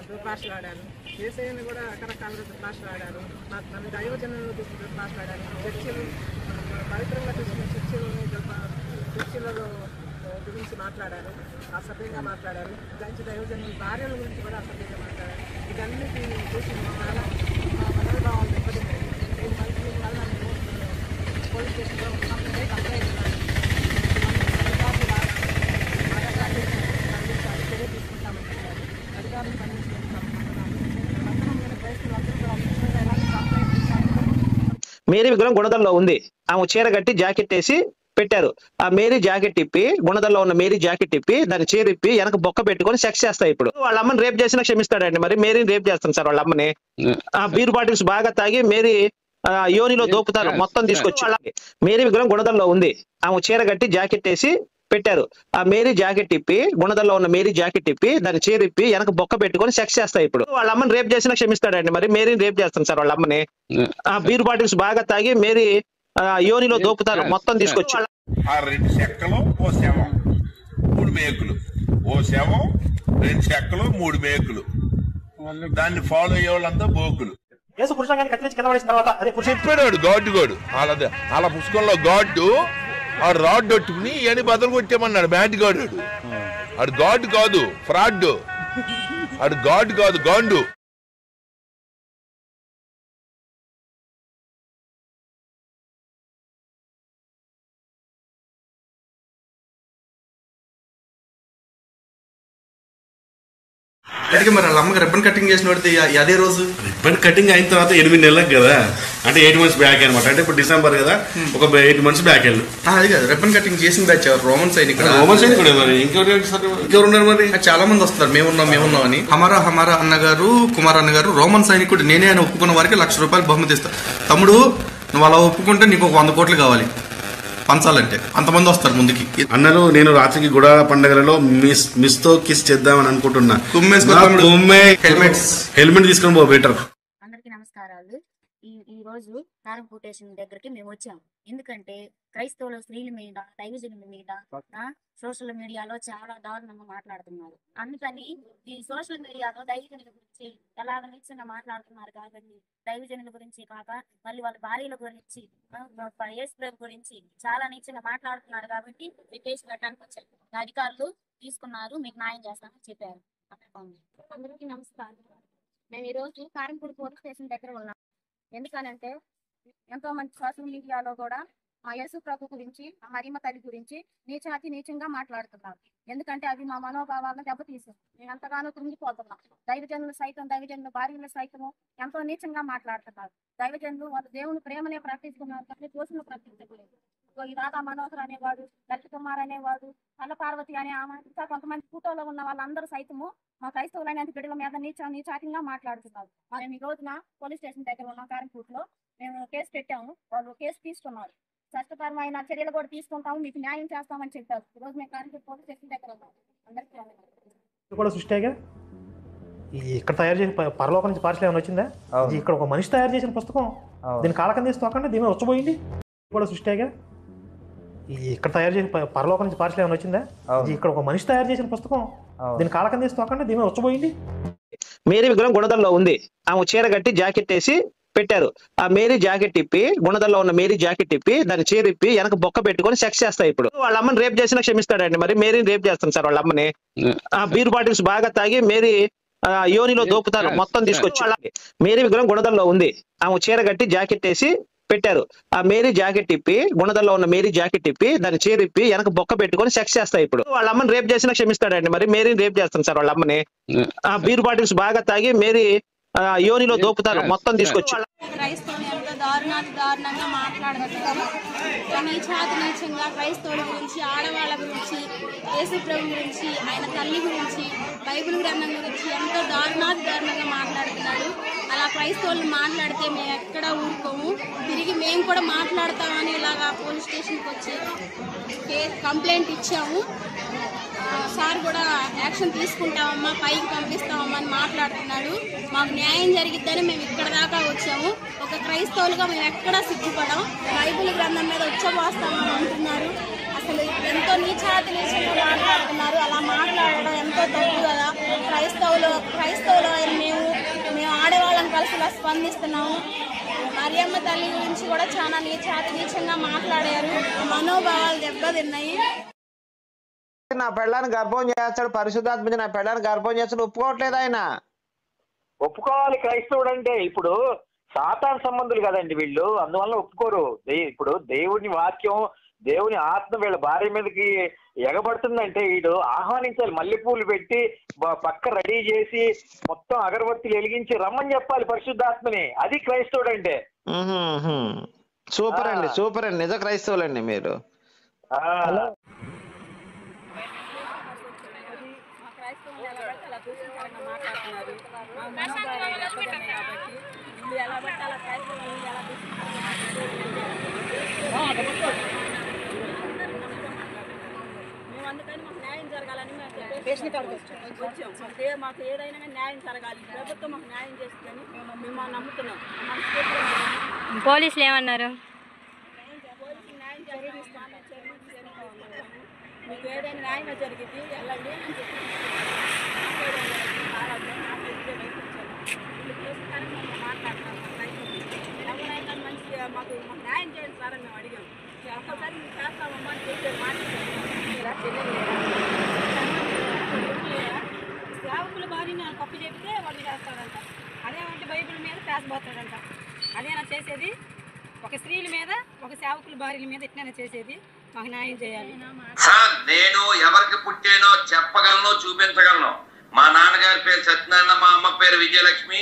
దుర్భాషలాడారు. యేసయ్యను కూడా రకరకాలుగా దుర్భాషలాడారు. మన దైవజనులు దుర్భాషలాడారు. చర్చిలు పవిత్రంగా చూసిన చర్చిలలో గురించి మాట్లాడారు, అసభ్యంగా మాట్లాడారు. దాని దైవజనుల భార్యల గురించి కూడా అసభ్యంగా మాట్లాడారు. ఇదన్నిటి చూసి చాలా మనోభావాలు దెబ్బతిన్నాయి. వల్ల పోలీస్ స్టేషన్లో కంప్లైంట్ చర్య తీసుకుంటామని చెప్పారు. అధికారులను మేరీ విగ్రహం గుణదల్లో ఉంది. ఆమె చీర కట్టి జాకెట్ వేసి పెట్టారు. ఆ మేరీ జాకెట్ ఇప్పి, గుణదల్లో ఉన్న మేరీ జాకెట్ ఇప్పి దాన్ని చీర ఇప్పి వెనక బొక్క పెట్టుకొని సెక్స్ చేస్తాయి. ఇప్పుడు వాళ్ళ అమ్మని రేప్ చేసినా క్షమిస్తాడండి. మరి మేరీని రేప్ చేస్తాను సార్ వాళ్ళ అమ్మని. ఆ బీర్ బాటిల్స్ బాగా తాగి మేరీ యోనిలో దోపుతారు మొత్తం తీసుకొచ్చి. మేరీ విగ్రహం గుణదల్లో ఉంది. ఆమె చీర కట్టి జాకెట్ వేసి పెట్టారు. ఆ మేరీ జాకెట్ ఇప్పి, గుణదల్లో ఉన్న మేరీ జాకెట్ ఇప్పి దాన్ని చీర ఇప్పి వెనక బొక్క పెట్టుకొని సెక్స్ చేస్తాయి. ఇప్పుడు వాళ్ళ అమ్మని రేప్ చేసినా క్షమిస్తాడండి. మరి మేరీని రేప్ చేస్తాను సార్ వాళ్ళ అమ్మని. ఆ బీర్ బాటిల్స్ బాగా తాగి మేరీ యోనిలో దోపుతారు మొత్తం తీసుకొచ్చి. ఆ 2 చెక్కలు ఓ శవం 3 మేకులు, ఓ శవం 2 చెక్కలు 3 మేకులు, దాన్ని ఫాలో అయ్యే వాళ్ళంతా బోకులు. చెప్పాడు గాడ్డు అలా పుస్తకంలో గాడ్డు ఆ రాడ్ కొట్టుకుని ఇవన్నీ బదులు కొట్టేమన్నాడు. బ్యాట్ గాడు ఆడు గాడ్ కాదు, ఫ్రాడ్. ఆడు గాడ్ కాదు, గాండు. అందుకే మరి వాళ్ళ అమ్మకి రిబ్బన్ కటింగ్ చేసిన వాడితే అదే రోజు రిబ్బన్ కటింగ్ అయిన తర్వాత 8 నెలలకు కదా, అంటే 8 months బ్యాక్ అనమాట. అంటే ఇప్పుడు డిసెంబర్ కదా, ఒక 8 months బ్యాక్ వెళ్ళు. అది కాదు, రిబ్బన్ కటింగ్ చేసిన బ్యాచ్ రోమన్ సైనికుడు. రోమన్ సైనికుడే మరి ఇంకెవరు ఉన్నారు మరి? చాలా మంది వస్తారు మేమున్నాం అని. హమారా అన్నగారు, కుమార్ అన్నగారు రోమన్ సైనికుడు నేనే అని ఒప్పుకున్న వారికి ₹1,00,000 బహుమతి ఇస్తా. తమ్ముడు నువ్వు అలా ఒప్పుకుంటే నీకు ఒక 100 కోట్లు కావాలి పంచాలంటే. అంతమంది వస్తారు ముందుకి. అన్నలు నేను రాత్రికి గుడాల పండుగలలో మిస్ తో కిస్ చేద్దామని అనుకుంటున్నా. హెల్మెట్ తీసుకొని పో బెటర్. అందరికీ నమస్కారాలు. ఈ రోజు కారం కొటేషన్ దగ్గరికి మేము వచ్చాం. ఎందుకంటే క్రైస్తవుల స్త్రీల మీద, దైవజనుల మీద సోషల్ మీడియాలో చాలా దారుణంగా మాట్లాడుతున్నారు. అందుకని ఈ సోషల్ మీడియాలో దైవజనుల గురించి ఎలాగ నిశ్చయంగా మాట్లాడుతున్నారు కాబట్టి దైవజనుల గురించి కాక మళ్ళీ వాళ్ళ భార్యల గురించి, యేసు ప్రభు గురించి చాలా నీచంగా మాట్లాడుతున్నారు కాబట్టి కేసు పెట్టడానికి వచ్చారు. అధికారులు తీసుకున్నారు, మీకు న్యాయం చేస్తామని చెప్పారు. అందరికీ నమస్కారం. మేము ఈరోజు కారంపూడి పోలీస్ స్టేషన్ దగ్గర ఉన్నాం. ఎందుకనంటే ఎంతో మంది సోషల్ మీడియాలో కూడా మా యేసు ప్రభు గురించి, మా మరియమ్మ తల్లి గురించి నీచంగా మాట్లాడుతున్నారు. ఎందుకంటే అవి మా మనోభావాలను దెబ్బతీసాం. మేము ఎంతగానో కృంగిపోతున్నాం. దైవజనుల భార్యలు సైతము ఎంతో నీచంగా మాట్లాడుతున్నారు. దైవజనులు వాళ్ళు దేవుని ప్రేమనే ప్రకటిస్తున్నారు కానీ దోషులు ప్రకటించలేదు. ఈ రాధా మనోహర్ అనేవాడు, లలిత్ కుమార్ అనేవాడు, అల్ల పార్వతి అనే ఆమె, ఇంకా కొంతమంది ఫోటోలో ఉన్న వాళ్ళందరూ సైతము మా క్రైస్తవులైన బిడ్డల మీద నీచాటింగా మాట్లాడుతున్నారు. మేము ఈ రోజున పోలీస్ స్టేషన్ దగ్గర ఉన్నాం. కారంపూట్లో మేము కేసు పెట్టాము. వాళ్ళు కేసు తీసుకున్నారు. చట్టపరమైన చర్యలు కూడా తీసుకుంటాము, మీకు న్యాయం చేస్తామని చెప్పారు. ఈ రోజు మేము కారంపూట్ పోలీస్ స్టేషన్ దగ్గర ఉన్నాం. అందరికీ కూడా సృష్టిగా ఇక్కడ తయారు చేసిన పరలోకం నుంచి పార్సల్ ఏమైనా వచ్చిందా? ఇక్కడ ఒక మనిషి తయారు చేసిన పుస్తకం. దీని కాలకం తీసి తోకండి, దీని వచ్చబోయింది. కూడా సృష్టిగా ఇక్కడ తయారు చేసిన పరలోకం నుంచి పార్సల్ ఏమైనా వచ్చిందా? ఇక్కడ ఒక మనిషి తయారు చేసిన పుస్తకం. దీని కాలకం తీసి తోకండి, దీని వచ్చబోయింది. మేరీ విగ్రహం గుణదల్లో ఉంది. ఆమె చీర కట్టి జాకెట్ వేసి పెట్టారు. ఆ మేరీ జాకెట్ ఇప్పి, గుణదల్లో ఉన్న మేరీ జాకెట్ ఇప్పి దాన్ని చీర ఇప్పి వెనక బొక్క పెట్టుకొని సెక్స్ చేస్తాయి. ఇప్పుడు వాళ్ళ అమ్మని రేప్ చేసినా క్షమిస్తాడండి. మరి మేరీని రేప్ చేస్తాను సార్ వాళ్ళ అమ్మని. ఆ బీర్ బాటిల్స్ బాగా తాగి మేరీ యోనిలో దోపుతారు మొత్తం తీసుకొచ్చి. మేరీ విగ్రహం గుణదల్లో ఉంది. ఆమె చీర కట్టి జాకెట్ వేసి పెట్టారు. ఆ మేరీ జాకెట్ ఇప్పి, గుణదల్లో ఉన్న మేరీ జాకెట్ ఇప్పి దాన్ని చీర ఇప్పి వెనక బొక్క పెట్టుకొని సెక్స్ చేస్తాయి. ఇప్పుడు వాళ్ళ అమ్మని రేప్ చేసినా క్షమిస్తాడండి. మరి మేరీని రేప్ చేస్తాను సార్ వాళ్ళ అమ్మని. ఆ బీర్ బాటిల్స్ బాగా తాగి మేరీ యోనిలో దోపుతారు మొత్తం తీసుకొచ్చి. క్రైస్తవులు ఎంత దారుణంగా మాట్లాడుతున్నారు. నీచంగా క్రైస్తవుల గురించి, ఆడవాళ్ళ గురించి, యేసు ప్రభు గురించి, ఆయన తల్లి గురించి, బైబిల్ గ్రంథం గురించి ఎంతో దారుణంగా మాట్లాడుతున్నారు. అలా క్రైస్తవులు మాట్లాడితే మేము ఎక్కడ ఊరుకోము, తిరిగి మేము కూడా మాట్లాడతామని ఇలాగా పోలీస్ స్టేషన్కి వచ్చి కంప్లైంట్ ఇచ్చాము. సార్ కూడా యాక్షన్ తీసుకుంటామమ్మా, పైకి పంపిస్తామమ్మా అని మాట్లాడుతున్నాడు. మాకు న్యాయం జరిగిద్దని మేము ఇక్కడ దాకా వచ్చాము. ఒక క్రైస్తవులుగా మేము ఎక్కడా సిగ్గుపడం. బైబిల్ గ్రంథం మీద ఉచ్చబోస్తామని అంటున్నారు. అసలు ఎంతో నీచంగా మాట్లాడుతున్నారు. అలా మాట్లాడడం ఎంతో తప్పు కదా. క్రైస్తవులు మేము ఆడవాళ్ళని కలిసి ఇలా స్పందిస్తున్నాము. మరియమ్మ తల్లి గురించి కూడా చాలా నీచంగా మాట్లాడారు. మనోభావాలు దెబ్బతిన్నాయి. నా పెళ్ళాన్ని గర్భం చేస్తాడు, పరిశుద్ధాత్మ నా పెళ్ళాన్ని గర్భం చేస్తాడు, ఒప్పుకోవట్లేదు ఆయన. ఒప్పుకోవాలి క్రైస్తవుడు అంటే. ఇప్పుడు సాతాన్ సంబంధులు కదండి వీళ్ళు, అందువల్ల ఒప్పుకోరు. ఇప్పుడు దేవుని వాక్యం, దేవుని ఆత్మ వీళ్ళ భార్య మీదకి ఎగబడుతుందంటే వీడు ఆహ్వానించాలి. మల్లెపూలు పెట్టి పక్క రెడీ చేసి మొత్తం అగరబత్తులు వెలిగించి రమ్మని చెప్పాలి పరిశుద్ధాత్మని. అది క్రైస్తవుడు అంటే. సూపర్ అండి, సూపర్ అండి, నిజ క్రైస్తవులండి మీరు. మేము అందుకని మాకు న్యాయం జరగాలని వచ్చాం. మాకు ఏదైనా న్యాయం జరగాలి, ప్రభుత్వం మాకు న్యాయం చేస్తుందని మేము నమ్ముతున్నాం. పోలీసులు ఏమన్నారు? మీకు ఏదైనా న్యాయం జరిగింది వెళ్ళండి అని చెప్పి ఎవరైనా మంచిగా మాకు న్యాయం చేయండి సార్ అని మేము అడిగాము. ఒక్కసారి మేము చేస్తామమ్మా అని చెప్పి సేవకుల భార్యని తప్పు చెప్తే వాళ్ళు చేస్తాడంట. అదేమంటే బైబిల్ మీద పేసబోతాడంట. అదేనా చేసేది? ఒక స్త్రీల మీద, ఒక సేవకుల భార్యల మీద ఇట్లనే చేసేది. మాకు న్యాయం చేయాలి సార్. నేను ఎవరికి పుట్టానో చెప్పగలను, చూపించగలను. మా నాన్నగారి పేరు సత్యనారాయణ, మా అమ్మ పేరు విజయలక్ష్మి.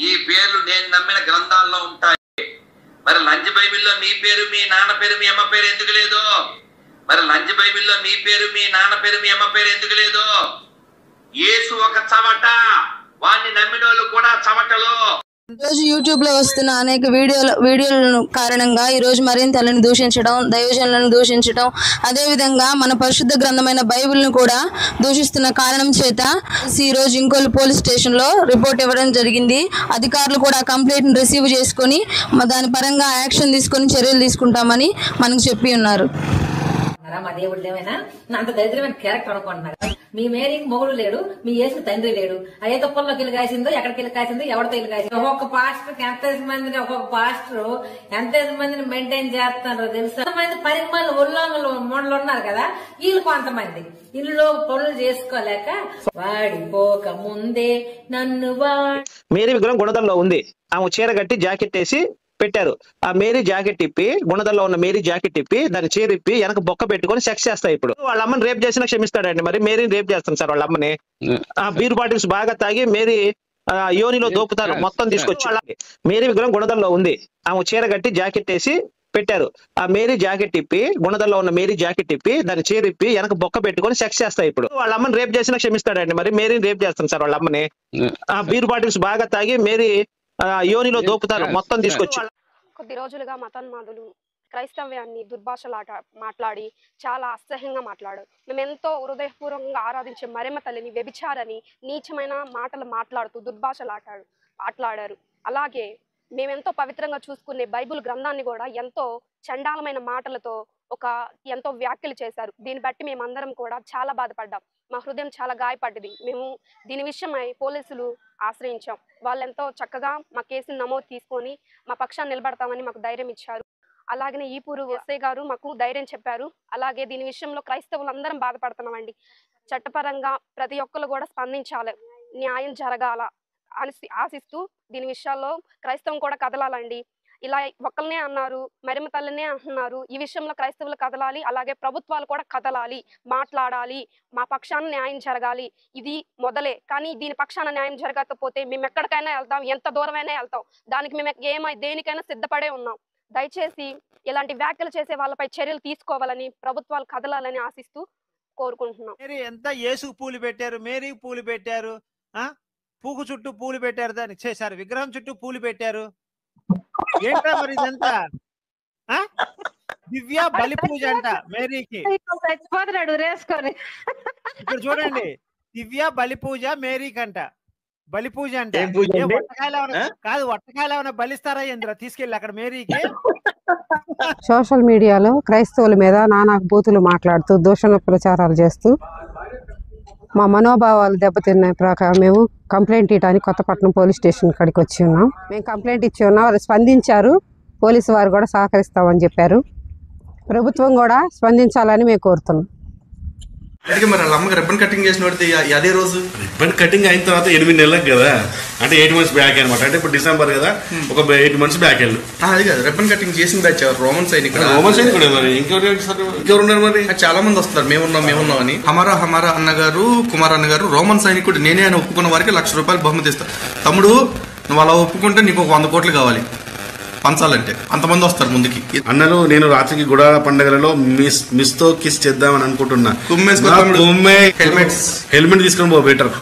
ఈ పేర్లు నేను నమ్మిన గ్రంథాల్లో ఉంటాయి. మరి లంచ్ బైబిల్లో మీ పేరు, మీ నాన్న పేరు, మీ అమ్మ పేరు ఎందుకు లేదు? మరి లంచ్ బైబిల్లో మీ పేరు, మీ నాన్న పేరు, మీ అమ్మ పేరు ఎందుకు లేదు? యేసు ఒక చవట, వాడిని నమ్మిన వాళ్ళు కూడా చవటలు. ఈరోజు యూట్యూబ్ లో వస్తున్న అనేక వీడియోల కారణంగా ఈరోజు మరింతలను దూషించడం, దైవజనులను దూషించడం, అదేవిధంగా మన పరిశుద్ధ గ్రంథమైన బైబిల్ను కూడా దూషిస్తున్న కారణం చేత ఈరోజు ఇంకోలు పోలీస్ స్టేషన్ లో రిపోర్ట్ ఇవ్వడం జరిగింది. అధికారులు కూడా కంప్లైంట్ రిసీవ్ చేసుకుని దాని పరంగా యాక్షన్ తీసుకొని చర్యలు తీసుకుంటామని మనకు చెప్పి ఉన్నారు. మా దేవుడు ఏమైనా అంత దరిద్రమైన క్యారెక్టర్ అనుకుంటున్నారు. మీ మేరీకి మొగుడు లేడు, మీ యేసు తండ్రి లేడు. ఏ తొప్పల్లోకి వెళ్ళి కాసిందో, ఎక్కడికి వెళ్ళి కాసిందో, ఎవరితో వెళ్ళి కాసిందో. ఒక్కొక్క పాస్టర్ ఒక్కొక్క పాస్టర్ ఎంత మందిని మెయింటైన్ చేస్తున్నారు తెలుసా? ఎంతమంది 10 మంది మూడలు ఉన్నారు కదా, వీళ్ళు కొంతమంది ఇల్లు పనులు చేసుకోలేక వాడిపోక ముందే నన్ను మేరీ విగ్రహం గుణదల్లో ఉంది. ఆమె చీర కట్టి జాకెట్ వేసి పెట్టారు. ఆ మేరీ జాకెట్ ఇప్పి, గుణదల్లో ఉన్న మేరీ జాకెట్ ఇప్పి దాన్ని చీర ఇప్పి వెనక బొక్క పెట్టుకొని సెక్స్ చేస్తాయి. ఇప్పుడు వాళ్ళ అమ్మని రేప్ చేసినా క్షమిస్తాడండి. మరి మేరీని రేప్ చేస్తాను సార్ వాళ్ళ అమ్మని. ఆ బీర్ బాటిల్స్ బాగా తాగి మేరీ యోనిలో దోపుతారు మొత్తం తీసుకొచ్చి. మేరీ విగ్రహం గుణదల్లో ఉంది. ఆమె చీర కట్టి జాకెట్ వేసి పెట్టారు. ఆ మేరీ జాకెట్ ఇప్పి, గుణదల్లో ఉన్న మేరీ జాకెట్ ఇప్పి దాన్ని చీర ఇప్పి వెనక బొక్క పెట్టుకొని సెక్స్ చేస్తాయి. ఇప్పుడు వాళ్ళ అమ్మని రేప్ చేసినా క్షమిస్తాడండి. మరి మేరీని రేప్ చేస్తాను సార్ వాళ్ళ అమ్మని. ఆ బీర్ బాటిల్స్ బాగా తాగి మేరీ యోనిలో దోపుతారు మొత్తం తీసుకొచ్చి. కొద్ది రోజులుగా మతోన్మాదులు క్రైస్తవ్యాన్ని దుర్భాషలాట మాట్లాడి చాలా అసహ్యంగా మాట్లాడారు. మేము ఎంతో హృదయపూర్వకంగా ఆరాధించే మరియమ్మ తల్లిని వ్యభిచారని నీచమైన మాటలు మాట్లాడుతూ దుర్భాషలాటాడు మాట్లాడారు. అలాగే మేమెంతో పవిత్రంగా చూసుకునే బైబిల్ గ్రంథాన్ని కూడా ఎంతో చండాలమైన మాటలతో ఎంతో వ్యాఖ్యలు చేశారు. దీన్ని బట్టి మేమందరం కూడా చాలా బాధపడ్డాం. మా హృదయం చాలా గాయపడ్డది. మేము దీని విషయమై పోలీసులు ఆశ్రయించాం. వాళ్ళు ఎంతో చక్కగా మా కేసును నమోదు తీసుకొని మా పక్షాన్ని నిలబడతామని మాకు ధైర్యం ఇచ్చారు. అలాగనే ఈపూరు ఎస్ఐ గారు మాకు ధైర్యం చెప్పారు. అలాగే దీని విషయంలో క్రైస్తవులందరం బాధపడుతున్నామండి. చట్టపరంగా ప్రతి ఒక్కరు కూడా స్పందించాలి, న్యాయం జరగాల అని ఆశిస్తూ దీని విషయాల్లో క్రైస్తవం కూడా కదలాలండి. ఇలా ఒక్కరినే అన్నారు, మరిమ తల్లినే అంటున్నారు. ఈ విషయంలో క్రైస్తవులు కదలాలి, అలాగే ప్రభుత్వాలు కూడా కదలాలి, మాట్లాడాలి, మా పక్షాన న్యాయం జరగాలి. ఇది మొదలే, కానీ దీని పక్షాన న్యాయం జరగకపోతే మేము ఎక్కడికైనా వెళ్తాం, ఎంత దూరమైనా వెళ్తాం. దానికి మేము దేనికైనా సిద్ధపడే ఉన్నాం. దయచేసి ఇలాంటి వ్యాఖ్యలు చేసే వాళ్ళపై చర్యలు తీసుకోవాలని, ప్రభుత్వాలు కదలాలని ఆశిస్తూ కోరుకుంటున్నాం. ఎంత యేసుకు పూలు పెట్టారు, మేరీకి పూలు పెట్టారు, పూకు చుట్టూ పూలు పెట్టారు, దానికి చేశారు విగ్రహం చుట్టూ పూలు పెట్టారు. ఏంట్రా మరి ఇదంతా? దివ్య బలి పూజ అంట మేరీకి. ఇక్కడ చూడండి, దివ్య బలి పూజ మేరీకి అంట. బలి పూజ అంటే కాదు, వట్టకాయలు ఏమైనా బలిస్తారా ఏంద్రా తీసుకెళ్ళి అక్కడ మేరీకి? సోషల్ మీడియాలో క్రైస్తవుల మీద నానా బూతులు మాట్లాడుతూ దూషణ ప్రచారాలు చేస్తూ మా మనోభావాలు దెబ్బతిన్న ప్రకారం మేము కంప్లైంట్ ఇవ్వడానికి కొత్తపట్నం పోలీస్ స్టేషన్ కాడికి వచ్చి ఉన్నాం. మేము కంప్లైంట్ ఇచ్చి ఉన్నాం, వాళ్ళు స్పందించారు. పోలీసు వారు కూడా సహకరిస్తామని చెప్పారు. ప్రభుత్వం కూడా స్పందించాలని మేము కోరుతున్నాం. అందుకే మరి వాళ్ళ అమ్మకి రిబ్బన్ కటింగ్ చేసిన వాడితే అదే రోజు రిబ్బన్ కటింగ్ అయిన తర్వాత 8 నెలలకు కదా, అంటే 8 months బ్యాక్ అనమాట. అంటే ఇప్పుడు డిసెంబర్ కదా, ఒక 8 months బ్యాక్ వెళ్ళు. అది కాదు, రిబ్బన్ కటింగ్ చేసిన బ్యాచ్ రోమన్ సైనికుడు. రోమన్ సైనికుడు మరి ఇంకెవరు ఉన్నారు మరి? చాలా మంది వస్తారు, మేమున్నాం అని. హమారా అన్నగారు, కుమార్ అన్నగారు రోమన్ సైనికుడు నేనే అని ఒప్పుకున్న వారికి ₹1,00,000 బహుమతి ఇస్తా. తమ్ముడు నువ్వు అలా ఒప్పుకుంటే నీకు 100 కోట్లు కావాలి పంచాలంటే. అంతమంది వస్తారు ముందుకి. అన్నలు నేను రాత్రికి గుడాల పండుగలలో మిస్ తో కిస్ చేద్దామని అనుకుంటున్నా. హెల్మెట్ తీసుకొని పో బెటర్.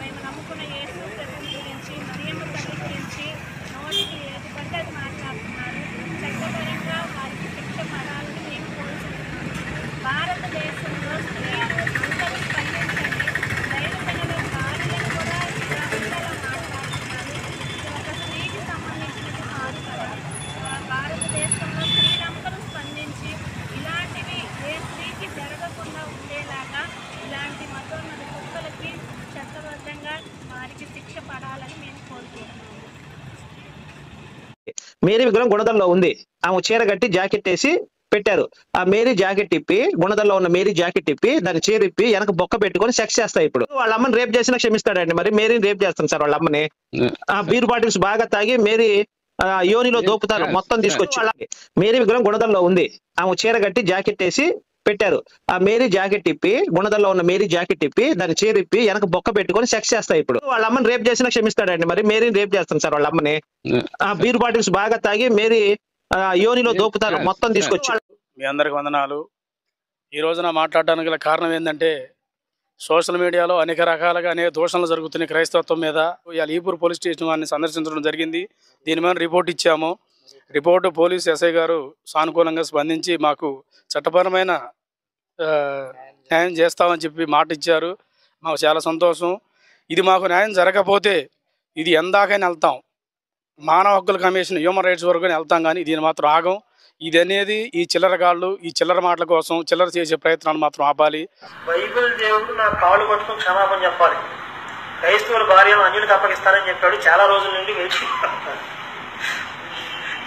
మేము నమ్ముకున్న యేసు ప్రభు గురించి, మరియమ్మ తల్లి గురించి నోటికి ఏది పడితే అది మాట్లాడుతున్నారు. చట్టపరంగా వారికి శిక్ష పడాలని మేము కోరుకుంటున్నాము. భారతదేశంలో స్త్రీలు అందరూ స్పందించండి. దైవజనుల భార్యలను కూడా ఇలా ఉండేలా మాట్లాడుతున్నారు. ఇది ఒక స్త్రీకి సంబంధించినది కాదు కదా. భారతదేశంలో స్త్రీలందరూ స్పందించి ఇలాంటివి ఏ స్త్రీకి జరగకుండా ఉండేలాగా ఇలాంటి మతోన్నత కుక్కలకి చట్టబద్ధంగా వారికి శిక్ష పడాలని మేము కోరుకుంటున్నాము. మేరీ విగ్రహం గుణదల్లో ఉంది. ఆమె చీర కట్టి జాకెట్ వేసి పెట్టారు. ఆ మేరీ జాకెట్ ఇప్పి, గుణదల్లో ఉన్న మేరీ జాకెట్ ఇప్పి దాన్ని చీర ఇప్పి వెనక బొక్క పెట్టుకొని సెక్స్ చేస్తాయి. ఇప్పుడు వాళ్ళ అమ్మని రేప్ చేసినా క్షమిస్తాడండి, మరి మేరీని రేప్ చేస్తాను సార్ వాళ్ళ అమ్మని. ఆ బీర్ బాటిల్స్ బాగా తాగి మేరీ యోనిలో దోపుతారు మొత్తం తీసుకొచ్చి. మేరీ విగ్రహం గుణదల్లో ఉంది. ఆమె చీర కట్టి జాకెట్ వేసి పెట్టారు. ఆ మేరీ జాకెట్ ఇప్పి, గుణదల్లో ఉన్న మేరీ జాకెట్ ఇప్పి దాన్ని చీర ఇప్పి వెనక బొక్క పెట్టుకొని సెక్స్ చేస్తాయి. ఇప్పుడు వాళ్ళ అమ్మని రేప్ చేసినా క్షమిస్తాడండి, మరి మేరీని రేప్ చేస్తాను సార్ వాళ్ళ అమ్మని. ఆ బీర్ బాటిల్స్ బాగా తాగి మేరీ యోనిలో దోపుతారు మొత్తం తీసుకొచ్చి. మీ అందరికి వందనాలు. ఈ రోజున మాట్లాడడానికి గల కారణం ఏంటంటే, సోషల్ మీడియాలో అనేక రకాలుగా అనేక దూషణలు జరుగుతున్నాయి క్రైస్తవత్వం మీద. ఇవాళ ఈపూరు పోలీస్ స్టేషన్ వారిని సందర్శించడం జరిగింది. దీని మీద రిపోర్ట్ ఇచ్చాము. రిపోర్టు పోలీస్ ఎస్ఐ గారు సానుకూలంగా స్పందించి మాకు చట్టపరమైన న్యాయం చేస్తామని చెప్పి మాట ఇచ్చారు. మాకు చాలా సంతోషం. ఇది మాకు న్యాయం జరగకపోతే ఇది ఎందాకైనా వెళ్తాం, మానవ హక్కుల కమిషన్, హ్యూమన్ రైట్స్ వరకు వెళ్తాం, కానీ దీని మాత్రం ఆగం. ఇది అనేది ఈ చిల్లరగాళ్ళు, ఈ చిల్లర మాటల కోసం చిల్లర చేసే ప్రయత్నాలు మాత్రం ఆపాలి. బైబిల్ దేవుడు నా కాళ్ళు పట్టుకుని క్షమాపణ చెప్పాలి. క్రైస్తవుల భార్యను అన్యులకు అప్పగిస్తానని చెప్పాడు. చాలా రోజుల నుండి వెయిట్.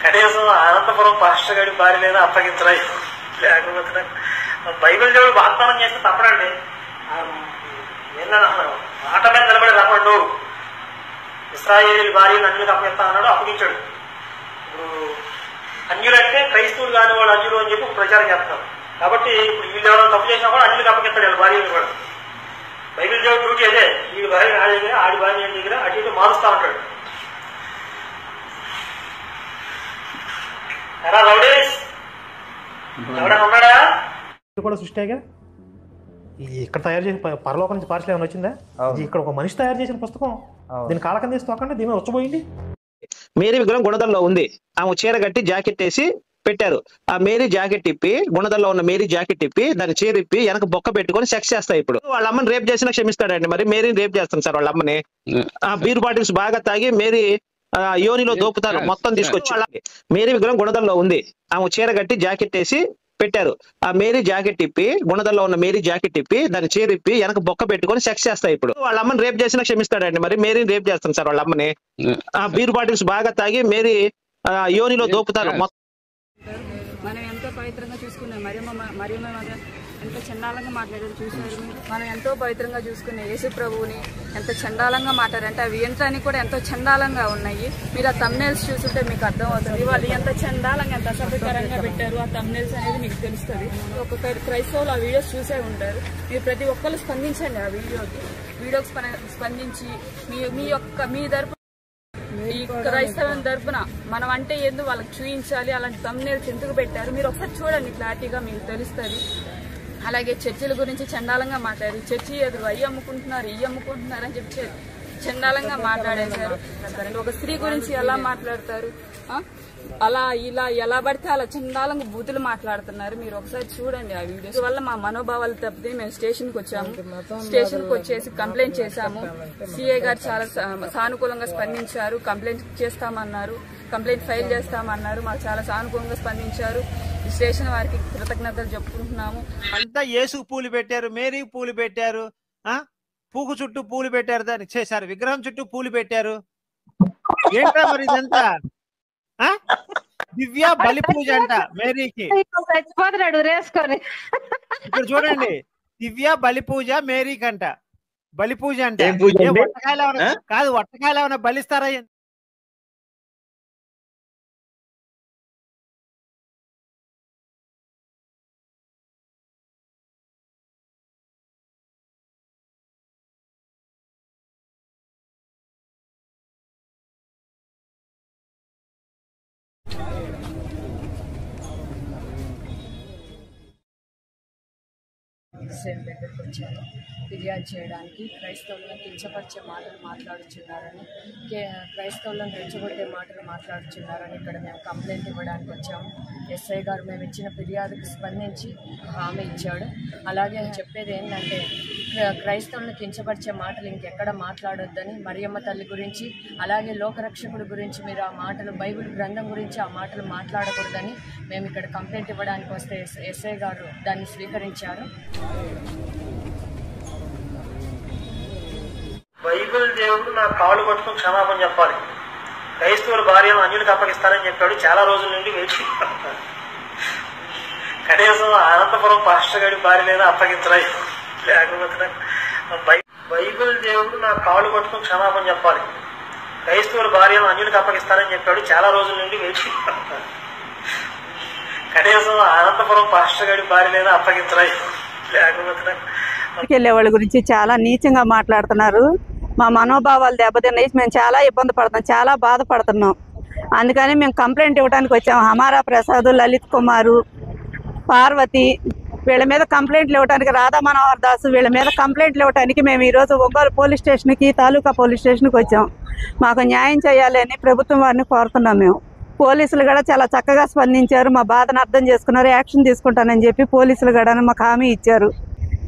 కనీసం అనంతపురం పాస్టర్ గారి భార్యనైనా అప్పగించరా, లేకపోతే బైబిల్ దేవుడు వాగ్దానం చేస్తే తప్పడండి. మాట మీద నిలబడి రమ్మడు. ఇశ్రాయేలు భార్యను అన్యులకు అప్పగిస్తా అన్నాడు, అప్పగించాడు. ఇప్పుడు అన్యులంటే క్రైస్తవులు కాని వాళ్ళు అన్యులు అని చెప్పి ప్రచారం చేస్తారు. కాబట్టి ఇప్పుడు వీళ్ళు ఎవరైనా తప్పు చేసినా కూడా అన్యులకు అప్పగిస్తాడు వాళ్ళ భార్యను కూడా. బైబిల్ దేవుడు డ్యూటీ అదే, వీడి భార్య నా దగ్గర, ఆడి భార్య దగ్గర అటు ఇటు మారుస్తా ఉంటాడు. ఇది కూడా సృష్టిగా ఇక్కడ తయారు చేసిన పరలోకం నుంచి పార్సల్ ఏమైనా వచ్చిందా? ఇక్కడ ఒక మనిషి తయారు చేసిన పుస్తకం. దీని కాలకం తీసి తోకండి, దీని వచ్చబోయింది. మేరీ విగ్రహం గుణదల్లో ఉంది. ఆమె చీర కట్టి జాకెట్ వేసి పెట్టారు. ఆ మేరీ జాకెట్ ఇప్పి, గుణదల్లో ఉన్న మేరీ జాకెట్ ఇప్పి దాని చీర ఇప్పి వెనక బొక్క పెట్టుకొని సెక్స్ చేస్తాయి. ఇప్పుడు వాళ్ళ అమ్మని రేప్ చేసినా క్షమిస్తాడండి. మరి మేరీని రేప్ చేస్తాను సార్ వాళ్ళ అమ్మని. ఆ బీర్ బాటిల్స్ బాగా తాగి మేరీ యోనిలో దోపుతారు మొత్తం తీసుకొచ్చి. మేరీ విగ్రహం గుణదల్లో ఉంది. ఆమె చీర కట్టి జాకెట్ వేసి పెట్టారు. ఆ మేరీ జాకెట్ ఇప్పి, గుణదల్లో ఉన్న మేరీ జాకెట్ ఇప్పి దాని చీర ఇప్పి వెనక బొక్క పెట్టుకొని సెక్స్ చేస్తాయి. ఇప్పుడు వాళ్ళ అమ్మని రేప్ చేసినా క్షమిస్తాడండి. మరి మేరీని రేప్ చేస్తాను సార్ వాళ్ళ అమ్మని. ఆ బీర్ బాటిల్స్ బాగా తాగి మేరీ యోనిలో దోపుతారు. మనం ఎంతో పవిత్రంగా చూసుకునే మరియమ్మ ఎంత చండాలంగా మాట్లాడారు చూశారు. మనం ఎంతో పవిత్రంగా చూసుకునే యేసు ప్రభువుని ఎంత చండాలంగా మాట్లాడారంటే అవి ఏంటని కూడా ఎంతో చండాలంగా ఉన్నాయి. మీరు ఆ తమ్నెల్స్ చూస్తుంటే మీకు అర్థమవుతుంది వాళ్ళు ఎంత చండాలంగా ఎంత అసభ్యకరంగా పెట్టారు. ఆ తమ్నెల్స్ అనేది మీకు తెలుస్తుంది. ఒక్కొక్క క్రైస్తవులు ఆ వీడియోస్ చూసే ఉంటారు. మీరు ప్రతి ఒక్కరు స్పందించండి. ఆ వీడియోకి స్పందించి మీ తరపు ఈ క్రైస్తవం తరపున మనం అంటే ఏందో వాళ్ళకి చూపించాలి. అలాంటి తమ్నెల్స్ ఎందుకు పెట్టారు మీరు ఒకసారి చూడండి, క్లారిటీగా మీకు తెలుస్తుంది. అలాగే చర్చిల గురించి చండాలంగా మాట్లాడారు. చర్చి ఎదురు అయ్యి అమ్ముకుంటున్నారు, ఇవి అమ్ముకుంటున్నారు అని చెప్పి చండాలంగా మాట్లాడేశారు. ఒక స్త్రీ గురించి ఎలా మాట్లాడతారు, అలా ఇలా ఎలా పడితే అలా చండాలంగా బూతులు మాట్లాడుతున్నారు. మీరు ఒకసారి చూడండి ఆ వీడియోస్. వల్ల మా మనోభావాలు తప్పితే మేము స్టేషన్కి వచ్చాము. స్టేషన్కి వచ్చేసి కంప్లైంట్ చేశాము. సిఐ గారు చాలా సానుకూలంగా స్పందించారు. కంప్లైంట్ చేస్తామన్నారు, కంప్లైంట్ ఫైల్ చేస్తామన్నారు. మాకు చాలా సానుకూలంగా స్పందించారు. స్టేషన్ వారికి కృతజ్ఞతలు చెప్పుకుంటున్నాము. అంతా యేసు పూలు పెట్టారు, మేరీ పూలు పెట్టారు, పూకు చుట్టూ పూలు పెట్టారు, దాన్ని చేశారు విగ్రహం చుట్టూ పూలు పెట్టారు. ఏంటా మరి ఇదంతా? దివ్య బలి పూజ అంట మేరీకి. ఇప్పుడు చూడండి, దివ్య బలి పూజ మేరీకి అంట. బలి పూజ అంటే వట్టకాయలు ఏమైనా కాదు, వట్టకాయలు ఏమైనా బలిస్తారా? సేమ్ దగ్గరికి వచ్చారు ఫిర్యాదు చేయడానికి. క్రైస్తవులను కించపరిచే మాటలు మాట్లాడుచున్నారని, క్రైస్తవులను రెచ్చగొట్టే మాటలు మాట్లాడుచున్నారని ఇక్కడ మేము కంప్లైంట్ ఇవ్వడానికి వచ్చాము. ఎస్ఐ గారు మేము ఇచ్చిన ఫిర్యాదుకు స్పందించి హామీ ఇచ్చాడు. అలాగే చెప్పేది ఏంటంటే క్రైస్తవులను కించపరిచే మాటలు ఇంకెక్కడ మాట్లాడొద్దని, మరియమ్మ తల్లి గురించి అలాగే లోకరక్షకుడి గురించి మీరు ఆ మాటలు బైబిల్ గ్రంథం గురించి ఆ మాటలు మాట్లాడకూడదని మేము ఇక్కడ కంప్లైంట్ ఇవ్వడానికి వస్తే ఎస్ఐ గారు దాన్ని స్వీకరించారు. బైబిల్ దేవుడు నా కాళ్ళు పట్టుకుని క్షమాపణ చెప్పాలి. క్రైస్తవుల భార్యను అన్యులకు అప్పగిస్తానని చెప్పాడు. చాలా రోజుల నుండి వేచి కనీసం అనంతపురం పాస్టర్ గారి భార్యనైనా అప్పగించరాయి. లేకపోతే బైబిల్ దేవుడు నా కాళ్ళు పట్టుకుని క్షమాపణ చెప్పాలి. క్రైస్తవుల భార్యను అన్యులకు అప్పగిస్తానని చెప్పాడు. చాలా రోజుల నుండి వేచి కనీసం అనంతపురం పాస్టర్ గారి భార్యనైనా అప్పగించరాయి. లేకపోతే వెళ్ళే వాళ్ళ గురించి చాలా నీచంగా మాట్లాడుతున్నారు. మా మనోభావాలు దెబ్బతిన్నాయి. మేము చాలా ఇబ్బంది పడుతున్నాం, చాలా బాధపడుతున్నాం. అందుకని మేము కంప్లైంట్ ఇవ్వడానికి వచ్చాము. హమారా ప్రసాద్, లలిత్ కుమారు, పార్వతి వీళ్ళ మీద కంప్లైంట్లు ఇవ్వడానికి, రాధా మనోహర్ దాసు వీళ్ళ మీద కంప్లైంట్లు ఇవ్వడానికి మేము ఈరోజు ఒంగోలు పోలీస్ స్టేషన్కి, తాలూకా పోలీస్ స్టేషన్కి వచ్చాం. మాకు న్యాయం చేయాలని ప్రభుత్వం వారిని కోరుతున్నాం. మేము పోలీసులు కూడా చాలా చక్కగా స్పందించారు. మా బాధను అర్థం చేసుకున్నారు. యాక్షన్ తీసుకుంటానని చెప్పి పోలీసులు కూడా మాకు హామీ ఇచ్చారు.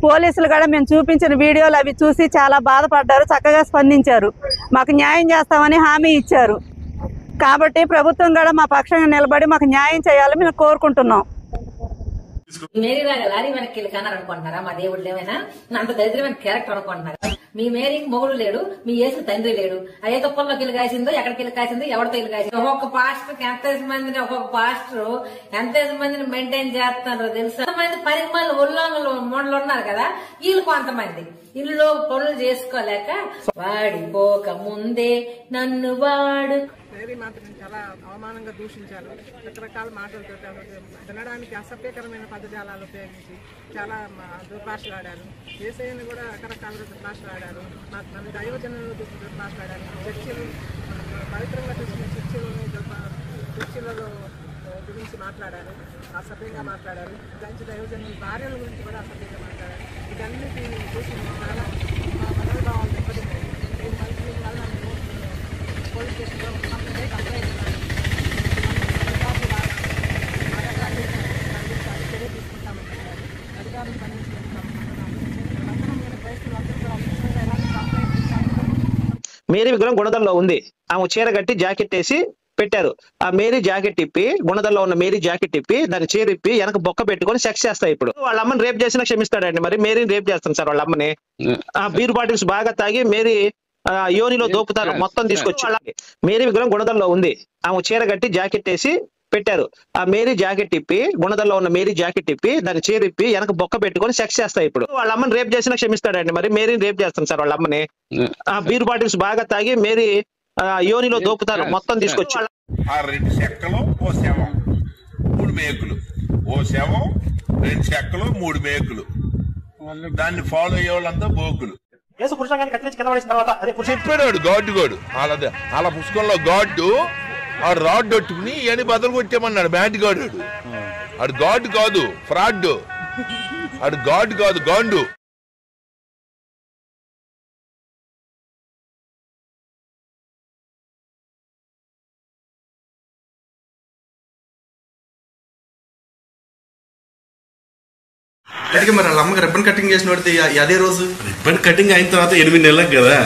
పోలీసులు కూడా మేము చూపించిన వీడియోలు అవి చూసి చాలా బాధపడ్డారు, చక్కగా స్పందించారు. మాకు న్యాయం చేస్తామని హామీ ఇచ్చారు. కాబట్టి ప్రభుత్వం కూడా మా పక్షంగా నిలబడి మాకు న్యాయం చేయాలని మేము కోరుకుంటున్నాం. మేరీ లారీ వెనక్కి వెళ్ళి కన్నారు అనుకుంటున్నారా? మా దేవుడు ఏమైనా అంత దరిద్రమైన క్యారెక్టర్ అనుకుంటున్నారా? మీ మేరీకి మొగుడు లేడు, మీ యేసు తండ్రి లేడు. ఏ తుప్పల్లోకి వెళ్ళి కాసిందో, ఎక్కడికి వెళ్ళి కాసిందో, ఎవరితో వెళ్ళి కాసిందో. ఒక్కొక్క పాస్టర్ ఒక్కొక్క పాస్టర్ ఎంత మందిని మెయింటైన్ చేస్తున్నారు తెలుసా? ఎంతమంది పరిమాణాలు ఉల్లంఘనలు మూడలు ఉన్నారు కదా, వీళ్ళు కొంతమంది ఇల్లు పనులు చేసుకోలేక వాడిపోక ముందే నన్ను వాడు మేరీ మాత్రం చాలా అవమానంగా దూషించారు. రకరకాల మాటలతో వినడానికి అసభ్యకరమైన పదజాలాలు ఉపయోగించి చాలా దుర్భాషలాడారు. యేసయ్యను కూడా రకరకాలుగా దుర్భాషలాడారు. మన దైవజనులు దుర్భాషలాడారు. చర్చిలు పవిత్రంగా చూసిన చర్చిలలో గురించి మాట్లాడారు, అసభ్యంగా మాట్లాడారు. గంచి దైవజనుల భార్యల గురించి కూడా అసభ్యంగా మాట్లాడారు. ఇదన్నిటిని చూసి చాలా మనోభావాలు దెబ్బతిన్నాయి. దీనివల్ల మేము పోలీస్ స్టేషన్లో కంప్లైంట్ ఇవ్వాలి. చర్య తీసుకుంటామంటున్నారు. అధికారులు మేరీ విగ్రహం గుణదల్లో ఉంది. ఆమె చీర కట్టి జాకెట్ వేసి పెట్టారు. ఆ మేరీ జాకెట్ ఇప్పి, గుణదల్లో ఉన్న మేరీ జాకెట్ ఇప్పి దాన్ని చీర ఇప్పి వెనక బొక్క పెట్టుకొని సెక్స్ చేస్తాయి. ఇప్పుడు వాళ్ళ అమ్మని రేప్ చేసినా క్షమిస్తాడండి, మరి మేరీని రేప్ చేస్తాను సార్ వాళ్ళ అమ్మని. ఆ బీర్ బాటిల్స్ బాగా తాగి మేరీ యోనిలో దోపుతారు మొత్తం తీసుకొచ్చి. మేరీ విగ్రహం గుణదల్లో ఉంది. ఆమె చీర కట్టి జాకెట్ వేసి పెట్టారు. ఆ మేరీ జాకెట్ ఇప్పి, గుణదల్లో ఉన్న మేరీ జాకెట్ ఇప్పి దాన్ని చీర ఇప్పి వెనక బొక్క పెట్టుకొని సెక్స్ చేస్తాయి. ఇప్పుడు వాళ్ళ అమ్మని రేప్ చేసినా క్షమిస్తాడండి, మరి మేరీని రేప్ చేస్తాను సార్ వాళ్ళ అమ్మని. ఆ బీర్ బాటిల్స్ బాగా తాగి మేరీ యోనిలో దోపుతారు మొత్తం తీసుకొచ్చి. ఆ 2 చెక్కలు ఓ శవం 3 మేకులు, ఓ శవం 2 చెక్కలు 3 మేకులు, దాన్ని ఫాలో అయ్యే వాళ్ళంతా బోకులు. చెప్పాడు గాడ్డు అలా పుస్తకంలో గాడ్డు ఆ రాడ్ పట్టుకుని ఇవన్నీ బదులు కొట్టేమన్నాడు. బ్యాట్ గాడు ఆడు గాడ్ కాదు, ఫ్రాడ్. ఆడు గాడ్ కాదు, గాండు. అందుకే మరి వాళ్ళ అమ్మకి రిబ్బన్ కటింగ్ చేసిన వాడితే అదే రోజు రిబ్బన్ కటింగ్ అయిన తర్వాత 8 నెలలకు కదా,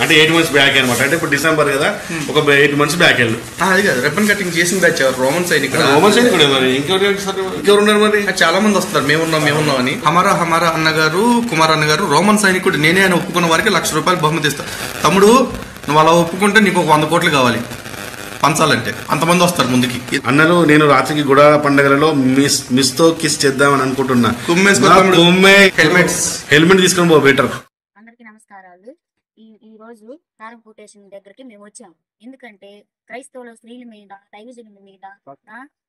అంటే 8 months బ్యాక్ అనమాట. అంటే ఇప్పుడు డిసెంబర్ కదా, ఒక 8 months బ్యాక్ వెళ్ళు. అది కాదు, రిబ్బన్ కటింగ్ చేసిన బ్యాచ్ రోమన్ సైనికుడు. మరి ఇంకెవరున్నారు మరి? చాలా మంది వస్తారు మేమున్నాం అని. హమారా అన్నగారు, కుమార్ అన్నగారు రోమన్ సైనికుడు నేనే అని ఒప్పుకున్న వారికి ₹1,00,000 బహుమతి ఇస్తా. తమ్ముడు నువ్వు అలా ఒప్పుకుంటే నీకు ఒక 100 కోట్లు కావాలి పంచాలంటే. అంతమంది వస్తారు ముందుకి. అన్నలు నేను రాత్రికి గుడా పండుగలలో మిస్ తో కిస్ చేద్దామని అనుకుంటున్నా. హెల్మెట్ తీసుకొని పో బెటర్. అందరికీ నమస్కారాలు. ఈ రోజు కారంపూట స్టేషన్ దగ్గరికి మేము వచ్చాం. ఎందుకంటే క్రైస్తవుల స్త్రీల మీద, దైవజనుల మీద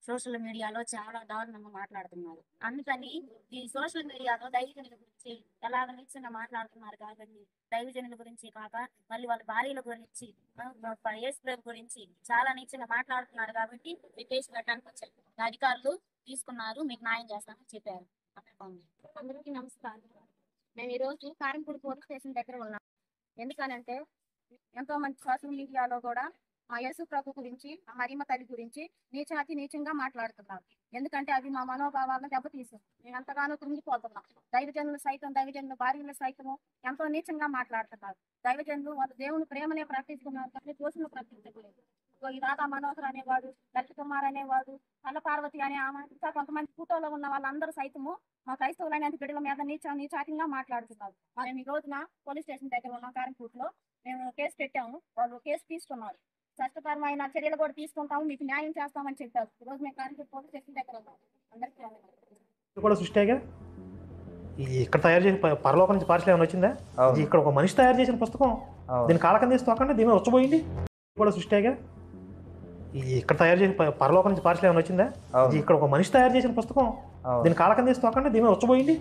సోషల్ మీడియాలో చాలా దారుణంగా మాట్లాడుతున్నారు. అందుకని ఈ సోషల్ మీడియాలో దైవజనుల గురించి ఎలాగ నిశ్చయంగా మాట్లాడుతున్నారు కాబట్టి దైవజనుల గురించి కాక మళ్ళీ వాళ్ళ భార్యల గురించి, యేసు ప్రభు గురించి చాలా నిశ్చయంగా మాట్లాడుతున్నారు కాబట్టి కేసు పెట్టడానికి వచ్చారు. అధికారులు తీసుకున్నారు, మీకు న్యాయం చేస్తామని చెప్పారు. అందరికీ నమస్కారం. మేము ఈరోజు కారంపూడి పోలీస్ స్టేషన్ దగ్గర ఉన్నాం. ఎందుకనంటే ఎంతో మంది సోషల్ మీడియాలో కూడా మా యేసు ప్రభు గురించి, మా మరియమ్మ తల్లి గురించి నీచంగా మాట్లాడుతున్నారు. ఎందుకంటే అవి మా మనోభావాలను దెబ్బతీసాం. మేము ఎంతగానో కృంగిపోతున్నాం. దైవజనుల భార్యలు సైతము ఎంతో నీచంగా మాట్లాడుతున్నారు. దైవజనులు వాళ్ళు దేవుని ప్రేమనే ప్రకటిస్తున్నారు కానీ దోషులు ప్రకటించలేదు. ఈ రాధా మనోహర్ అనేవాడు, లలిత కుమార్ అనేవాడు, కల్ల పార్వతి అనే ఆమె, ఇంకా కొంతమంది ఫోటోలో ఉన్న వాళ్ళందరూ సైతము మా క్రైస్తవులైన బిడ్డల మీద నీచాటిగా మాట్లాడుతున్నారు. మేము ఈ రోజున పోలీస్ స్టేషన్ దగ్గర ఉన్నాం. కారంపూట్లో మేము కేసు పెట్టాము. వాళ్ళు కేసు తీసుకున్నారు. చట్టపరమైన చర్యలు కూడా తీసుకుంటాము, మీకు న్యాయం చేస్తామని చెప్పారు. ఈ రోజు మేము కారంపూట్ పోలీస్ స్టేషన్ దగ్గర ఉన్నాం. అందరికీ కూడా సృష్టిగా ఇక్కడ తయారు చేసిన పరలోకం నుంచి పార్సల్ ఏమైనా వచ్చిందా? ఇక్కడ ఒక మనిషి తయారు చేసిన పుస్తకం, దీని కాలకం తీసి తోకండి, దీని మీద వచ్చబోయింది కూడా సృష్టిగా. ఇక్కడ తయారు చేసిన పరలోకం నుంచి పార్సల్ ఏమైనా వచ్చిందా? ఇక్కడ ఒక మనిషి తయారు చేసిన పుస్తకం, దీని కాలకం తీసి తోకండి, దీని మీద వచ్చబోయింది.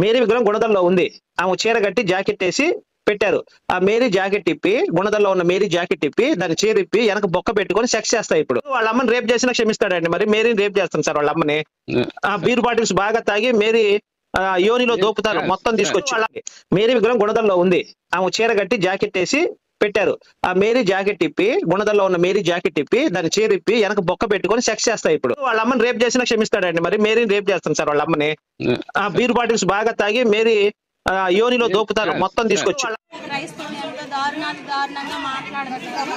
మేరీ విగ్రహం గుణదల్లో ఉంది. ఆమె చీర కట్టి జాకెట్ వేసి పెట్టారు. ఆ మేరీ జాకెట్ ఇప్పి, గుణదల్లో ఉన్న మేరీ జాకెట్ ఇప్పి దాన్ని చీర ఇప్పి వెనక బొక్క పెట్టుకొని సెక్స్ చేస్తాయి. ఇప్పుడు వాళ్ళ అమ్మని రేప్ చేసినా క్షమిస్తాడండి, మరి మేరీని రేప్ చేస్తాను సార్ వాళ్ళ అమ్మని. ఆ బీర్ బాటిల్స్ బాగా తాగి మేరీ యోనిలో దోపుతారు మొత్తం తీసుకొచ్చి. మేరీ విగ్రహం గుణదల్లో ఉంది. ఆమె చీర కట్టి జాకెట్ వేసి పెట్టారు. ఆ మేరీ జాకెట్ ఇప్పి, గుణదల్లో ఉన్న మేరీ జాకెట్ ఇప్పి దాన్ని చీర ఇప్పి వెనక బొక్క పెట్టుకొని సెక్స్ చేస్తాయి. ఇప్పుడు వాళ్ళ అమ్మని రేప్ చేసినా క్షమిస్తాడండి, మరి మేరీని రేప్ చేస్తాను సార్ వాళ్ళ అమ్మని. ఆ బీర్ బాటిల్స్ బాగా తాగి మేరీ యోనిలో దోపుతారు మొత్తం తీసుకొచ్చి. క్రైస్తవులు ఎంత దారుణంగా మాట్లాడుతున్నారు.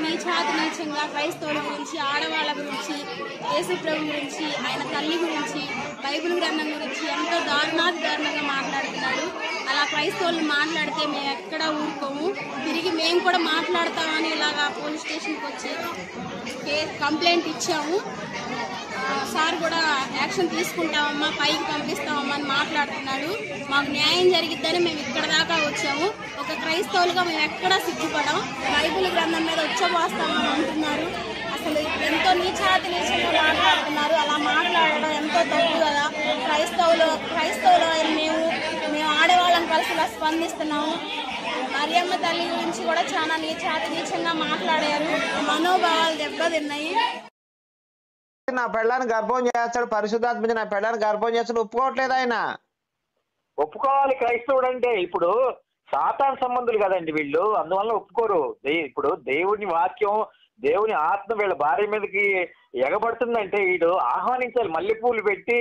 నీచంగా క్రైస్తవుల గురించి, ఆడవాళ్ళ గురించి, యేసు ప్రభు గురించి, ఆయన తల్లి గురించి, బైబిల్ గ్రంథం గురించి ఎంతో దారుణంగా మాట్లాడుతున్నారు. అలా క్రైస్తవులు మాట్లాడితే మేము ఎక్కడ ఊరుకోము, తిరిగి మేము కూడా మాట్లాడతామని ఇలాగా పోలీస్ స్టేషన్కి వచ్చి కంప్లైంట్ ఇచ్చాము. సార్ కూడా యాక్షన్ తీసుకుంటామమ్మా, పైకి పంపిస్తామమ్మా అని మాట్లాడుతున్నాడు. మాకు న్యాయం జరిగిద్దని మేము ఇక్కడ దాకా వచ్చాము. ఒక క్రైస్తవులుగా మేము ఎక్కడా సిగ్గుపడం. బైబిల్ గ్రంథం మీద వచ్చబోస్తామని అంటున్నారు. అసలు ఎంతో నీచంగా మాట్లాడుతున్నారు. అలా మాట్లాడడం ఎంతో తప్పు కదా. క్రైస్తవులు మేము ఆడవాళ్ళం కలిసి ఇలా స్పందిస్తున్నాము. మరియమ్మ తల్లి గురించి కూడా చాలా నీచంగా మాట్లాడారు. మనోభావాలు దెబ్బతిన్నాయి. నా పెళ్ళాన్ని గర్భం చేస్తాడు, పరిశుద్ధాత్మ నా పెళ్ళాన్ని గర్భం చేస్తాడు ఒప్పుకోవట్లేదు ఆయన. ఒప్పుకోవాలి క్రైస్తవుడు అంటే. ఇప్పుడు సాతాన్ సంబంధులు కదండి వీళ్ళు, అందువల్ల ఒప్పుకోరు. ఇప్పుడు దేవుని వాక్యం, దేవుని ఆత్మ వీళ్ళ భార్య మీదకి ఎగబడుతుందంటే వీడు ఆహ్వానించాలి, మల్లెపూలు పెట్టి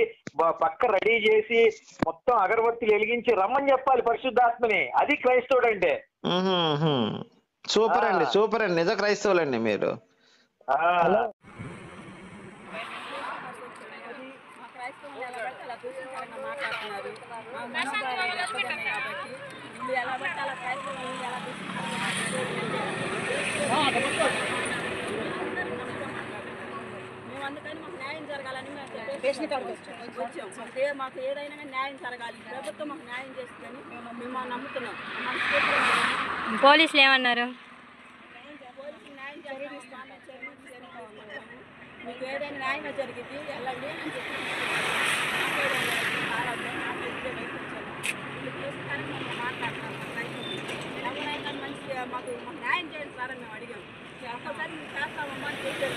పక్క రెడీ చేసి మొత్తం అగరబత్తులు వెలిగించి రమ్మని చెప్పాలి పరిశుద్ధాత్మని. అది క్రైస్తవుడు అంటే. సూపర్ అండి, సూపర్ అండి, నిజ క్రైస్తవులండి మీరు. మేము అందుకని మాకు న్యాయం జరగాలని వచ్చాం. మాకు ఏదైనా న్యాయం జరగాలి, ప్రభుత్వం మాకు న్యాయం చేస్తుందని మేము నమ్ముతున్నాం. పోలీసులు ఏమన్నారు? పోలీసులు న్యాయం జరిగిస్తాను, మీకు ఏదైనా న్యాయంగా జరిగింది వెళ్ళండి అని చెప్పి ఎవరైనా మంచిగా మాకు న్యాయం చేయండి సార్ అని మేము అడిగాం. ఒక్కసారి మీరు చేస్తామమ్మా అని చెప్పి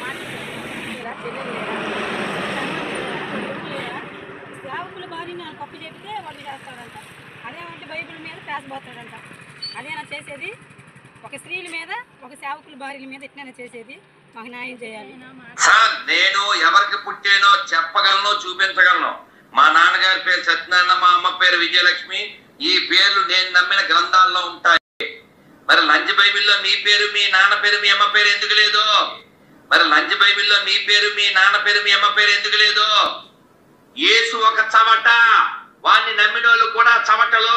సేవకుల భార్యని కప్పు చెప్తే వాళ్ళు చేస్తాడంట. అదేమంటే బైబిల్ మీద పేసబోతాడంట. అదేనా చేసేది? ఒక స్త్రీల మీద, ఒక సేవకుల భార్యల మీద ఇట్లనే చేసేది. మాకు న్యాయం చేయాలి సార్. నేను ఎవరికి పుట్టానో చెప్పగలను, చూపించగలను. మా నాన్నగారి పేరు సత్యనారాయణ, మా అమ్మ పేరు విజయలక్ష్మి. ఈ పేర్లు నేను నమ్మిన గ్రంథాల్లో ఉంటాయి. మరి లంచ్ బైబిల్లో మీ పేరు, మీ నాన్న పేరు, మీ అమ్మ పేరు ఎందుకు లేదు? మరి లంచ్ బైబిల్లో మీ పేరు, మీ నాన్న పేరు, మీ అమ్మ పేరు ఎందుకు లేదు? యేసు ఒక చవట, వాడిని నమ్మిన వాళ్ళు కూడా చవటలు.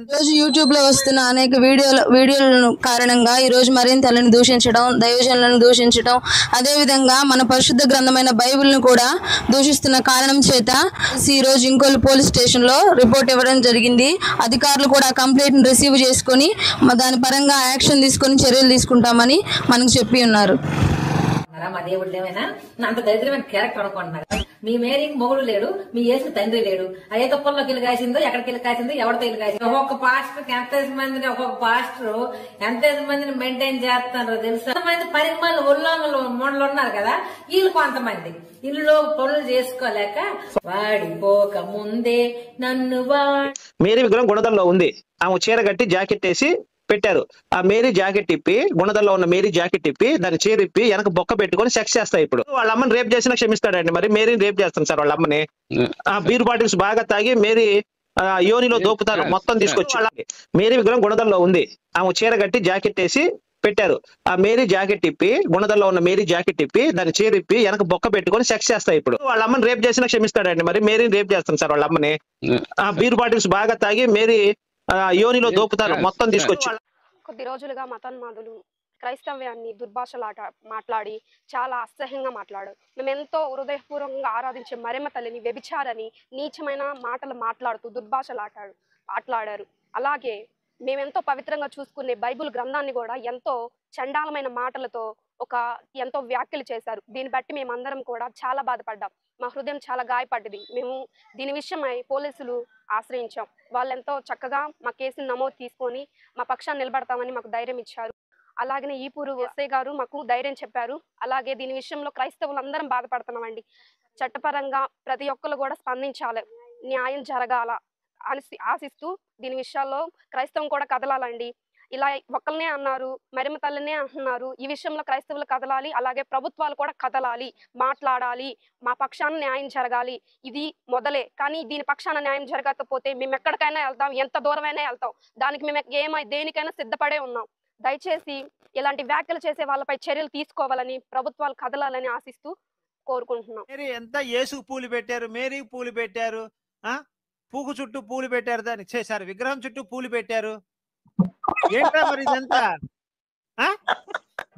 ఈరోజు యూట్యూబ్ లో వస్తున్న అనేక వీడియోల కారణంగా ఈరోజు మరింత తల్లిని దూషించడం, దైవజనులను దూషించడం, అదేవిధంగా మన పరిశుద్ధ గ్రంథమైన బైబిల్ను కూడా దూషిస్తున్న కారణం చేత ఈరోజు ఇంకోలు పోలీస్ స్టేషన్లో రిపోర్ట్ ఇవ్వడం జరిగింది. అధికారులు కూడా కంప్లైంట్ రిసీవ్ చేసుకొని దాని పరంగా యాక్షన్ తీసుకొని చర్యలు తీసుకుంటామని మనకు చెప్పి ఉన్నారు. మా దేవుడు ఏమైనా అంత దరిద్రమైన క్యారెక్టర్ అనుకుంటున్నారు. మీ మేరీకి మొగుడు లేడు, మీ యేసుకి తండ్రి లేడు. ఏ తుప్పల్లోకి ఇల్లు కాసిందో, ఎక్కడికి ఇల్లు కాసిందో, ఎవరితో ఇల్లు కాసిందో. ఒక్కొక్క పాస్టర్ ఎంత మందిని మెయింటైన్ చేస్తున్నారు తెలుసు. మంది పరిమాణాలు ఉల్లంఘనలు మూడలు ఉన్నారు కదా, వీళ్ళు కొంతమంది ఇల్లులో పనులు చేసుకోలేక వాడిపోక ముందే నన్ను మేరీ విగ్రహం గుణదల్లో ఉంది. ఆమె చీర కట్టి జాకెట్ వేసి పెట్టారు. ఆ మేరీ జాకెట్ ఇప్పి, గుణదల్లో ఉన్న మేరీ జాకెట్ ఇప్పి దాన్ని చీరిప్పి వెనక బొక్క పెట్టుకొని సెక్స్ చేస్తాయి. ఇప్పుడు వాళ్ళ అమ్మని రేప్ చేసినా క్షమిస్తాడండి, మరి మేరీని రేప్ చేస్తాం సార్ వాళ్ళ అమ్మని. ఆ బీర్ బాటిల్స్ బాగా తాగి మేరీ యోనిలో దోపుతారు మొత్తం తీసుకొచ్చి. మేరీ విగ్రహం గుణదల్లో ఉంది. ఆమె చీర కట్టి జాకెట్ వేసి పెట్టారు. ఆ మేరీ జాకెట్ ఇప్పి, గుణదల్లో ఉన్న మేరీ జాకెట్ ఇప్పి దాన్ని చీరిప్పి వెనక బొక్క పెట్టుకొని సెక్స్ చేస్తాయి. ఇప్పుడు వాళ్ళ అమ్మని రేప్ చేసినా క్షమిస్తాడండి, మరి మేరీని రేప్ చేస్తాం సార్ వాళ్ళ అమ్మని. ఆ బీర్ బాటిల్స్ బాగా తాగి మేరీ యోనిలో దోపుతారు మొత్తం తీసుకొచ్చి. కొద్ది రోజులుగా మతోన్మాదులు క్రైస్తవ్యాన్ని దుర్భాషలాట మాట్లాడి చాలా అసహ్యంగా మాట్లాడారు. మేము ఎంతో హృదయపూర్వకంగా ఆరాధించే మరియమ్మ తల్లిని వ్యభిచారని నీచమైన మాటలు మాట్లాడుతూ మాట్లాడారు. అలాగే మేమెంతో పవిత్రంగా చూసుకునే బైబిల్ గ్రంథాన్ని కూడా ఎంతో చండాలమైన మాటలతో ఎంతో వ్యాఖ్యలు చేశారు. దీన్ని బట్టి మేమందరం కూడా చాలా బాధపడ్డాం. మా హృదయం చాలా గాయపడ్డది. మేము దీని విషయమై పోలీసులు ఆశ్రయించాం. వాళ్ళెంతో చక్కగా మా కేసును నమోదు తీసుకొని మా పక్షాన్ని నిలబడతామని మాకు ధైర్యం ఇచ్చారు. అలాగనే ఈపూరు ఎస్ఐ గారు మాకు ధైర్యం చెప్పారు. అలాగే దీని విషయంలో క్రైస్తవులందరం బాధపడుతున్నామండి. చట్టపరంగా ప్రతి ఒక్కరు కూడా స్పందించాలి, న్యాయం జరగాల అని ఆశిస్తూ దీని విషయాల్లో క్రైస్తవం కూడా కదలాలండి. ఇలా ఒక్కరినే అన్నారు, మరియమ్మ తల్లినే అంటున్నారు. ఈ విషయంలో క్రైస్తవులు కదలాలి, అలాగే ప్రభుత్వాలు కూడా కదలాలి, మాట్లాడాలి, మా పక్షాన న్యాయం జరగాలి. ఇది మొదలే, కానీ దీని పక్షాన న్యాయం జరగకపోతే మేము ఎక్కడికైనా వెళ్తాం, ఎంత దూరమైనా వెళ్తాం. దానికి మేము దేనికైనా సిద్ధపడే ఉన్నాం. దయచేసి ఇలాంటి వ్యాఖ్యలు చేసే వాళ్ళపై చర్యలు తీసుకోవాలని, ప్రభుత్వాలు కదలాలని ఆశిస్తూ కోరుకుంటున్నాం. ఎంత యేసుకు పూలు పెట్టారు, మేరీకి పూలు పెట్టారు, పూకు చుట్టూ పూలు పెట్టారు, దానికి చేశారు విగ్రహం చుట్టూ పూలు పెట్టారు. ఏంటా మరి ఇదంతా?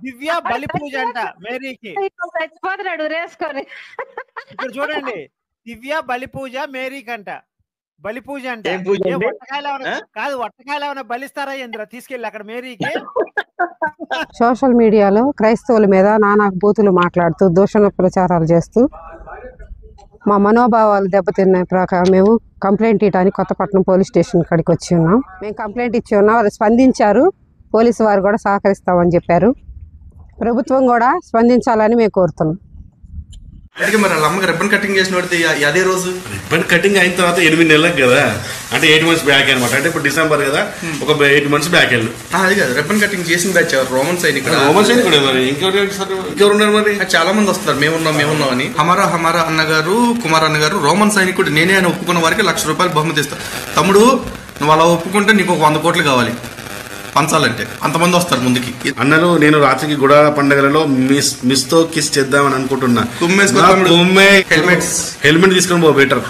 దివ్య బలి పూజ అంట మేరీకి. ఇక్కడ చూడండి, దివ్య బలి పూజ మేరీకి అంట. బలి పూజ అంటే కాదు, వట్టకాయలు ఏమైనా బలిస్తారా ఏంద్ర తీసుకెళ్ళి అక్కడ మేరీకి? సోషల్ మీడియాలో క్రైస్తవుల మీద నానా బూతులు మాట్లాడుతూ దూషణ ప్రచారాలు చేస్తూ మా మనోభావాలు దెబ్బతిన్న ప్రకారం మేము కంప్లైంట్ ఇవ్వడానికి కొత్తపట్నం పోలీస్ స్టేషన్ కాడికి వచ్చి ఉన్నాం. మేము కంప్లైంట్ ఇచ్చి ఉన్నాం, వాళ్ళు స్పందించారు. పోలీసు వారు కూడా సహకరిస్తామని చెప్పారు. ప్రభుత్వం కూడా స్పందించాలని మేము కోరుతున్నాం. అందుకే మరి వాళ్ళ అమ్మకి రిబ్బన్ కటింగ్ చేసిన వాడితే అదే రోజు రిబ్బన్ కటింగ్ అయిన తర్వాత 8 నెలలకు కదా, అంటే 8 months బ్యాక్ అనమాట. అంటే ఇప్పుడు డిసెంబర్ కదా, ఒక 8 months బ్యాక్ వెళ్ళు. అది కాదు, రిబ్బన్ కటింగ్ చేసిన బ్యాచ్ రోమన్ సైనికుడు. రోమన్ సైనికుడే మరి ఇంకెవరు ఉన్నారు మరి? చాలా మంది వస్తారు మేమున్నాం అని. హమారా అన్నగారు కుమార్ అన్నగారు రోమన్ సైనికుడు నేనే అని ఒప్పుకున్న వారికి ₹1,00,000 బహుమతి ఇస్తా. తమ్ముడు నువ్వు అలా ఒప్పుకుంటే నీకు ఒక 100 కోట్లు కావాలి పంచాలంటే. అంతమంది వస్తారు ముందుకి. అన్నలు నేను రాత్రికి గుడాల పండుగలలో మిస్ తో కిస్ చేద్దామని అనుకుంటున్నా. హెల్మెట్ తీసుకొని పో బెటర్.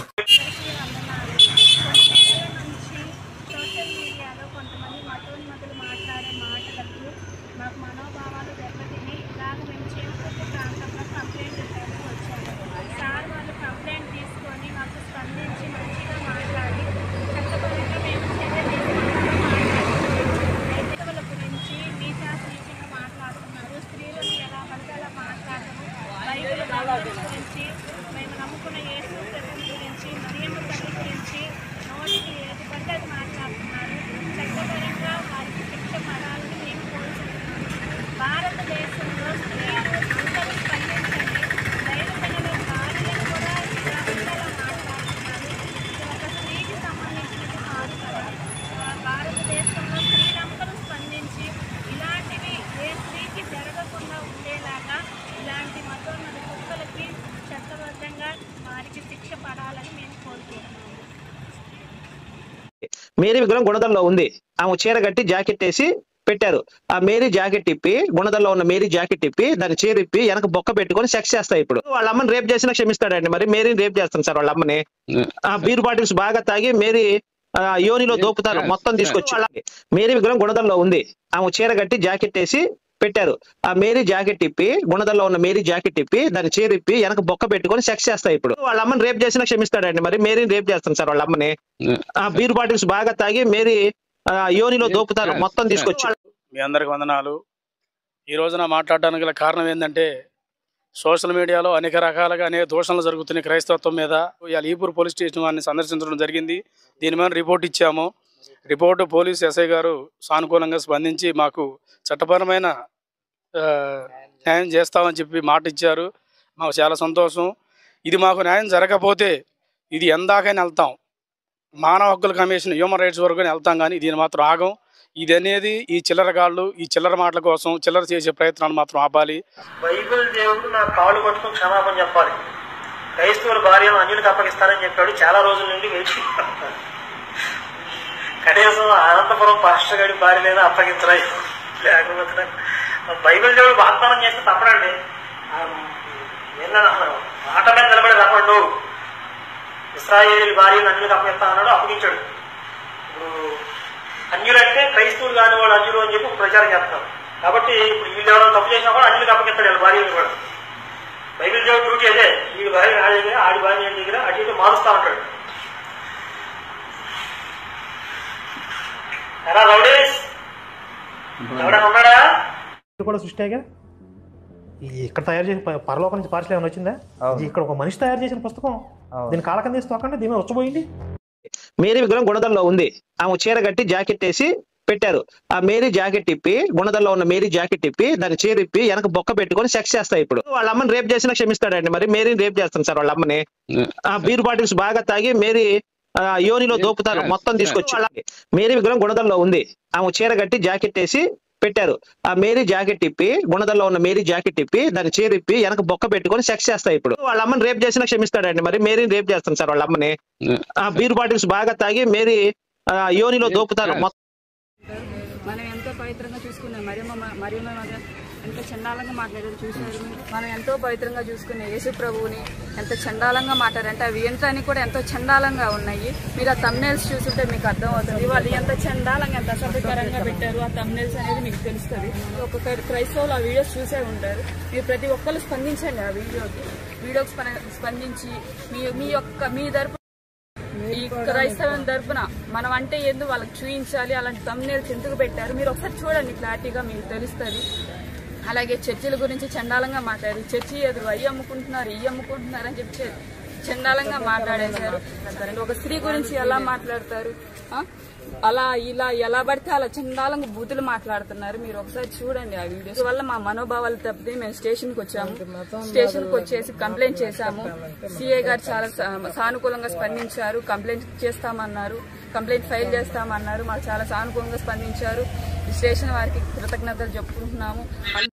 మేము నమ్ముకున్న యేసు ప్రభు గురించి మరియమ్మ తల్లి గురించి నోటికి ఏది పడితే అది మాట్లాడుతున్నారు. చట్టపరంగా వారికి శిక్ష పడాలని మేము కోరుకుంటున్నాము. భారతదేశంలో స్త్రీలు అందరూ స్పందించండి. దైవజనులు భార్యలను కూడా ఇలా ఉండేలా మాట్లాడుతున్నారు. ఇది ఒక స్త్రీకి సంబంధించినది కాదు కదా. భారతదేశంలో స్త్రీలందరూ స్పందించి ఇలాంటివి ఏ స్త్రీకి జరగకుండా ఉండేలాగా ఇలాంటి మతోన్నత కుక్కలకి చట్టబద్ధంగా వారికి శిక్ష పడాలని మేము కోరుకుంటున్నాము. మేరీ విగ్రహం గుణదల్లో ఉంది. ఆమె చీర కట్టి జాకెట్ వేసి పెట్టారు. ఆ మేరీ జాకెట్ ఇప్పి, గుణదల్లో ఉన్న మేరీ జాకెట్ ఇప్పి దాని చీర ఇప్పి వెనక బొక్క పెట్టుకొని సెక్స్ చేస్తాయి. ఇప్పుడు వాళ్ళ అమ్మని రేప్ చేసినా క్షమిస్తాడండి. మరి మేరీని రేప్ చేస్తాను సార్ వాళ్ళ అమ్మని. ఆ బీర్ బాటిల్స్ బాగా తాగి మేరీ యోనిలో దోపుతారు మొత్తం తీసుకొచ్చి. మేరీ విగ్రహం గుణదల్లో ఉంది. ఆమె చీర కట్టి జాకెట్ వేసి పెట్టారు. ఆ మేరీ జాకెట్ ఇప్పి, గుణదల్లో ఉన్న మేరీ జాకెట్ ఇప్పి దాని చీర ఇప్పి వెనక బొక్క పెట్టుకొని సెక్స్ చేస్తాయి. ఇప్పుడు వాళ్ళ అమ్మని రేప్ చేసినా క్షమిస్తాడండి. మరి మేరీని రేప్ చేస్తాను సార్ వాళ్ళ అమ్మని. ఆ బీర్ బాటిల్స్ బాగా తాగి మేరీ యోనిలో దోపుతారు మొత్తం తీసుకొచ్చి. మీ అందరికి వందనాలు. ఈ రోజున మాట్లాడడానికి గల కారణం ఏంటంటే సోషల్ మీడియాలో అనేక రకాలుగా అనేక దూషణలు జరుగుతున్నాయి క్రైస్తవత్వం మీద. ఇవాళ ఈపూర్ పోలీస్ స్టేషన్ వారిని సందర్శించడం జరిగింది. దీని మీద రిపోర్ట్ ఇచ్చాము. రిపోర్టు పోలీస్ ఎస్ఐ గారు సానుకూలంగా స్పందించి మాకు చట్టపరమైన న్యాయం చేస్తామని చెప్పి మాట ఇచ్చారు. మాకు చాలా సంతోషం. ఇది మాకు న్యాయం జరగకపోతే ఇది ఎందాకైనా వెళ్తాం. మానవ హక్కుల కమిషన్ హ్యూమన్ రైట్స్ వరకు వెళ్తాం, కానీ దీని మాత్రం ఆగం. ఇది అనేది ఈ చిల్లరగాళ్ళు ఈ చిల్లర మాటల కోసం చిల్లర చేసే ప్రయత్నాలు మాత్రం ఆపాలి. బైబిల్ దేవుడు నా కాళ్ళు పట్టుకుని క్షమాపణ చెప్పాలి. క్రైస్తవుల భార్యను అన్యులకు అప్పగిస్తానని చెప్పాడు. చాలా రోజుల నుండి వేచి కనీసం అనంతపురం పాస్టర్ గారి భార్యలైనా అప్పగించరాయి. లేకపోతే బైబిల్ దేవుడు వాగ్దానం చేస్తే తప్పడండి. మాట మీద నిలబడి రమ్మండు. ఇశ్రాయేలు భార్యను అన్యులకు అప్పగిస్తా అన్నాడు, అప్పగించాడు. ఇప్పుడు అన్యులంటే క్రైస్తవులు కాని వాడు అన్యులు అని చెప్పి ప్రచారం చేస్తున్నారు. కాబట్టి ఇప్పుడు వీళ్ళు ఎవరైనా తప్పు చేసినా కూడా అన్యులకు అప్పగిస్తాడు వీళ్ళ భార్యను కూడా. బైబిల్ దేవుడు డ్యూటీ అదే. వీడి భార్య ఆడి దగ్గర ఆడి భార్య దగ్గర అటు ఇటు మారుస్తూ ఉంటాడు. ఎలా రౌడీస్ ఎవడైనా ఉన్నాడా? కూడా సృష్టిగా ఇక్కడ తయారు చేసిన పరలోకం నుంచి పార్సల్ ఏమైనా వచ్చిందా? ఇక్కడ ఒక మనిషి తయారు చేసిన పుస్తకం. దీని కాలకం తీసి తోకండి, దీని వచ్చబోయింది. మేరీ విగ్రహం గుణదల్లో ఉంది. ఆమె చీర కట్టి జాకెట్ వేసి పెట్టారు. ఆ మేరీ జాకెట్ ఇప్పి, గుణదల్లో ఉన్న మేరీ జాకెట్ ఇప్పి దాని చీర ఇప్పి వెనక బొక్క పెట్టుకొని సెక్స్ చేస్తాయి. ఇప్పుడు వాళ్ళ అమ్మని రేప్ చేసినా క్షమిస్తాడండి. మరి మేరీని రేప్ చేస్తాను సార్ వాళ్ళ అమ్మని. ఆ బీర్ బాటిల్స్ బాగా తాగి మేరీ యోనిలో దోపుతారు మొత్తం తీసుకొచ్చి. మేరీ విగ్రహం గుణదల్లో ఉంది. ఆమె చీర కట్టి జాకెట్ వేసి పెట్టారు. ఆ మేరీ జాకెట్ ఇప్పి, గుణదల్లో ఉన్న మేరీ జాకెట్ ఇప్పి దాని చీర ఇప్పి వెనక బొక్క పెట్టుకొని సెక్స్ చేస్తాయి. ఇప్పుడు వాళ్ళ అమ్మని రేప్ చేసినా క్షమిస్తాడండి. మరి మేరీని రేప్ చేస్తాను సార్ వాళ్ళ అమ్మని. ఆ బీర్ బాటిల్స్ బాగా తాగి మేరీ యోనిలో దోపుతారు మొత్తం. మనం ఎంతో పవిత్రంగా చూసుకునే మరియమ్మ ఎంత చండాలంగా మాట్లాడారు చూశారు. మనం ఎంతో పవిత్రంగా చూసుకునే యేసు ప్రభువుని ఎంత చండాలంగా మాట్లాడారంటే అవి ఏంటని కూడా ఎంతో చండాలంగా ఉన్నాయి. మీరు ఆ తమ్నెల్స్ చూస్తుంటే మీకు అర్థమవుతుంది వాళ్ళు ఎంత చండాలంగా ఎంత అసభ్యకరంగా పెట్టారు. ఆ తమ్నెల్స్ అనేది మీకు తెలుస్తుంది. ఒక్కొక్క క్రైస్తవులు ఆ వీడియోస్ చూసే ఉంటారు. మీరు ప్రతి ఒక్కరు స్పందించండి. ఆ వీడియోకి స్పందించి మీ తరపు ఈ క్రైస్తవం తరపున మనం అంటే ఏందో వాళ్ళకి చూపించాలి. అలాంటి తమ్నెల్స్ ఎందుకు పెట్టారు మీరు ఒకసారి చూడండి, క్లారిటీగా మీకు తెలుస్తుంది. అలాగే చర్చిల గురించి చండాలంగా మాట్లాడారు. చర్చి ఎదురు అయ్యి అమ్ముకుంటున్నారు, ఇవి అమ్ముకుంటున్నారు అని చెప్పి చండాలంగా మాట్లాడేశారు. ఒక స్త్రీ గురించి ఎలా మాట్లాడతారు, అలా ఇలా ఎలా పడితే అలా చండాలంగా బూతులు మాట్లాడుతున్నారు. మీరు ఒకసారి చూడండి ఆ వీడియోస్ వల్ల మా మనోభావాలు తప్పితే మేము స్టేషన్కి వచ్చాము. స్టేషన్కి వచ్చేసి కంప్లైంట్ చేశాము. సిఐ గారు చాలా సానుకూలంగా స్పందించారు. కంప్లైంట్ చేస్తామన్నారు, కంప్లైంట్ ఫైల్ చేస్తామన్నారు. మాకు చాలా సానుకూలంగా స్పందించారు. స్టేషన్ వారికి కృతజ్ఞతలు చెప్పుకుంటున్నాము.